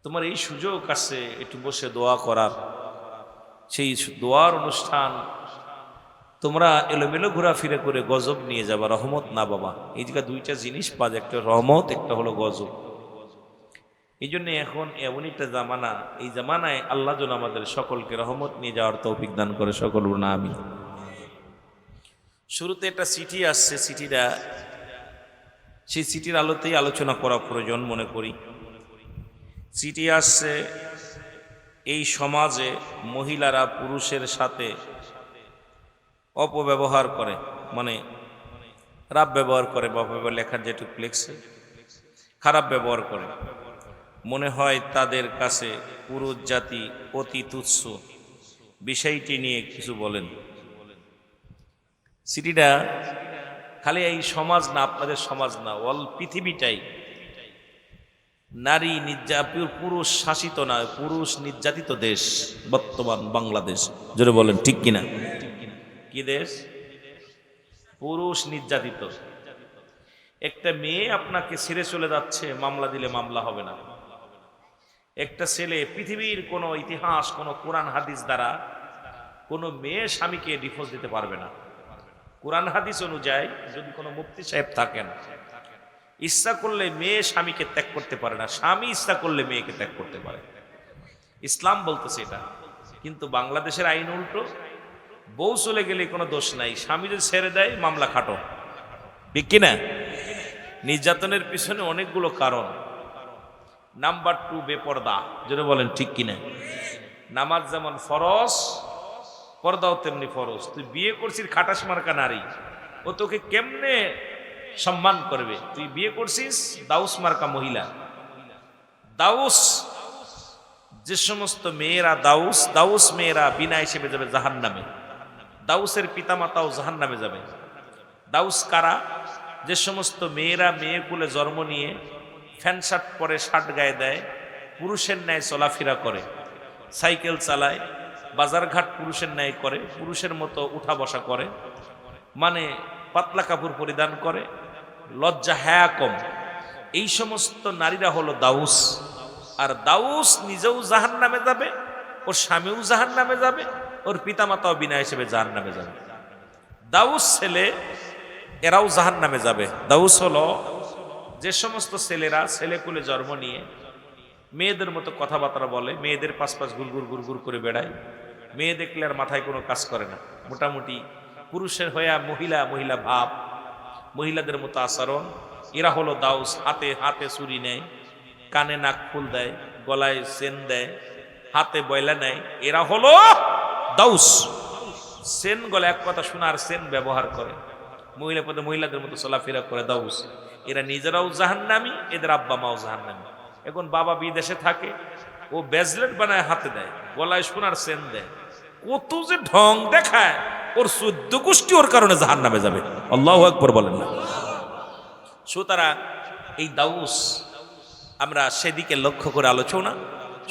তোমার এই সুযোগ আছে একটু বসে দোয়া করার। সেই দোয়ার অনুষ্ঠান তোমরা এলোমেলো ঘোরাফিরে করে গজব নিয়ে যাবা, রহমত না বাবা। এই জায়গা দুইটা জিনিস পাওয়া যায়, একটা রহমত, একটা হলো গজব। এই জন্য এখন এমন একটা জামানা, এই জামানায় আল্লাহ যেন আমাদের সকলকে রহমত নিয়ে যাওয়ার তৌফিক দান করে, সকল না আমি। শুরুতে একটা চিঠি আসছে, চিঠিটা সেই চিঠির আলোতেই আলোচনা করা প্রয়োজন মনে করি। চিঠি আসছে, এই সমাজে মহিলারা পুরুষের সাথে অপব্যবহার করে, মানে খারাপ ব্যবহার করে, বাবা লেখার যেটুকু লেখছে খারাপ ব্যবহার করে। মনে হয় তাদের কাছে পুরুষ জাতি অতি তুচ্ছ, বিষয়টি নিয়ে কিছু বলেন। চিঠিটা খালি এই সমাজ না, আপনাদের সমাজ না, অল পৃথিবীটাই নারী পুরুষ শাসিত না, পুরুষ নির্যাতিত দেশ বর্তমান বাংলাদেশ। জোরে বলেন ঠিক কিনা? কি দেশ? পুরুষ নির্যাতিত। একটা মেয়ে আপনাকে ছেড়ে চলে যাচ্ছে, মামলা দিলে মামলা হবে না। একটা ছেলে, পৃথিবীর কোনো ইতিহাস, কোনো কোরআন হাদিস দ্বারা কোনো মেয়ে স্বামীকে ডিভোর্স দিতে পারবে না। কোরআন হাদিস অনুযায়ী যদি কোনো মুফতি সাহেব থাকেন, ইচ্ছা করলে মেয়ে স্বামীকে ত্যাগ করতে পারে না, স্বামী ইচ্ছা করলে মেয়েকে ত্যাগ করতে পারে। ইসলাম বলতেছে এটা। কিন্তু বাংলাদেশের আইন উল্টো, বউ চলে গেলে কোনো দোষ নাই, স্বামী যদি ছেড়ে দেয় মামলা খাটো। ঠিক কিনা? নির্যাতনের পিছনে অনেকগুলো কারণ। নাম্বার 2, বেপর্দা। যেটা বলেন ঠিক কিনা? নামাজ যেমন ফরজ, পর্দাও তেমনি ফরজ। তুই বিয়ে করছিস খাটাস মার্কা নারী, ও তোকে কেমনে সম্মান করবে? তুই বিয়ে করছিস দাউস মার্কা মহিলা। দাউস, যে সমস্ত মেয়েরা দাউস মেয়েরা বিনা হিসেবে যাবে জাহান্নামে। দাউসের পিতামাতাও জাহান্নামে যাবে। দাউস কারা? যে সমস্ত মেয়েরা মেয়ে কুলে জন্ম নিয়ে ফ্যান শার্ট পরে, শার্ট গায়ে দেয়, পুরুষের ন্যায় চলাফেরা করে, সাইকেল চালায়, বাজারঘাট পুরুষের ন্যায় করে, পুরুষের মতো উঠা বসা করে, মানে পাতলা কাপড় পরিধান করে, লজ্জা হায়া কম। এই সমস্ত নারীরা হলো দাউস। আর দাউস নিজেও জাহান্নামে যাবে, ওর স্বামীও জাহান্নামে যাবে, ওর পিতামাতাও বিনা হিসেবে জাহান্নামে যাবে। দাউস ছেলে এরাও জাহান্নামে যাবে। দাউস হলো যে সমস্ত ছেলেরা ছেলেকুলে জন্ম নিয়ে মেয়েদের মতো কথাবার্তা বলে, মেয়েদের পাশ গুড়গুড় গুড়গুড় করে বেড়ায়, মেয়ে দেখলে আর মাথায় কোনো কাজ করে না, মোটামুটি পুরুষের হয়ে মহিলা মহিলা ভাব, মহিলাদের মতো আচরণ, এরা হলো দাউস। হাতে হাতে চুরি নেয়, কানে নাক ফুল দেয়, গলায় চেন দেয়, হাতে বয়লা নেয়, এরা হলো দাউস। চেন গলে এক কথা শোনার চেন ব্যবহার করে, মহিলা পদে মহিলাদের মতো চলাফেরা করে দাউস। এরা নিজেরাও জাহান্নামী, এদের আব্বা মাও জাহান্নামী। এখন বাবা বিদেশে থাকে, ও ব্রেসলেট বানায় হাতে দেয়, গলায় সোনার চেন দেয়, কত যে ঢং দেখায়, ওর 14 গোষ্ঠী ওর কারণে জাহান্নামে যাবে। আল্লাহু আকবার বলেন না। সুতরাং এই দাউস আমরা সেদিকে লক্ষ্য করে আলোচনা।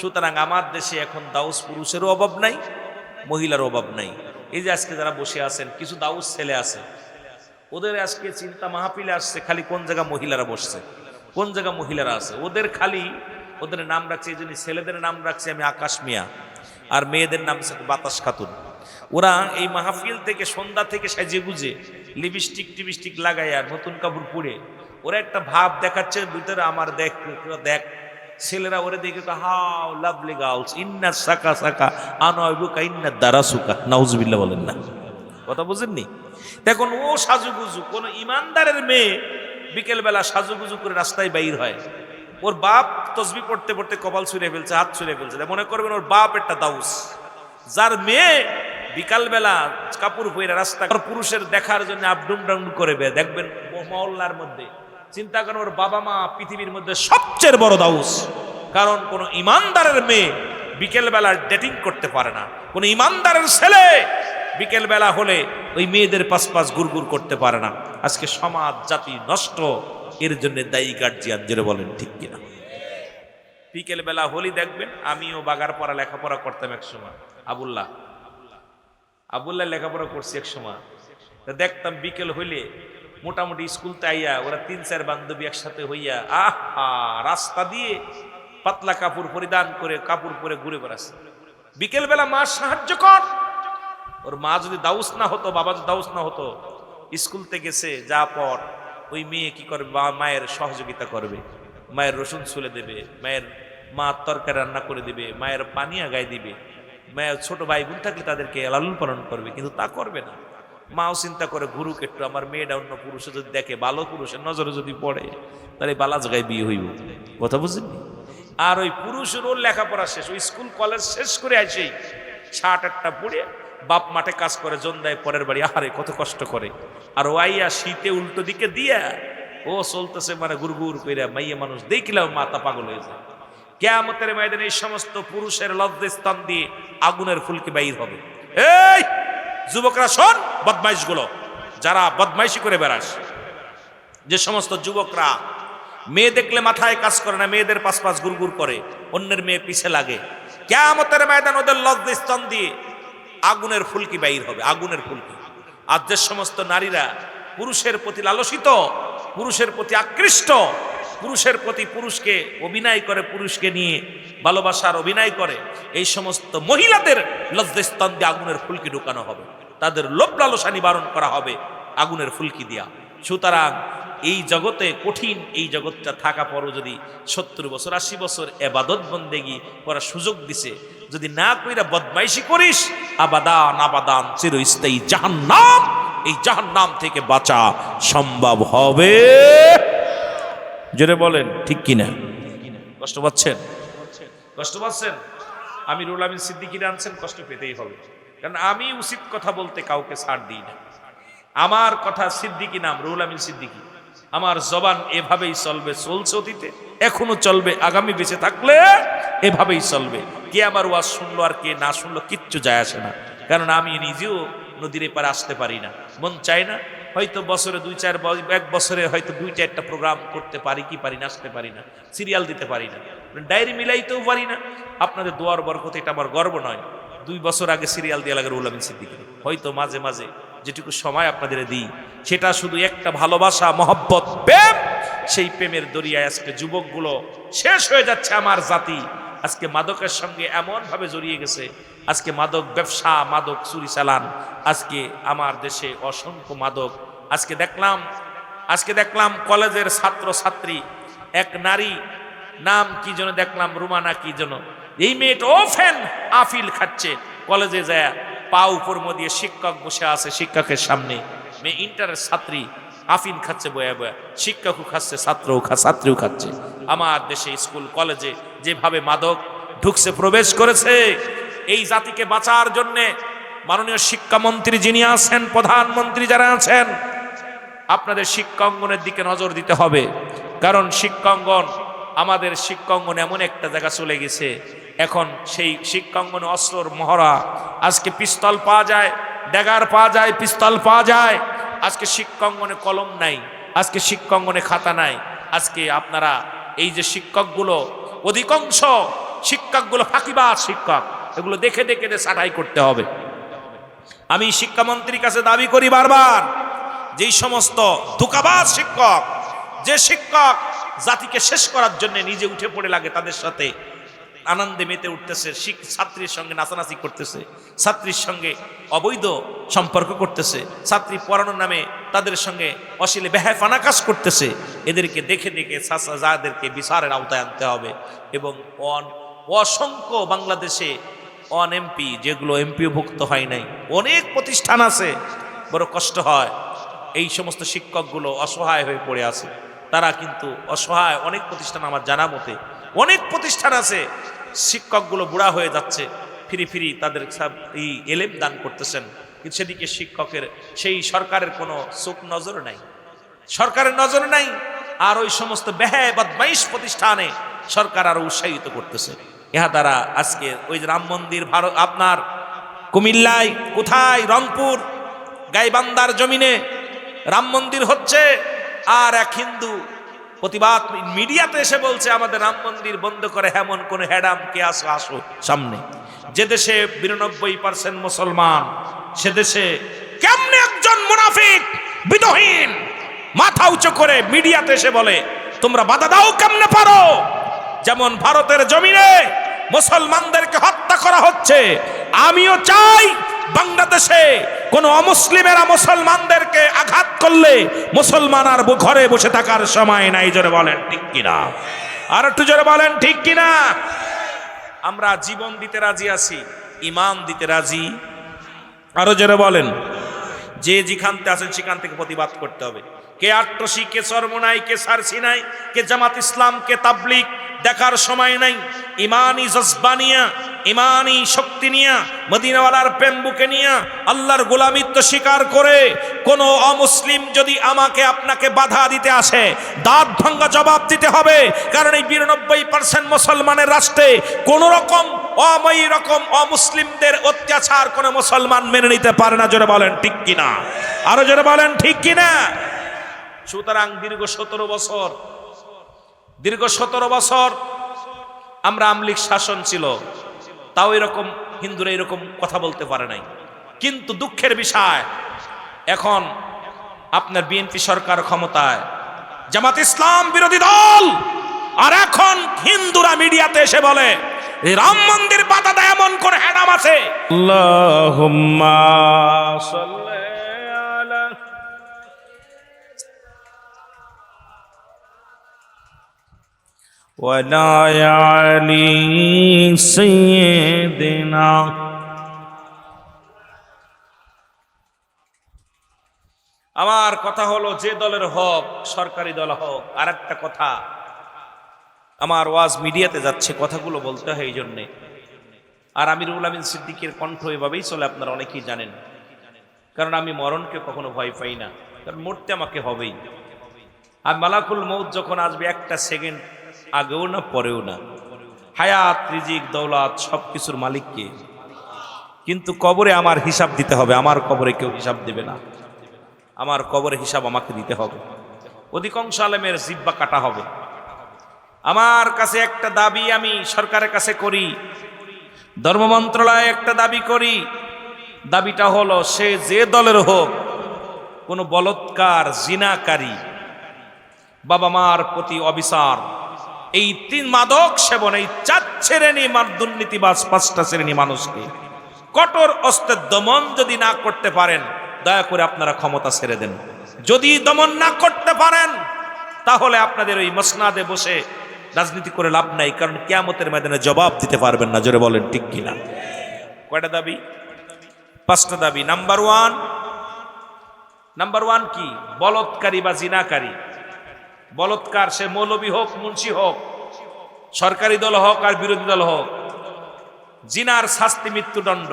সুতরাং আমার দেশে এখন দাউস পুরুষেরও অভাব নাই, মহিলার অভাব নাই। এই যে আজকে যারা বসে আছেন, কিছু দাউস ছেলে আছে, ওদের আজকে চিন্তা মাহফিলে আসছে খালি কোন জায়গা মহিলারা বসছে, কোন জায়গা মহিলারা আছে, ওদের খালি ওদের নাম রাখছে। এই জন্য ছেলেদের নাম রাখছে আমি আকাশ মিয়া, আর মেয়েদের নাম বাতাস খাতুন। ওরা এই মাহফিল থেকে সন্ধ্যা থেকে সাজিয়ে গুজে লিপস্টিক টিপস্টিক লাগায় আর নতুন কাপড় পরে ওরা একটা ভাব দেখাচ্ছে ভিতরে, আমার দেখ দেখ। ছেলেরা ওরে দেখে হাউ লাভলি গার্লস, ইন্না সাকা সাকা আনয়বুকা ইন্না দারাসুকা, নাউজুবিল্লাহ বলেন না, কথা বুঝেননি? দেখুন ও সাজুগুজু, কোন ইমানদারের মেয়ে বিকেল বেলা সাজুগুজু করে রাস্তায় বাইর হয়, ওর বাপ তসবি পড়তে পড়তে কপাল ছুঁড়ে ফেলছে, হাত ছুঁড়ে ফেলছে, মনে করবেন ওর বাপ একটা দাউস। যার মেয়ে বিকাল বেলা কাপড় পরে রাস্তা পুরুষের দেখার জন্য আপডাউন ডাউন করবে, দেখবেন মহল্লার মধ্যে, চিন্তা করেন ওর বাবা মা পৃথিবীর মধ্যে সবচেয়ে বড় দাউস। কারণ কোন ইমানদারের মেয়ে বিকেল বেলা ডেটিং করতে পারে না, কোন ইমানদারের ছেলে বিকেল বেলা হলে ওই মেয়েদের পাশ গুড়গুড় করতে পারে না। আজকে সমাজ জাতি নষ্ট, এর জন্য দায়ী গার্জিয়ান, যেটা বলেন ঠিক কিনা? বিকেল বেলা হলি দেখবেন, আমিও বাগারপাড়া লেখাপড়া করতাম এক সময়, আবুল্লাহ লেখাপড়া করছি এক সময়, দেখতাম বিকেল হইলে মোটামুটি স্কুলতে আইয়া ওরা 3-4 বান্ধবী একসাথে হইয়া আহা রাস্তা দিয়ে পাতলা কাপড় পরিধান করে কাপড় পরে ঘুরে বেড়াচ্ছে। বিকেল বেলা মা সাহায্য কর, ওর মা যদি দাউস না হতো, বাবা যদি দাউস না হতো, স্কুল থেকে গেছে যা পর, ওই মেয়ে কি করবে, মায়ের সহযোগিতা করবে, মায়ের রসুন ছুলে দেবে, মা তরকারি রান্না করে দিবে, মায়ের পানি আগায় দিবে, মায়ের ছোট ভাই বোন থাকলে তাদেরকে লালন পালন করবে, কিন্তু তা করবে না। মাও চিন্তা করে ঘুরুক একটু, আমার মেয়েটা অন্য পুরুষে যদি দেখে, ভালো পুরুষের নজরে যদি পড়ে, তাহলে বালা জায়গায় বিয়ে হইব, কথা বুঝলি? আর ওই পুরুষেরও লেখাপড়া শেষ, ওই স্কুল কলেজ শেষ করে আসেই 7-8টা পড়ে বাপ মাঠে কাজ করে, জন দেয় পরের বাড়ি, আহারে কত কষ্ট করে। আর ও আইয়া শীতে উল্টো দিকে দিয়া ও চলতেছে মানে গুড়গুড় কইরা, মাইয়া মানুষ দেখলেও মাথা পাগল হয়ে যায়। কিয়ামতের ময়দানে এই সমস্ত পুরুষের লজ্জাস্থান দিয়ে আগুনের ফুলকি বাইর হবে। এই যুবকরা শোন, বদমাইশ গুলো যারা বদমাইশি করে বেড়াস, যে সমস্ত যুবকরা মেয়ে দেখলে মাথায় কাজ করে না, মেয়েদের পাশ গুড়গুড় করে, অন্যের মেয়ে পিছে লাগে, কিয়ামতের ময়দান ওদের লজ্জাস্থান দিয়ে আগুনের ফুলকি বাইর হবে, আগুনের ফুলকি। আর যে সমস্ত নারীরা পুরুষের প্রতি লালসিত, পুরুষের প্রতি আকৃষ্ট, পুরুষের প্রতি পুরুষকে অভিনয় করে, পুরুষকে নিয়ে ভালোবাসার অভিনয় করে, এই সমস্ত মহিলাদের লজ্জাস্থান দিয়ে আগুনের ফুলকি ঢুকানো হবে, তাদের লোভ লালসা নিবারণ করা হবে আগুনের ফুলকি দিয়া। সুতরাং এই জগতে কঠিন, এই জগৎটা থাকা পরও যদি 70 বছর 80 বছর ইবাদত বন্দেগি করার সুযোগ দিছে, যদি না কইরা বদমাইশি করিস, আবাদান চিরস্থায়ী জাহান্নাম, এই জাহান্নাম থেকে বাঁচা সম্ভব হবে। জোরে বলেন ঠিক কিনা? কষ্ট পাচ্ছেন? কষ্ট পাচ্ছেন? আমি রুহুল আমিন সিদ্দিকী আনছেন, কষ্ট পেতেই হবে, কারণ আমি উচিত কথা বলতে কাউকে ছাড় দিই না। আমার কথা সিদ্দিকী নাম, রুহুল আমিন সিদ্দিকী। আমার জবান এভাবেই চলবে, চলছে অতীতে, এখনো চলবে, আগামী বেঁচে থাকলে এভাবেই চলবে। কে আমার ওয়াজ শুনলো আর কে না শুনলো কিচ্ছু যায় আসে না, কারণ আমি নিজেও নদীর এপারে আসতে পারি না, মন চায় না। হয়তো বছরে 2-4 এক বছরে হয়তো 2-4টা প্রোগ্রাম করতে পারি কি পারি না, আসতে পারি না, সিরিয়াল দিতে পারি না, ডায়েরি মিলাইতেও পারি না। আপনাদের দোয়ার বরকতে এটা আমার গর্ব নয়, 2 বছর আগে সিরিয়াল দিয়ে লাগে রুহুল আমিন সিদ্দিকী। হয়তো মাঝে মাঝে যেটুকু সময় আপনাদের দিই, সেটা শুধু একটা ভালোবাসা, মহব্বত, প্রেম, সেই প্রেমের দরিয়ায় আজকে যুবকগুলো শেষ হয়ে যাচ্ছে। আমার জাতি আজকে মাদকের সঙ্গে এমন ভাবে জড়িয়ে গেছে। আজকে মাদক ব্যবসা, মাদক চুরি চালান, আজকে আমার দেশে অসংখ্য মাদক। আজকে দেখলাম কলেজের ছাত্র ছাত্রী, এক নারী, নাম কি যেন দেখলাম, রুমানা কি যেন, এই মেয়েটা ওফেন আফিল খাচ্ছে কলেজে যায়, পা উপর দিয়ে শিক্ষক বসে আছে শিক্ষকের সামনে, মেয়ে ইন্টারের ছাত্রী আফিল খাচ্ছে বয়া বয়া, শিক্ষকও খাচ্ছে, ছাত্রীও খাচ্ছে। আমার দেশে স্কুল কলেজে যেভাবে মাদক ঢুকছে, প্রবেশ করেছে, এই জাতিকে বাঁচার জন্যে মাননীয় শিক্ষামন্ত্রী যিনি আছেন, প্রধানমন্ত্রী যারা আছেন, আপনাদের শিক্ষাঙ্গনের দিকে নজর দিতে হবে। কারণ শিক্ষাঙ্গন, আমাদের শিক্ষাঙ্গন এমন একটা জায়গা চলে গেছে, এখন সেই শিক্ষাঙ্গনে অস্ত্রর মহড়া। আজকে পিস্তল পাওয়া যায়, ড্যাগার পাওয়া যায়, পিস্তল পাওয়া যায়। আজকে শিক্ষাঙ্গনে কলম নাই, আজকে শিক্ষাঙ্গনে খাতা নাই। আজকে আপনারা এই যে শিক্ষকগুলো, অধিকাংশ শিক্ষকগুলো ফাঁকিবাজ শিক্ষক, এগুলো দেখে দেখে ছাঁটাই করতে হবে। আমি শিক্ষামন্ত্রীর কাছে দাবি করি বারবার, যেই সমস্ত ধোঁকাবাজ শিক্ষক, যে শিক্ষক জাতিকে শেষ করার জন্য নিজে উঠে পড়ে লাগে, তাদের সাথে আনন্দে মেতে উঠতেছে, ছাত্রীর সঙ্গে নাচানাচি করতেছে, ছাত্রীর সঙ্গে অবৈধ সম্পর্ক করতেছে, ছাত্রী পড়ানোর নামে তাদের সঙ্গে অশ্লীল বেহায়াপনা কাজ করতেছে, এদেরকে দেখে দেখে যাদেরকে বিচারের আওতায় আনতে হবে। এবং অসংখ্য বাংলাদেশে এমপি, যেগুলো এমপিওভুক্ত হয় নাই, অনেক প্রতিষ্ঠান আছে, বড় কষ্ট হয়। এই সমস্ত শিক্ষকগুলো অসহায় হয়ে পড়ে আছে, তারা কিন্তু অসহায়। অনেক প্রতিষ্ঠান, আমার জানা মতে অনেক প্রতিষ্ঠান আছে, শিক্ষকগুলো বুড়া হয়ে যাচ্ছে, ফিরি তাদের এই এলেম দান করতেছেন, কিন্তু সেদিকে শিক্ষকের সেই সরকারের কোনো চোখ নজর নাই, সরকারের নজর নাই। আর ওই সমস্ত বেহায় বদমাইশ প্রতিষ্ঠানে সরকার আরো উৎসাহিত করতেছে। ইহা দ্বারা আজকে ওই রাম মন্দির, ভারত আপনার কুমিল্লায়, কোথায়, রংপুর গাইবান্ধার জমিনে রাম মন্দির হচ্ছে, আর এক হিন্দু প্রতিবাদ মিডিয়াতে এসে বলছে আমাদের রাম মন্দির বন্ধ করে, এমন কোন হ্যাডাম কে আসো সামনে। যে দেশে 92% মুসলমান, সে দেশে কেমনে একজন মুনাফিক বিদহীন মাথা উঁচু করে মিডিয়াতে এসে বলে তোমরা বাধা দাও কেমনে পারো? যেমন ভারতের জমিনে মুসলমানদেরকে হত্যা করা হচ্ছে, আমিও চাই বাংলাদেশে কোন অমুসলিমেরা মুসলমানদেরকে আঘাত করলে মুসলমান আর ঘরে বসে থাকার সময় নাই। জোরে বলেন ঠিক কিনা? আর একটু জোরে বলেন ঠিক কিনা? আমরা জীবন দিতে রাজি আছি, ইমান দিতে রাজি। আরো জোরে বলেন। যে যেখানতে আছেন সেখান থেকে প্রতিবাদ করতে হবে। কে আট্রসি, কে চরমোনাই, কে সারসিনাই, কে জামাত ইসলাম, কে তাবলিগ দেখার সময় নাই। ইমানি জজবা নিয়া, ইমানি শক্তি নিয়া, মদিনাওয়ালার প্রেম বুকে নিয়া আল্লাহর গোলামিত্ব স্বীকার করে কোন অমুসলিম যদি আমাকে আপনাকে বাধা দিতে আসে, দাঁত ভাঙ্গা জবাব দিতে হবে। কারণ এই 92% মুসলমানের রাষ্ট্রে কোন রকম অমুসলিমদের অত্যাচার কোন মুসলমান মেনে নিতে পারে না। জোরে বলেন ঠিক কিনা? আরো জোরে বলেন ঠিক কিনা? সুতরাং দীর্ঘ 17 বছর আমরা আমলিক শাসন ছিল, তাও এরকম হিন্দুরা এরকম কথা বলতে পারে নাই। কিন্তু দুঃখের বিষয়, এখন আপনার বিএনপি সরকার ক্ষমতায়, জামাত ইসলাম বিরোধী দল, আর এখন হিন্দুরা মিডিয়াতে এসে বলে রাম মন্দির বাধা দেয় এমন কোন হ্যাডাম আছে? আল্লাহুম্মা সাল্লি আলা ওয়ালা আলি সাইয়্যিদিনা। আমার কথা হলো, যে দলের হোক, সরকারি দল হোক, আর একটা কথা, আমার ওয়াজ মিডিয়াতে যাচ্ছে, কথাগুলো বলতে হয় এই জন্যে। আর আমিরুল আমিন সিদ্দিকের কণ্ঠ এভাবেই চলে, আপনারা অনেকেই জানেন। কারণ আমি মরণকে কখনো ভয় পাই না, কারণ মরতে আমাকে হবেই। আর মালাকুল মউত যখন আসবে, একটা সেকেন্ড আগেও না পরেও না। হায়াত, রিজিক, দৌলত সবকিছুর মালিক কে? কিন্তু কবরে আমার হিসাব দিতে হবে। আমার কবরে কেউ হিসাব দেবে না, আমার কবরে হিসাব আমাকে দিতে হবে। অধিকাংশ আলেমের জিব্বা কাটা হবে। আমার কাছে একটা দাবি আমি সরকারের কাছে করি, ধর্ম মন্ত্রণালয়ে একটা দাবি করি। দাবিটা হলো, সে যে দলের হোক, কোনো বলৎকার, জিনাকারী বাবা মার প্রতি অবিচার, এই মাদক সেবন, এই 4 শ্রেণী দুর্নীতিবাজ, 5টা শ্রেণী মানুষকে কঠোর অস্ত্রের দমন যদি না করতে পারেন, দয়া করে আপনারা ক্ষমতা ছেড়ে দেন। যদি দমন না করতে পারেন, তাহলে আপনাদের ওই মসনাদে বসে রাজনীতি করে লাভ নাই, কারণ কিয়ামতের ময়দানে জবাব দিতে পারবেন না। জোরে বলেন ঠিক কিনা? কয়টা দাবি? 5টা দাবি। নাম্বার ওয়ান কি? বলৎকারী বা জিনাকারী। বলৎকার সে মৌলবী হোক, মুন্সি হোক, সরকারি দল হোক আর বিরোধী দল হোক, জিনার শাস্তি মৃত্যুদণ্ড।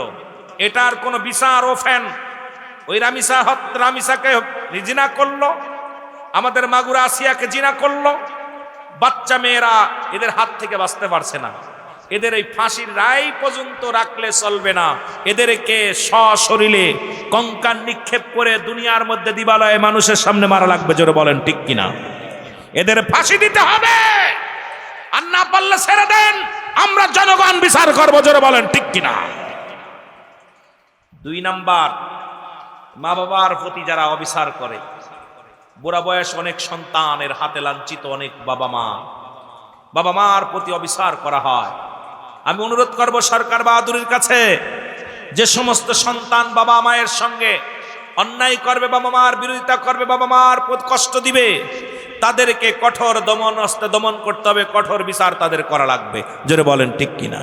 এটার কোনো বিচার ও ফ্যান। ওই রামিসাকে জিনা করলো, আমাদের মাগুরা আসিয়াকে জিনা করলো, বাচ্চা মেয়েরা এদের হাত থেকে বাঁচতে পারছে না। এদের এই ফাঁসির রায় পর্যন্ত রাখলে চলবে না, এদেরকে সশরীরে কঙ্কাল নিক্ষেপ করে দুনিয়ার মধ্যে দিবালয়ে মানুষের সামনে মারা লাগবে। জোরে বলেন ঠিক কিনা? এদের ফাঁসি দিতে হবে, আর না পারলে ছেড়ে দেন, আমরা জনগণ বিচার করবো। জোরে বলেন ঠিক কিনা? 2 নাম্বার, মা বাবার প্রতি যারা অবিচার করে। বুড়া বয়স অনেক সন্তানের হাতে লাঞ্ছিত অনেক বাবা মার প্রতি অবিচার করা হয়। আমি অনুরোধ করব সরকার বাহাদুরের কাছে, যে সমস্ত সন্তান বাবা মায়ের সঙ্গে অন্যায় করবে, বাবা মার বিরোধিতা করবে, বাবা মার প্রতি কষ্ট দিবে, তাদেরকে কঠোর অস্ত্রে দমন করতে হবে, কঠোর বিচার তাদের করা লাগবে। জোরে বলেন ঠিক কিনা?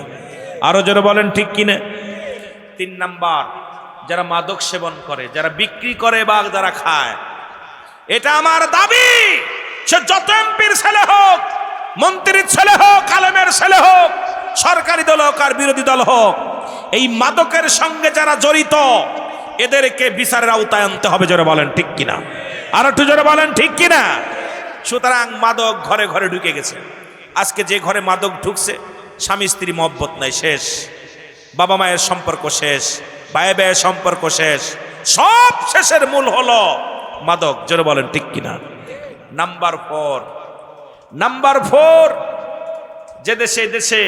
আরো জোরে বলেন ঠিক কিনা? 3 নাম্বার, যারা মাদক সেবন করে, যারা বিক্রি করে বা যারা খায়, এটা আমার দাবি, সে যত এমপির ছেলে হোক, মন্ত্রীর ছেলে হোক, আলেমের ছেলে হোক, সরকারি দল হোক আর বিরোধী দল হোক, এই মাদকের সঙ্গে যারা জড়িত, এদেরকে বিচারের আওতায় আনতে হবে। জোরে বলেন ঠিক কিনা? আর একটু জোরে বলেন ঠিক কিনা? সুতরাং মাদক ঘরে ঘরে ঢুকে গেছে। আজকে যে ঘরে মাদক ঢুকছে, স্বামী স্ত্রী মহব্বত নাই, শেষ। বাবা মায়ের সম্পর্ক শেষ, ভাই ভাইয়ের সম্পর্ক শেষ, সব শেষের মূল হলো মাদক। জোরে বলেন ঠিক কিনা? নাম্বার 4, যে দেশে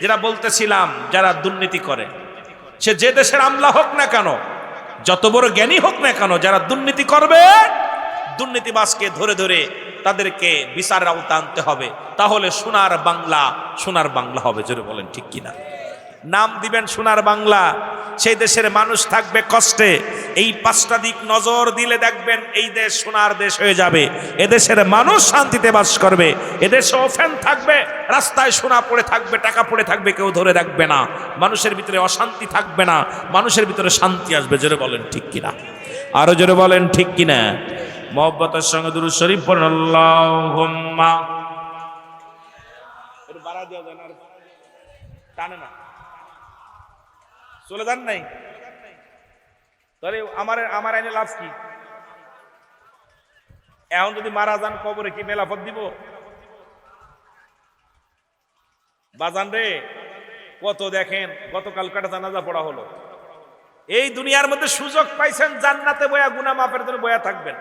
যেটা বলতেছিলাম, যারা দুর্নীতি করে, সে যে দেশের আমলা হোক না কেন, যত বড় জ্ঞানী হোক না কেন, যারা দুর্নীতি করবে, দুর্নীতিবাজকে ধরে তাদেরকে বিচারের আওতায় আনতে হবে। তাহলে সোনার বাংলা হবে। জোরে বলেন ঠিক কিনা? নাম দিবেন সোনার বাংলা, সেই দেশের মানুষ থাকবে কষ্টে। এই 5টা দিক নজর দিলে দেখবেন এই দেশ সোনার দেশ হয়ে যাবে। এদেশের মানুষ শান্তিতে বাস করবে, এদেশে ওফেন থাকবে, রাস্তায় সোনা পড়ে থাকবে, টাকা পড়ে থাকবে, কেউ ধরে রাখবে না, মানুষের ভিতরে অশান্তি থাকবে না, মানুষের ভিতরে শান্তি আসবে। জোরে বলেন ঠিক কিনা? আরো জোরে বলেন ঠিক কিনা? মহব্বতের সঙ্গে দুরূদ শরীফ পড়ুন। আল্লাহুম্মা, একটু বাড়া দিয়া দেন, আর টানে না, চলে যান নাই, তাহলে আমার আইনে লাভ কি? এখন যদি মারা যান কবরে কি মেলাফত দিব? বাজান রে, কত দেখেন গতকাল কাটা জানাজা পড়া হলো। এই দুনিয়ার মধ্যে সুযোগ পাইছেন জান্নাতে বয়া গুনাহ মাফের জন্য বয়া থাকবেন,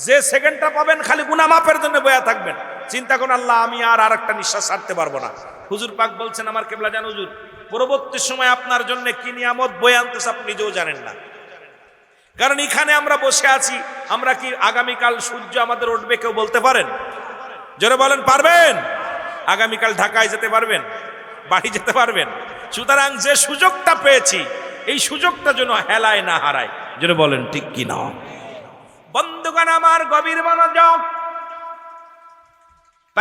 যে সেকেন্ডটা পাবেন খালি গুনাহ মাফের জন্য বয়া থাকবেন। চিন্তা করুন, আল্লাহ আমি আর একটা নিঃশ্বাস ছাড়তে পারবো না। হুজুর পাক বলছেন, আমার কেবলা জান হুজুর, পরবর্তী সময় আপনার জন্য কি নিয়ামত বয়ে আনতেছে আপনি নিজেও জানেন না। কারণ এখানে আমরা বসে আছি, আমরা কি আগামীকাল সূর্য আমাদের উঠবে কেউ বলতে পারেন? জোরে বলেন পারবেন? আগামীকাল ঢাকায় যেতে পারবেন, বাড়ি যেতে পারবেন? সুতরাং যে সুযোগটা পেয়েছি, এই সুযোগটা যেন হেলায় না হারায়। জোরে বলেন ঠিক কি না? বন্ধুগণ আমার, গভীর মনোযোগ।